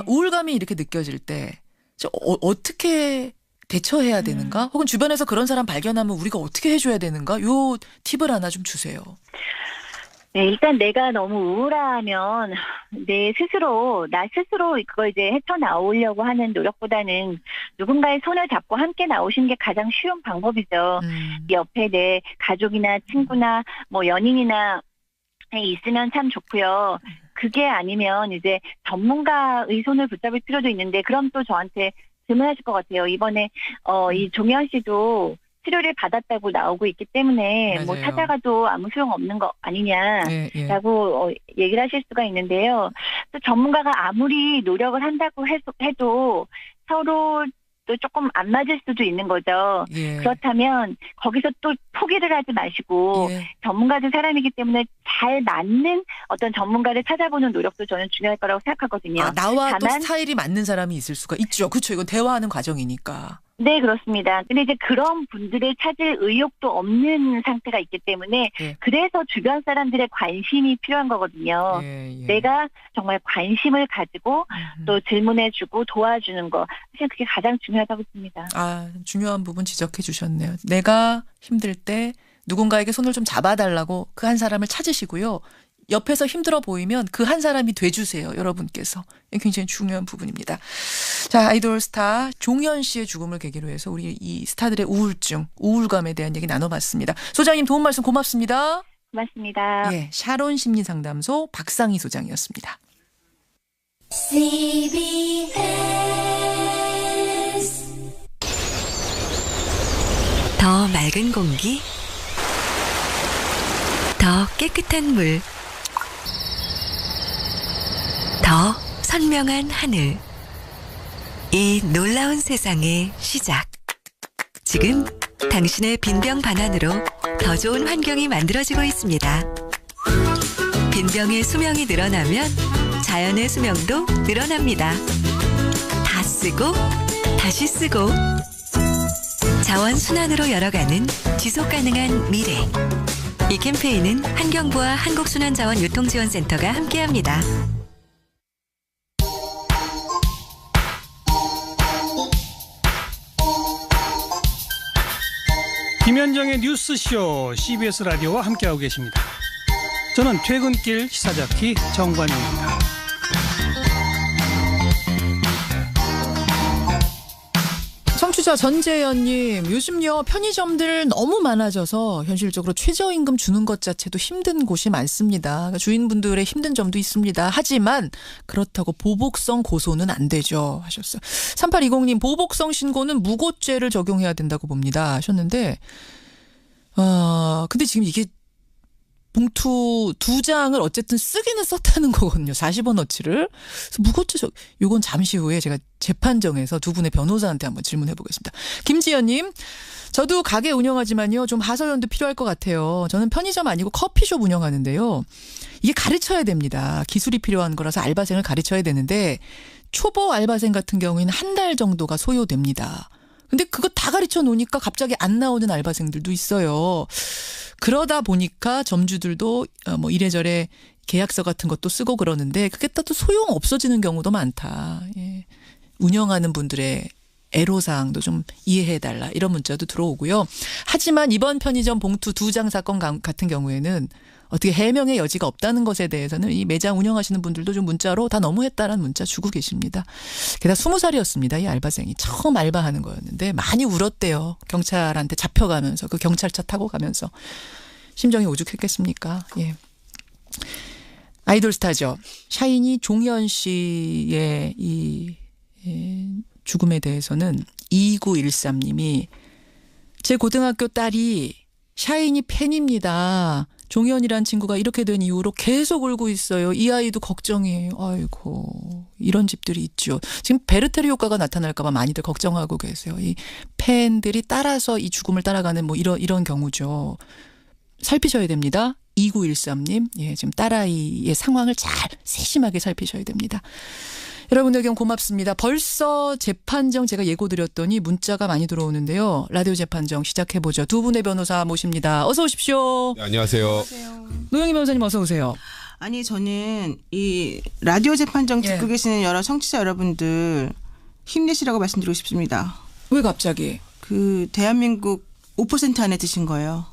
우울감이 이렇게 느껴질 때 어떻게 대처해야 되는가? 혹은 주변에서 그런 사람 발견하면 우리가 어떻게 해줘야 되는가? 요 팁을 하나 좀 주세요. 네, 일단 내가 너무 우울하면 나 스스로 그걸 이제 헤쳐나오려고 하는 노력보다는 누군가의 손을 잡고 함께 나오시는 게 가장 쉬운 방법이죠. 옆에 내 가족이나 친구나 뭐 연인이나 있으면 참 좋고요. 그게 아니면 이제 전문가의 손을 붙잡을 필요도 있는데 그럼 또 저한테 질문하실 것 같아요. 이번에 이 종현 씨도 치료를 받았다고 나오고 있기 때문에 맞아요. 뭐 찾아가도 아무 소용 없는 거 아니냐라고 얘기를 하실 수가 있는데요. 또 전문가가 아무리 노력을 한다고 해도 서로 또 조금 안 맞을 수도 있는 거죠. 그렇다면 거기서 또 포기를 하지 마시고 전문가들 사람이기 때문에 잘 맞는 어떤 전문가를 찾아보는 노력도 저는 중요할 거라고 생각하거든요. 나와 또 스타일이 맞는 사람이 있을 수가 있죠. 그렇죠. 이건 대화하는 과정이니까. 네, 그렇습니다. 근데 이제 그런 분들을 찾을 의욕도 없는 상태가 있기 때문에 그래서 주변 사람들의 관심이 필요한 거거든요. 내가 정말 관심을 가지고 또 질문해주고 도와주는 거 사실 그게 가장 중요하다고 봅니다. 중요한 부분 지적해 주셨네요. 내가 힘들 때 누군가에게 손을 좀 잡아달라고 그 한 사람을 찾으시고요. 옆에서 힘들어 보이면 그 한 사람이 돼주세요. 여러분께서. 굉장히 중요한 부분입니다. 자, 아이돌 스타 종현 씨의 죽음을 계기로 해서 우리 이 스타들의 우울증, 우울감에 대한 얘기 나눠봤습니다. 소장님 도움 말씀 고맙습니다. 고맙습니다. 샤론 심리상담소 박상희 소장이었습니다. 더 맑은 공기, 더 깨끗한 물, 더 선명한 하늘. 이 놀라운 세상의 시작. 지금 당신의 빈병 반환으로 더 좋은 환경이 만들어지고 있습니다. 빈병의 수명이 늘어나면 자연의 수명도 늘어납니다. 다 쓰고 다시 쓰고 자원 순환으로 열어가는 지속 가능한 미래. 이 캠페인은 환경부와 한국순환자원유통지원센터가 함께합니다. 김현정의 뉴스쇼 CBS 라디오와 함께하고 계십니다. 저는 퇴근길 시사자키 정관용입니다. 청취자 전재현님, 요즘요 편의점들 너무 많아져서 현실적으로 최저임금 주는 것 자체도 힘든 곳이 많습니다. 그러니까 주인분들의 힘든 점도 있습니다. 하지만 그렇다고 보복성 고소는 안 되죠 하셨어요. 3820님, 보복성 신고는 무고죄를 적용해야 된다고 봅니다 하셨는데 근데 지금 이게 봉투 2장을 어쨌든 쓰기는 썼다는 거거든요. 40원어치를. 그래서 무고죄, 요건 잠시 후에 제가 재판정에서 두 분의 변호사한테 한번 질문해 보겠습니다. 김지연님, 저도 가게 운영하지만요. 좀 하소연도 필요할 것 같아요. 저는 편의점 아니고 커피숍 운영하는데요. 이게 가르쳐야 됩니다. 기술이 필요한 거라서 알바생을 가르쳐야 되는데 초보 알바생 같은 경우에는 한 달 정도가 소요됩니다. 근데 그거 다 가르쳐 놓으니까 갑자기 안 나오는 알바생들도 있어요. 그러다 보니까 점주들도 뭐 이래저래 계약서 같은 것도 쓰고 그러는데 그게 또 소용 없어지는 경우도 많다. 운영하는 분들의 애로사항도 좀 이해해달라 이런 문자도 들어오고요. 하지만 이번 편의점 봉투 2장 사건 같은 경우에는 어떻게 해명의 여지가 없다는 것에 대해서는 이 매장 운영하시는 분들도 좀 문자로 다 너무했다라는 문자 주고 계십니다. 게다가 20살이었습니다. 이 알바생이 처음 알바하는 거였는데 많이 울었대요. 경찰한테 잡혀가면서 그 경찰차 타고 가면서 심정이 오죽했겠습니까? 아이돌 스타죠. 샤이니 종현 씨의 이 죽음에 대해서는 2913님이 제 고등학교 딸이 샤이니 팬입니다. 종현이란 친구가 이렇게 된 이후로 계속 울고 있어요. 이 아이도 걱정이에요. 아이고, 이런 집들이 있죠. 지금 베르테르 효과가 나타날까 봐 많이들 걱정하고 계세요. 이 팬들이 따라서 이 죽음을 따라가는 뭐 이런 경우죠. 살피셔야 됩니다. 2913님. 지금 딸아이의 상황을 잘 세심하게 살피셔야 됩니다. 여러분들 의견 고맙습니다. 벌써 재판정 제가 예고드렸더니 문자가 많이 들어오는데요. 라디오 재판정 시작해보죠. 두 분의 변호사 모십니다. 어서 오십시오. 네, 안녕하세요. 노영희 변호사님 어서 오세요. 아니 저는 이 라디오 재판정 듣고 계시는 여러 청취자 여러분들 힘내시라고 말씀드리고 싶습니다. 왜 갑자기? 그 대한민국 5% 안에 드신 거예요.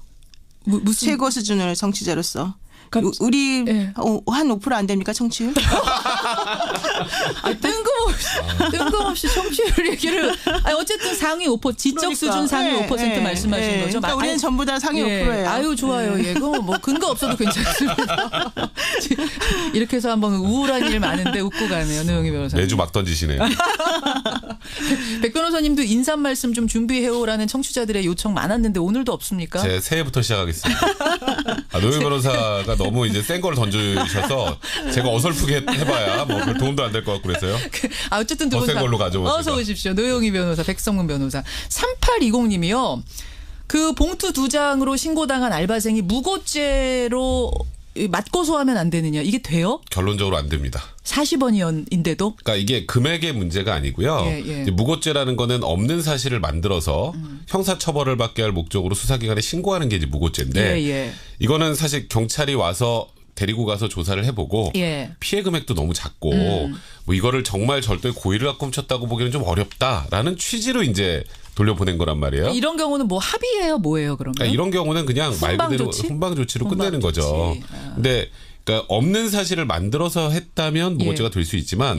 무슨 최고 수준을 청취자로서. 우리 한 5% 안 됩니까 청취율? 뜬금없이 뜬금없이 청취율 얘기를. 아니, 어쨌든 상위 5%, 지적 수준 상위 5% 말씀하신 거죠. 그러니까 우리는 전부 다 상위 5%예요. 아유, 좋아요. 예, 그거 뭐 근거 없어도 괜찮습니다. 이렇게 해서 한번 우울한 일 많은데 웃고 가네요, 노영희 변호사님. 매주 막 던지시네요. 백 변호사님도 인사 말씀 좀 준비해오라는 청취자들의 요청 많았는데 오늘도 없습니까? 제 새해부터 시작하겠습니다. 노영희 변호사가 너무 이제 센 걸 던져주셔서 제가 어설프게 해봐야 뭐 별 도움도 안 될 것 같고 그래서요. 어쨌든 두 분 더 센 걸로 가져오세요. 어서 오십시오. 노영희 변호사, 백성문 변호사. 3820님이요. 그 봉투 2장으로 신고당한 알바생이 무고죄로 맞고소하면 안 되느냐. 이게 돼요? 결론적으로 안 됩니다. 40원인데도? 그러니까 이게 금액의 문제가 아니고요. 이제 무고죄라는 거는 없는 사실을 만들어서 형사처벌을 받게 할 목적으로 수사기관에 신고하는 게 이제 무고죄인데 이거는 사실 경찰이 와서 데리고 가서 조사를 해보고 피해 금액도 너무 작고 뭐 이거를 정말 절도의 고의를 갖고 훔쳤다고 보기는 좀 어렵다라는 취지로 이제 돌려보낸 거란 말이에요. 이런 경우는 뭐 합의예요, 뭐예요, 그러면? 그러니까 이런 경우는 그냥 말 그대로 훈방 조치로 끝내는 거죠. 근데 그러니까 없는 사실을 만들어서 했다면 무고죄가 될 수 있지만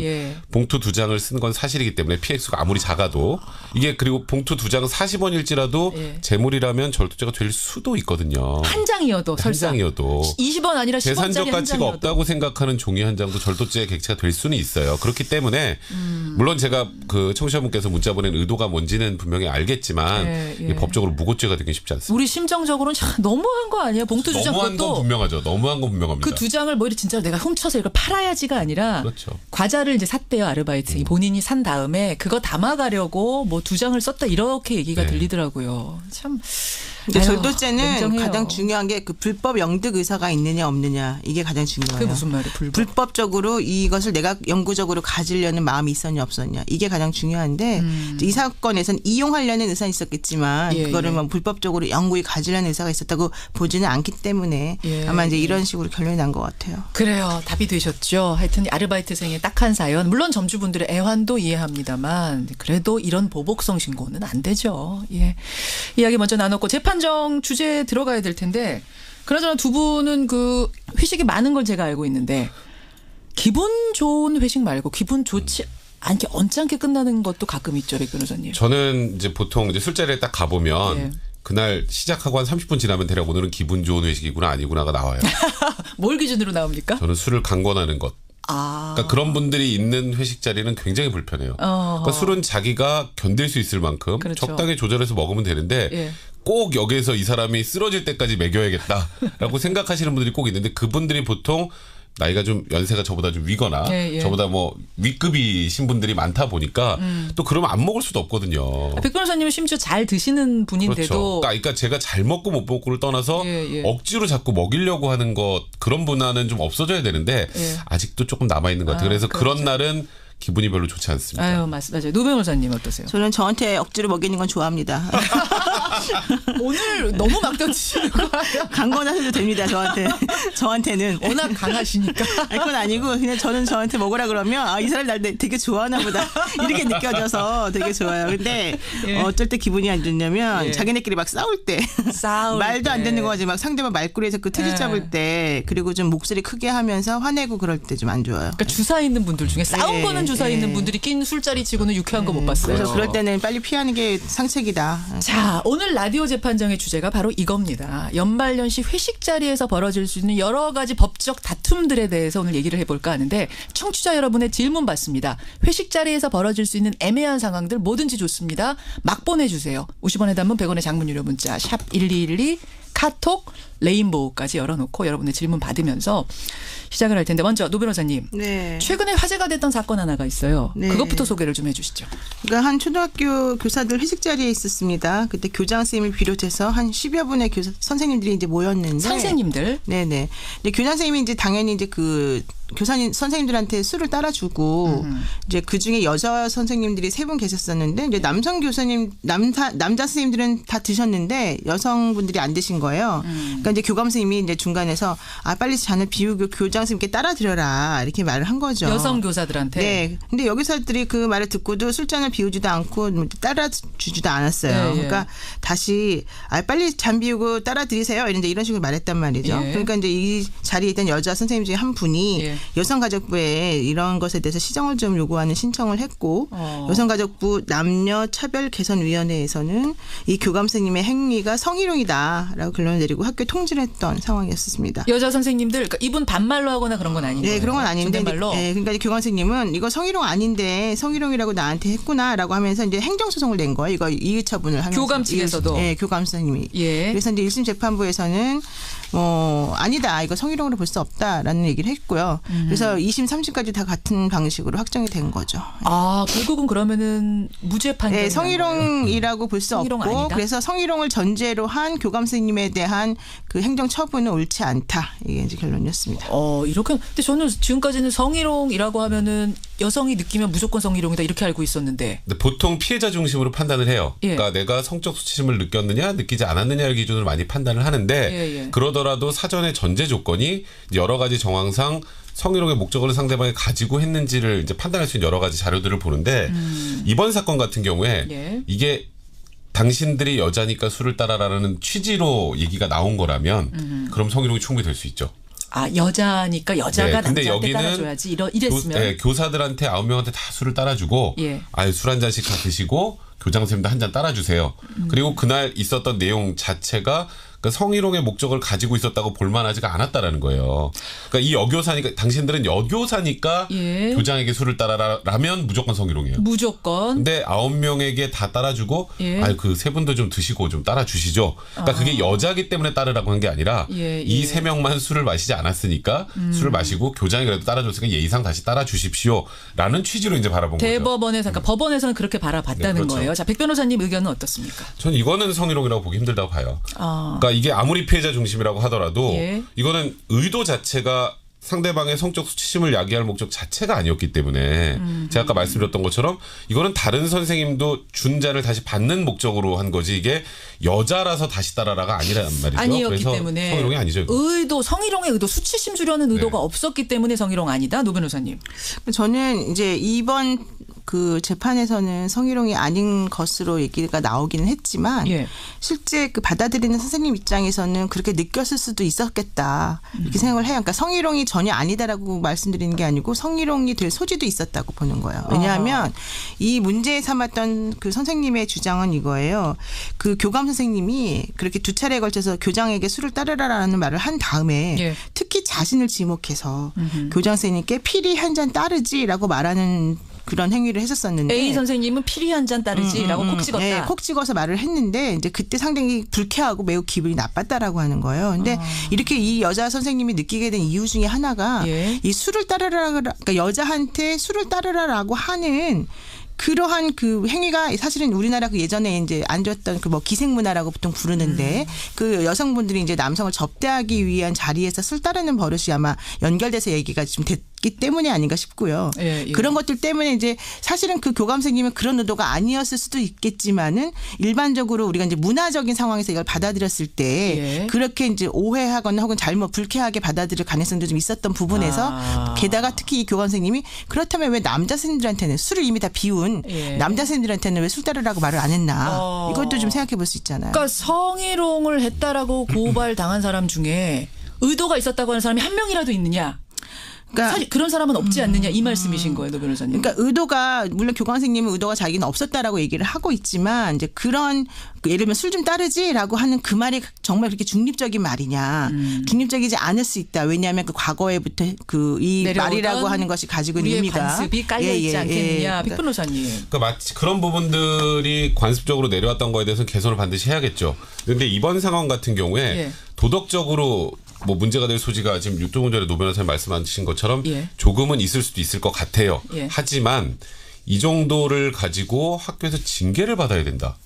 봉투 2장을 쓴 건 사실이기 때문에 피해 액수가 아무리 작아도 이게 그리고 봉투 2장 40원일지라도 재물이라면 절도죄가 될 수도 있거든요. 한 장이어도 설사. 한 장이어도 20원 아니라 10원짜리 재산적 가치가 없다고 생각하는 종이 한 장도 절도죄의 객체가 될 수는 있어요. 그렇기 때문에 물론 제가 그 청취자분께서 문자 보낸 의도가 뭔지는 분명히 알겠지만 법적으로 무고죄가 되긴 쉽지 않습니다. 우리 심정적으로는 참 너무한 거 아니에요? 봉투 2장 너무한 건 분명하죠. 너무한 건 분명합니다. 그 2장을 뭐 진짜 내가 훔쳐서 이걸 팔아야지가 아니라 그렇죠. 과자를 이제 샀대요, 아르바이트생이. 본인이 산 다음에 그거 담아가려고 뭐 2장을 썼다 이렇게 얘기가 들리더라고요. 참. 근데 절도죄는 가장 중요한 게 그 불법 영득 의사가 있느냐 없느냐 이게 가장 중요해요. 그게 무슨 말이에요? 불법적으로 이것을 내가 영구적으로 가지려는 마음이 있었냐 없었냐 이게 가장 중요한데 이 사건에서는 이용하려는 의사는 있었겠지만 그거를 뭐 불법적으로 영구히 가지려는 의사가 있었다고 보지는 않기 때문에 아마 이제 이런 식으로 결론이 난 것 같아요. 그래요. 답이 되셨죠. 하여튼 아르바이트생의 딱한 사연. 물론 점주분들의 애환도 이해합니다만 그래도 이런 보복성 신고는 안 되죠. 예. 이야기 먼저 나눴고 재판정 주제에 들어가야 될 텐데 그나저나 두 분은 그 회식이 많은 걸 제가 알고 있는데 기분 좋은 회식 말고 기분 좋지 않게 언짢게 끝나는 것도 가끔 있죠, 백 변호사님. 저는 이제 보통 이제 술자리에 딱 가보면 그날 시작하고 한 30분 지나면 대략 오늘은 기분 좋은 회식이구나 아니구나가 나와요. 뭘 기준으로 나옵니까? 저는 술을 강권하는 것. 그러니까 그런 분들이 있는 회식 자리는 굉장히 불편해요. 그러니까 술은 자기가 견딜 수 있을 만큼 적당히 조절해서 먹으면 되는데 꼭 여기에서 이 사람이 쓰러질 때까지 먹여야겠다라고 생각하시는 분들이 꼭 있는데 그분들이 보통 나이가 좀 연세가 저보다 좀 위거나 저보다 뭐 윗급이신 분들이 많다 보니까 또 그러면 안 먹을 수도 없거든요. 백 변호사님은 심지어 잘 드시는 분인데도. 그렇죠. 그러니까 제가 잘 먹고 못 먹고를 떠나서 억지로 자꾸 먹이려고 하는 것 그런 문화는 좀 없어져야 되는데 아직도 조금 남아있는 것 같아요. 그래서 그런 날은 기분이 별로 좋지 않습니다. 아유, 맞아요. 노 변호사님 어떠세요? 저는 저한테 억지로 먹이는 건 좋아합니다. 오늘 너무 막 던지시는 거예요. 강권하셔도 됩니다. 저한테는. 워낙 강하시니까. 그건 아니고 그냥 저는 저한테 먹으라 그러면 이 사람이 날 되게 좋아하나 보다. 이렇게 느껴져서 되게 좋아요. 근데 어쩔 때 기분이 안 좋냐면 자기네끼리 막 싸울 때. 말도 안 되는 거 가지고 막 상대방 말꼬리에서 그 트집 잡을 때 그리고 좀 목소리 크게 하면서 화내고 그럴 때 좀 안 좋아요. 그러니까 주사 있는 분들 중에 싸운 거는 주사 있는 분들이 낀 술자리 치고는 유쾌한 거 못 봤어요. 그래서 그럴 때는 빨리 피하는 게 상책이다. 자, 오늘 라디오 재판정의 주제가 바로 이겁니다. 연말연시 회식 자리에서 벌어질 수 있는 여러 가지 법적 다툼들에 대해서 오늘 얘기를 해볼까 하는데 청취자 여러분의 질문 받습니다. 회식 자리에서 벌어질 수 있는 애매한 상황들 뭐든지 좋습니다. 막 보내주세요. 50원의 단문 100원의 장문 유료 문자 샵 1212 카톡 레인보우까지 열어놓고 여러분의 질문 받으면서 시작을 할 텐데 먼저 노 변호사님. 최근에 화제가 됐던 사건 하나가 있어요. 그것부터 소개를 좀 해주시죠. 그러니까 한 초등학교 교사들 회식 자리에 있었습니다. 그때 교장 선생님을 비롯해서 한 10여 분의 선생님들이 이제 모였는데. 선생님들? 네네. 근데 교장 선생님이 이제 당연히 이제 그 선생님들한테 술을 따라주고 이제 그 중에 여자 선생님들이 3분 계셨었는데 이제 남성 교사님 남자 선생님들은 다 드셨는데 여성분들이 안 드신 거예요. 그러니까 이제 교감 선생님이 이제 중간에서 빨리 잔을 비우고 교장 선생님께 따라 드려라 이렇게 말을 한 거죠. 여성 교사들한테. 네. 근데 여기서들이 그 말을 듣고도 술잔을 비우지도 않고 따라 주지도 않았어요. 그러니까 다시 빨리 잔 비우고 따라 드리세요. 이런 식으로 말했단 말이죠. 그러니까 이제 이 자리에 있던 여자 선생님 중에 한 분이 여성가족부에 이런 것에 대해서 시정을 좀 요구하는 신청을 했고 여성가족부 남녀차별개선위원회에서는 이 교감 선생님의 행위가 성희롱이다라고 결론을 내리고 학교에 통지를 했던 상황이었습니다. 여자 선생님들 그러니까 이분 반말로 하거나 그런 건 아닌데. 네, 그런 건 아닌데. 네, 그러니까 교감 선생님은 이거 성희롱 아닌데 성희롱이라고 나한테 했구나라고 하면서 이제 행정소송을 낸 거예요. 이거 이의처분을 하면서. 교감 측에서도. 네, 교감 선생님이. 예. 그래서 이제 1심 재판부에서는 아니다. 이거 성희롱으로 볼 수 없다라는 얘기를 했고요. 그래서 2심, 3심까지 다 같은 방식으로 확정이 된 거죠. 아, 결국은 그러면은 무죄 판결이 네, 성희롱이라고 볼 수 없고 아니다? 그래서 성희롱을 전제로 한 교감 선생님에 대한 그 행정 처분은 옳지 않다. 이게 이제 결론이었습니다. 이렇게 근데 저는 지금까지는 성희롱이라고 하면은 여성이 느끼면 무조건 성희롱이다 이렇게 알고 있었는데. 근데 보통 피해자 중심으로 판단을 해요. 예. 그러니까 내가 성적 수치심을 느꼈느냐, 느끼지 않았느냐를 기준으로 많이 판단을 하는데 그러더라도 사전에 전제 조건이 여러 가지 정황상 성희롱의 목적을 상대방이 가지고 했는지를 이제 판단할 수 있는 여러 가지 자료들을 보는데 이번 사건 같은 경우에 이게 당신들이 여자니까 술을 따라라는 취지로 얘기가 나온 거라면 그럼 성희롱이 충분히 될 수 있죠. 아, 여자니까 여자가 남자한테 따라줘야지 이랬으면. 교사들한테 9명한테 다 술을 따라주고 술 한 잔씩 다 드시고 교장 선생님도 한 잔 따라주세요. 그리고 그날 있었던 내용 자체가 그러니까 성희롱의 목적을 가지고 있었다고 볼만하지가 않았다라는 거예요. 그러니까 이 여교사니까 당신들은 여교사니까 교장에게 술을 따라라면 무조건 성희롱이에요. 무조건. 근데 9명에게 다 따라주고 그 세 분도 좀 드시고 좀 따라주시죠. 그러니까 그게 여자기 때문에 따르라고 한 게 아니라 이 세 명만 술을 마시지 않았으니까 술을 마시고 교장이 그래도 따라줬으니까 예의상 다시 따라주십시오라는 취지로 이제 바라본 거죠. 대법원에서 그러니까 법원에서는 그렇게 바라봤다는 그렇죠. 거예요. 자, 백 변호사님 의견은 어떻습니까? 전 이거는 성희롱이라고 보기 힘들다고 봐요. 그러니까 이게 아무리 피해자 중심이라고 하더라도 이거는 의도 자체가 상대방의 성적 수치심을 야기할 목적 자체가 아니었기 때문에 제가 아까 말씀드렸던 것처럼 이거는 다른 선생님도 준 잔을 다시 받는 목적으로 한 거지 이게 여자라서 다시 따라라가 아니란 말이죠. 아니었기 그래서 때문에 성희롱이 아니죠. 성희롱의 의도, 수치심 주려는 의도가 없었기 때문에 성희롱 아니다. 노 변호사님. 저는 이제 이번 그 재판에서는 성희롱이 아닌 것으로 얘기가 나오기는 했지만 실제 그 받아들이는 선생님 입장에서는 그렇게 느꼈을 수도 있었겠다 이렇게 생각을 해요. 그러니까 성희롱이 전혀 아니다라고 말씀드리는 게 아니고 성희롱이 될 소지도 있었다고 보는 거예요. 왜냐하면 이 문제 삼았던 그 선생님의 주장은 이거예요. 그 교감 선생님이 그렇게 두 차례에 걸쳐서 교장에게 술을 따르라라는 말을 한 다음에 특히 자신을 지목해서 교장 선생님께 필히 한 잔 따르지라고 말하는 그런 행위를 했었었는데 A 선생님은 필히 한 잔 따르지라고 콕 찍었다. 네, 콕 찍어서 말을 했는데 이제 그때 상당히 불쾌하고 매우 기분이 나빴다라고 하는 거예요. 근데 이렇게 이 여자 선생님이 느끼게 된 이유 중에 하나가 이 술을 따르라 그러니까 여자한테 술을 따르라라고 하는 그러한 그 행위가 사실은 우리나라 그 예전에 이제 안 좋았던 그 뭐 기생문화라고 보통 부르는데 그 여성분들이 이제 남성을 접대하기 위한 자리에서 술 따르는 버릇이 아마 연결돼서 얘기가 좀 됐기 때문에 아닌가 싶고요. 그런 것들 때문에 이제 사실은 그 교감 선생님은 그런 의도가 아니었을 수도 있겠지만은 일반적으로 우리가 이제 문화적인 상황에서 이걸 받아들였을 때 그렇게 이제 오해하거나 혹은 잘못 불쾌하게 받아들일 가능성도 좀 있었던 부분에서 게다가 특히 이 교감 선생님이 그렇다면 왜 남자 선생님들한테는 술을 이미 다 비운 남자 선생님들한테는 왜 술 따르라고 말을 안 했나 이것도 좀 생각해 볼 수 있잖아요. 그러니까 성희롱을 했다라고 고발 당한 사람 중에 의도가 있었다고 하는 사람이 한 명이라도 있느냐? 그러니까 사실 그런 사람은 없지 않느냐 이 말씀이신 거예요, 노 변호사님. 그러니까 의도가 물론 교감 선생님은 의도가 자기는 없었다라고 얘기를 하고 있지만 이제 그런 예를 들면 술 좀 따르지라고 하는 그 말이 정말 그렇게 중립적인 말이냐? 중립적이지 않을 수 있다. 왜냐하면 그 과거에부터 그 이 말이라고 하는 것이 가지고 있는 의미가 관습이 깔려 있지 않겠느냐, 백 변호사님. 그러니까 마치 그런 부분들이 관습적으로 내려왔던 거에 대해서는 개선을 반드시 해야겠죠. 그런데 이번 상황 같은 경우에 도덕적으로 뭐 문제가 될 소지가 지금 조금 전에 노 변호사님 말씀하신 것처럼 조금은 있을 수도 있을 것 같아요. 하지만 이 정도를 가지고 학교에서 징계를 받아야 된다.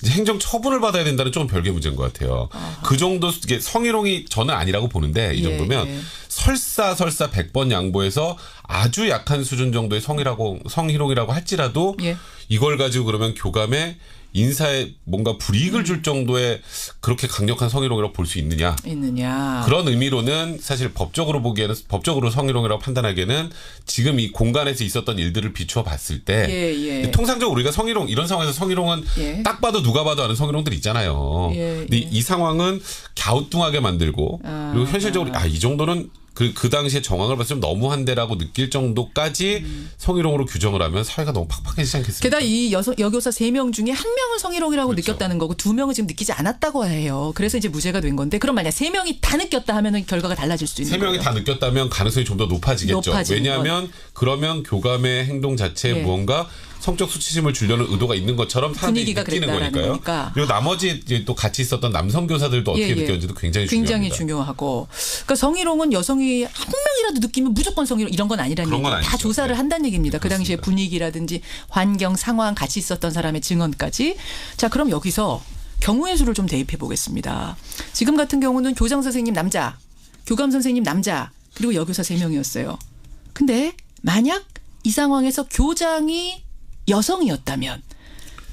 이제 행정 처분을 받아야 된다는 조금 별개 문제인 것 같아요. 그 정도 이게 성희롱이 저는 아니라고 보는데 이 정도면 설사 100번 양보해서 아주 약한 수준 정도의 성희롱이라고 할지라도 이걸 가지고 그러면 교감에 인사에 뭔가 불이익을 줄 정도의 그렇게 강력한 성희롱이라고 볼 수 있느냐. 그런 의미로는 사실 법적으로 보기에는 법적으로 성희롱이라고 판단하기에는 지금 이 공간에서 있었던 일들을 비추어 봤을 때 통상적으로 우리가 성희롱 이런 상황에서 성희롱은 딱 봐도 누가 봐도 아는 성희롱들이 있잖아요. 근데 이 상황은 갸우뚱하게 만들고 그리고 현실적으로 이 정도는 그 당시에 정황을 봤을 때 좀 너무한데라고 느낄 정도까지 성희롱으로 규정을 하면 사회가 너무 팍팍해지지 않겠습니까? 게다가 이 여교사 3명 중에 1명은 성희롱이라고 그렇죠. 느꼈다는 거고 2명은 지금 느끼지 않았다고 해요. 그래서 이제 무죄가 된 건데 그럼 만약 3명이 다 느꼈다 하면 결과가 달라질 수도 있는 거예요. 3명이 다 느꼈다면 가능성이 좀 더 높아지겠죠. 왜냐하면 그러면 교감의 행동 자체에 무언가 성적 수치심을 주려는 의도가 있는 것처럼 사람들이 느끼는 거니까요. 거니까. 그리고 나머지 이제 또 같이 있었던 남성 교사들도 어떻게 느꼈는지도 굉장히 중요합니다. 중요하고. 그러니까 성희롱은 여성이 한 명이라도 느끼면 무조건 성희롱 이런 건 아니라는 얘기. 다 조사를 한다는 얘기입니다. 그 당시에 분위기라든지 환경, 상황, 같이 있었던 사람의 증언까지. 자, 그럼 여기서 경우의 수를 좀 대입해 보겠습니다. 지금 같은 경우는 교장 선생님 남자, 교감 선생님 남자, 그리고 여교사 3명이었어요. 근데 만약 이 상황에서 교장이 여성이었다면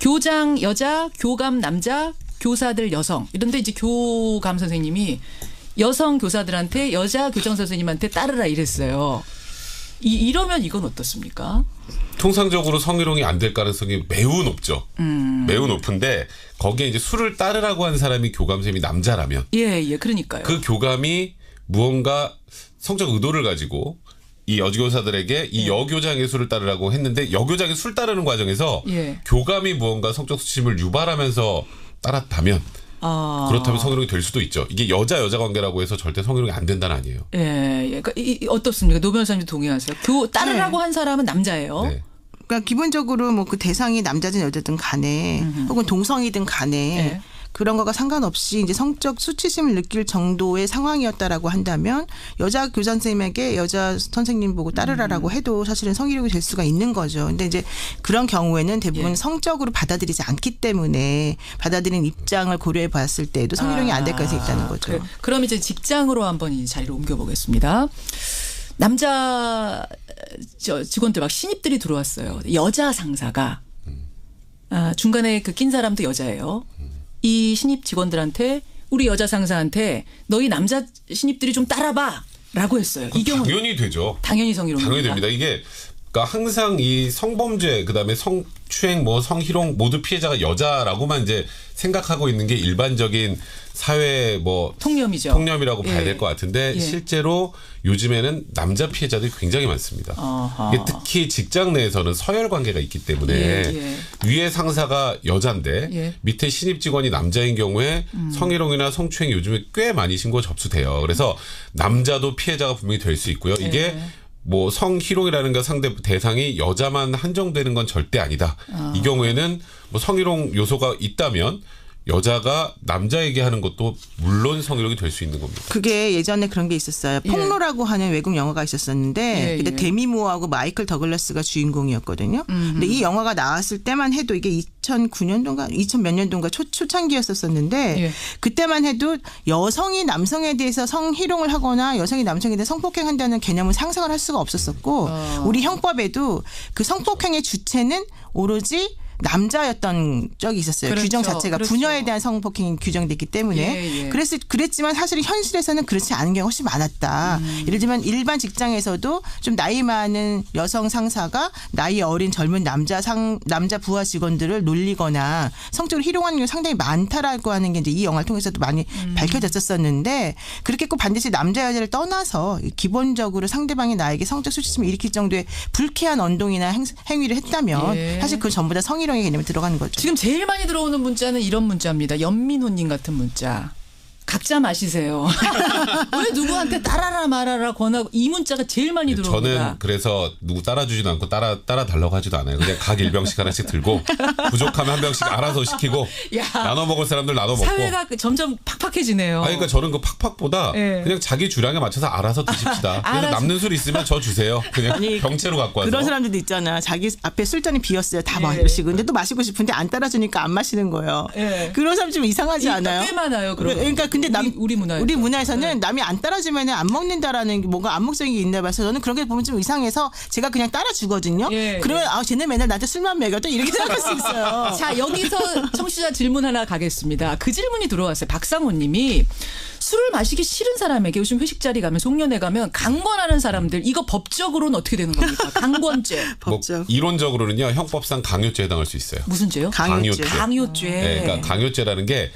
교장 여자, 교감 남자, 교사들 여성 이런데 이제 교감 선생님이 여성 교사들한테 여자 교장 선생님한테 따르라 이랬어요. 이러면 이건 어떻습니까? 통상적으로 성희롱이 안 될 가능성이 매우 높죠. 매우 높은데 거기에 이제 술을 따르라고 한 사람이 교감 선생님이 남자라면 예, 그러니까요. 그 교감이 무언가 성적 의도를 가지고 이 여교사들에게 이 여교장의 술을 따르라고 했는데 여교장이 술 따르는 과정에서 교감이 무언가 성적 수치심을 유발하면서 따랐다면 그렇다면 성희롱이 될 수도 있죠. 이게 여자 관계라고 해서 절대 성희롱이 안 된다는 아니에요. 예. 그러니까 어떻습니까? 노 변호사님 동의하세요? 따르라고 한 사람은 남자예요. 네. 그러니까 기본적으로 뭐 그 대상이 남자든 여자든 간에 혹은 동성이든 간에 그런 거가 상관없이 이제 성적 수치심을 느낄 정도의 상황이었다라고 한다면 여자 교장 선생님에게 여자 선생님 보고 따르라라고 해도 사실은 성희롱이 될 수가 있는 거죠. 근데 이제 그런 경우에는 대부분 성적으로 받아들이지 않기 때문에 받아들이는 입장을 고려해 봤을 때도 성희롱이 안 될 가능성이 있다는 거죠. 그럼 이제 직장으로 한번 이 자리를 옮겨보겠습니다. 남자 직원들 막 신입들이 들어왔어요. 여자 상사가 중간에 그 낀 사람도 여자예요. 이 신입 직원들한테 우리 여자 상사한테 너희 남자 신입들이 좀 따라봐라고 했어요. 이 경우 당연히 되죠. 당연히 성희롱입니다. 당연히 됩니다. 이게 그러니까 항상 이 성범죄 그다음에 성추행 뭐 성희롱 모두 피해자가 여자라고만 이제 생각하고 있는 게 일반적인 사회 뭐 통념이라고 봐야 될 것 같은데 실제로 요즘에는 남자 피해자들이 굉장히 많습니다. 이게 특히 직장 내에서는 서열 관계가 있기 때문에 위에 상사가 여자인데 밑에 신입 직원이 남자인 경우에 성희롱이나 성추행 요즘에 꽤 많이 신고 접수돼요. 그래서 남자도 피해자가 분명히 될 수 있고요. 이게 뭐 성희롱이라는 게 상대 대상이 여자만 한정되는 건 절대 아니다. 이 경우에는 뭐 성희롱 요소가 있다면 여자가 남자에게 하는 것도 물론 성희롱이 될 수 있는 겁니다. 그게 예전에 그런 게 있었어요. 폭로라고 하는 외국 영화가 있었었는데 그때 데미 무어하고 마이클 더글라스가 주인공이었거든요. 근데 이 영화가 나왔을 때만 해도 이게 2009년도인가 2000몇 년도인가 초창기였었는데 그때만 해도 여성이 남성에 대해서 성희롱을 하거나 여성이 남성에 대해 성폭행한다는 개념을 상상을 할 수가 없었었고 우리 형법에도 그 성폭행의 주체는 오로지 남자였던 적이 있었어요. 규정 자체가 부녀에 대한 성폭행이 규정됐기 때문에 그랬지만 사실 현실에서는 그렇지 않은 경우가 훨씬 많았다. 예를 들면 일반 직장에서도 좀 나이 많은 여성 상사가 나이 어린 젊은 남자 부하 직원들을 놀리거나 성적으로 희롱하는 경우가 상당히 많다라고 하는 게 이제 이 영화를 통해서도 많이 밝혀졌었는데 그렇게 꼭 반드시 남자 여자를 떠나서 기본적으로 상대방이 나에게 성적 수치심을 일으킬 정도의 불쾌한 언동이나 행위를 했다면 사실 그 전부 다 성희롱 개념이 들어가는 거죠. 지금 제일 많이 들어오는 문자는 이런 문자입니다. 연민호님 같은 문자. 각자 마시세요. 왜 누구한테 따라라 말아라 권하고 이 문자가 제일 많이 들어옵니다. 저는 그래서 누구 따라주지도 않고 따라 달라고 하지도 않아요. 그냥 각 1병씩 하나씩 들고 부족하면 한 병씩 알아서 시키고 나눠 먹을 사람들 나눠 먹고. 사회가 점점 팍팍해지네요. 아니, 그러니까 저는 그 팍팍보다 그냥 자기 주량에 맞춰서 알아서 드십시다. 그래서 남는 술 있으면 저 주세요. 그냥 병채로 갖고 와서. 그런 사람들도 있잖아. 자기 앞에 술잔이 비었어요. 다 마시고. 근데 또 마시고 싶은데 안 따라주니까 안 마시는 거예요. 그런 사람 좀 이상하지 않아요? 꽤 많아요. 그러니까 근데 우리 문화에서는 남이 안 따라주면 안 먹는다라는 뭔가 암묵적인 게 있나 봐서 저는 그런 게 보면 좀 이상해서 제가 그냥 따라주거든요. 그러면 쟤네 맨날 나한테 술만 먹여도 이렇게 생각할 수 있어요. 자, 여기서 청취자 질문 하나 가겠습니다. 그 질문이 들어왔어요. 박상호 님이 술을 마시기 싫은 사람에게 요즘 회식 자리 가면 송년회 가면 강권하는 사람들 이거 법적으로는 어떻게 되는 겁니까? 강권죄. 법적. 뭐 이론적으로는요. 형법상 강요죄에 해당할 수 있어요. 무슨 죄요? 강요죄. 강요죄. 네, 그러니까 강요죄라는 게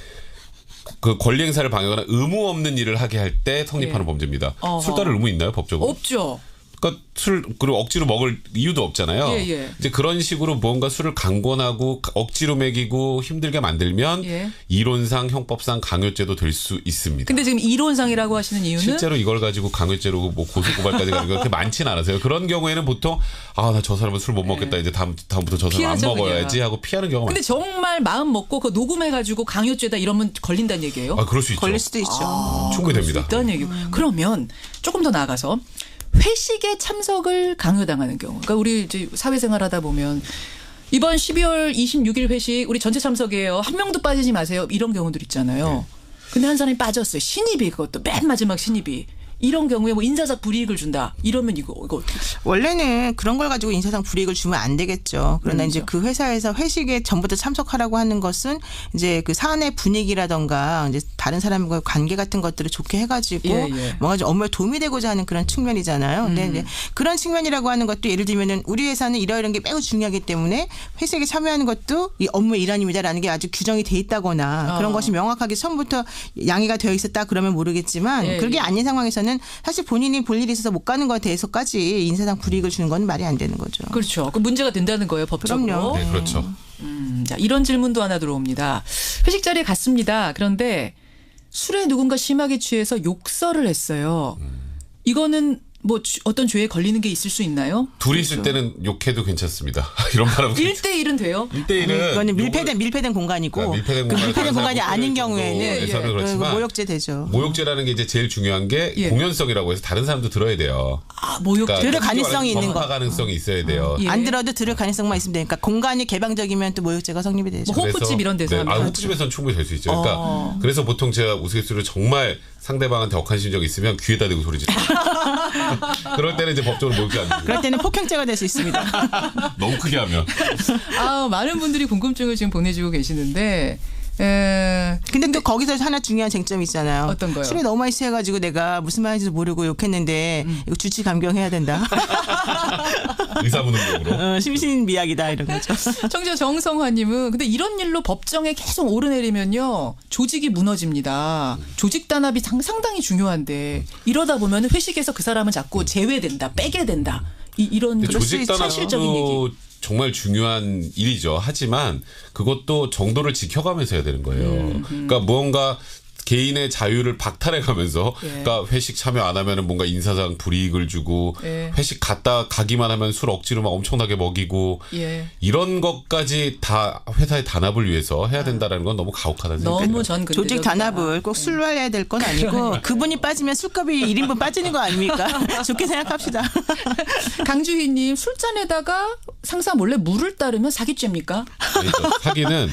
그 권리 행사를 방해하거나 의무 없는 일을 하게 할 때 성립하는 범죄입니다. 술 따를 의무 있나요, 법적으로? 없죠. 그러니까 술 그리고 억지로 먹을 이유도 없잖아요. 이제 그런 식으로 뭔가 술을 강권하고 억지로 먹이고 힘들게 만들면 이론상 형법상 강요죄도 될 수 있습니다. 근데 지금 이론상이라고 하시는 이유는 실제로 이걸 가지고 강요죄로 뭐 고소고발까지 가는 게 그렇게 많지는 않아서요. 그런 경우에는 보통 나 저 사람은 술 못 먹겠다. 이제 다음부터 저 사람 안 먹어야지 하고 피하는 경우가 근데 많죠. 정말 마음 먹고 그 녹음해가지고 강요죄다 이러면 걸린다는 얘기예요? 그럴 수 있죠. 걸릴 수도 있죠. 충분히 됩니다. 있다는 얘기고. 그러면 조금 더 나아가서 회식에 참석을 강요당하는 경우. 그러니까 우리 이제 사회생활하다 보면 이번 12월 26일 회식 우리 전체 참석이에요. 한 명도 빠지지 마세요. 이런 경우들 있잖아요. 근데 한 사람이 빠졌어요. 신입이 그것도 맨 마지막 신입이. 이런 경우에 뭐 인사상 불이익을 준다. 이러면 이거 어떻게? 원래는 그런 걸 가지고 인사상 불이익을 주면 안 되겠죠. 그러나 이제 그 회사에서 회식에 전부 다 참석하라고 하는 것은 이제 그 사내 분위기라던가 이제 다른 사람과 관계 같은 것들을 좋게 해가지고 뭔가 좀 업무에 도움이 되고자 하는 그런 측면이잖아요. 근데 이제 그런 측면이라고 하는 것도 예를 들면은 우리 회사는 이런 게 매우 중요하기 때문에 회식에 참여하는 것도 이 업무의 일환입니다라는 게 아주 규정이 돼 있다거나 그런 것이 명확하게 처음부터 양해가 되어 있었다 그러면 모르겠지만 그게 아닌 상황에서는 사실 본인이 볼 일이 있어서 못 가는 것에 대해서까지 인사상 불이익을 주는 건 말이 안 되는 거죠. 그렇죠. 그 문제가 된다는 거예요, 법적으로. 그럼요. 네, 그렇죠. 자, 이런 질문도 하나 들어옵니다. 회식 자리에 갔습니다. 그런데 술에 누군가 심하게 취해서 욕설을 했어요. 이거는 뭐 어떤 죄에 걸리는 게 있을 수 있나요? 둘이 있을 때는 욕해도 괜찮습니다. 이런 말은 1대1은 돼요? 1대1은 이거는 밀폐된 공간이고 밀폐된 공간이 아닌 경우에는 모욕죄 되죠. 모욕죄라는 게 이제 제일 중요한 게 공연성이라고 해서 다른 사람도 들어야 돼요. 모욕죄. 그러니까 들을 가능성이 있는 거. 전파 가능성이 있어야 돼요. 안 들어도 들을 가능성만 있으면 되니까 공간이 개방적이면 또 모욕죄가 성립이 되죠. 뭐 호프집 이런 데서 하면 호프집에서는 충분히 될 수 있죠. 그러니까 그래서 보통 제가 우스갯소리를 정말 상대방한테 억한 심정이 있으면 귀에다 대고 소리 지르죠. 그럴 때는 이제 법적으로 모욕죄 안 됩니다. 그럴 때는 폭행죄가 될 수 있습니다. 너무 크게 하면. 많은 분들이 궁금증을 지금 보내주고 계시는데 근데 또 거기서 하나 중요한 쟁점이 있잖아요. 어떤 거요? 술이 너무 많이 취해가지고 내가 무슨 말인지도 모르고 욕했는데 이거 주치 감경해야 된다. 의사무능력으로. 심신미약이다 이런 거죠. 청취자 정성화님은 근데 이런 일로 법정에 계속 오르내리면요 조직이 무너집니다. 조직 단합이 상당히 중요한데 이러다 보면 회식에서 그 사람은 자꾸 제외된다, 빼게 된다. 이런 조직 현실적인 얘기. 정말 중요한 일이죠. 하지만 그것도 정도를 지켜가면서 해야 되는 거예요. 그러니까 무언가 개인의 자유를 박탈해가면서 그러니까 회식 참여 안 하면은 뭔가 인사상 불이익을 주고 회식 가기만 하면 술 억지로 막 엄청나게 먹이고 이런 것까지 다 회사의 단합을 위해서 해야 된다라는 건 너무 가혹하다는 생각이 듭니다. 조직 단합을 꼭 술로 해야 될 건 아니고 그분이 빠지면 술값이 1인분 빠지는 거 아닙니까? 좋게 생각합시다. 강주희님 술잔에다가 상사 몰래 물을 따르면 사기죄입니까? 아니죠. 사기는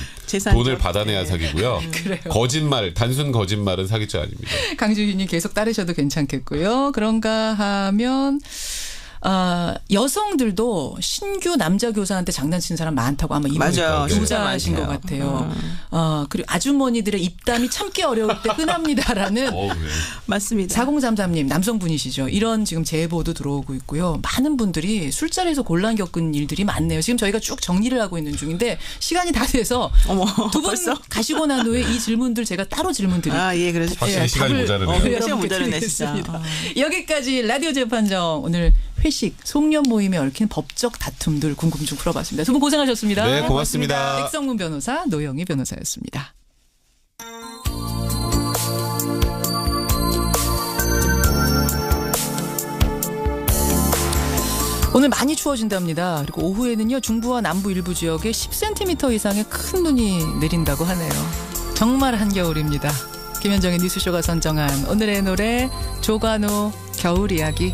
돈을 받아내야 사기고요. 거짓말, 단순 거짓말은 사기죄 아닙니다. 강주희님 계속 따르셔도 괜찮겠고요. 그런가 하면 여성들도 신규 남자 교사한테 장난치는 사람 많다고 아마 이분이 교사하신 것 같아요. 그리고 아주머니들의 입담이 참기 어려울 때 흔합니다라는 맞습니다. 4033님 남성분이시죠. 이런 지금 제보도 들어오고 있고요. 많은 분들이 술자리에서 곤란 겪은 일들이 많네요. 지금 저희가 쭉 정리를 하고 있는 중인데 시간이 다 돼서 두 분 가시고 난 후에 이 질문들 제가 따로 질문 드릴게요. 그래서 확실히 시간이 모자르네요. 시간 모자르네 진짜. 여기까지 라디오 재판정 오늘 회식, 송년 모임에 얽힌 법적 다툼들 궁금증 풀어봤습니다. 두 분 고생하셨습니다. 네, 고맙습니다. 백성문 변호사, 노영희 변호사였습니다. 오늘 많이 추워진답니다. 그리고 오후에는요 중부와 남부 일부 지역에 10cm 이상의 큰 눈이 내린다고 하네요. 정말 한겨울입니다. 김현정의 뉴스쇼가 선정한 오늘의 노래 조관우 겨울 이야기.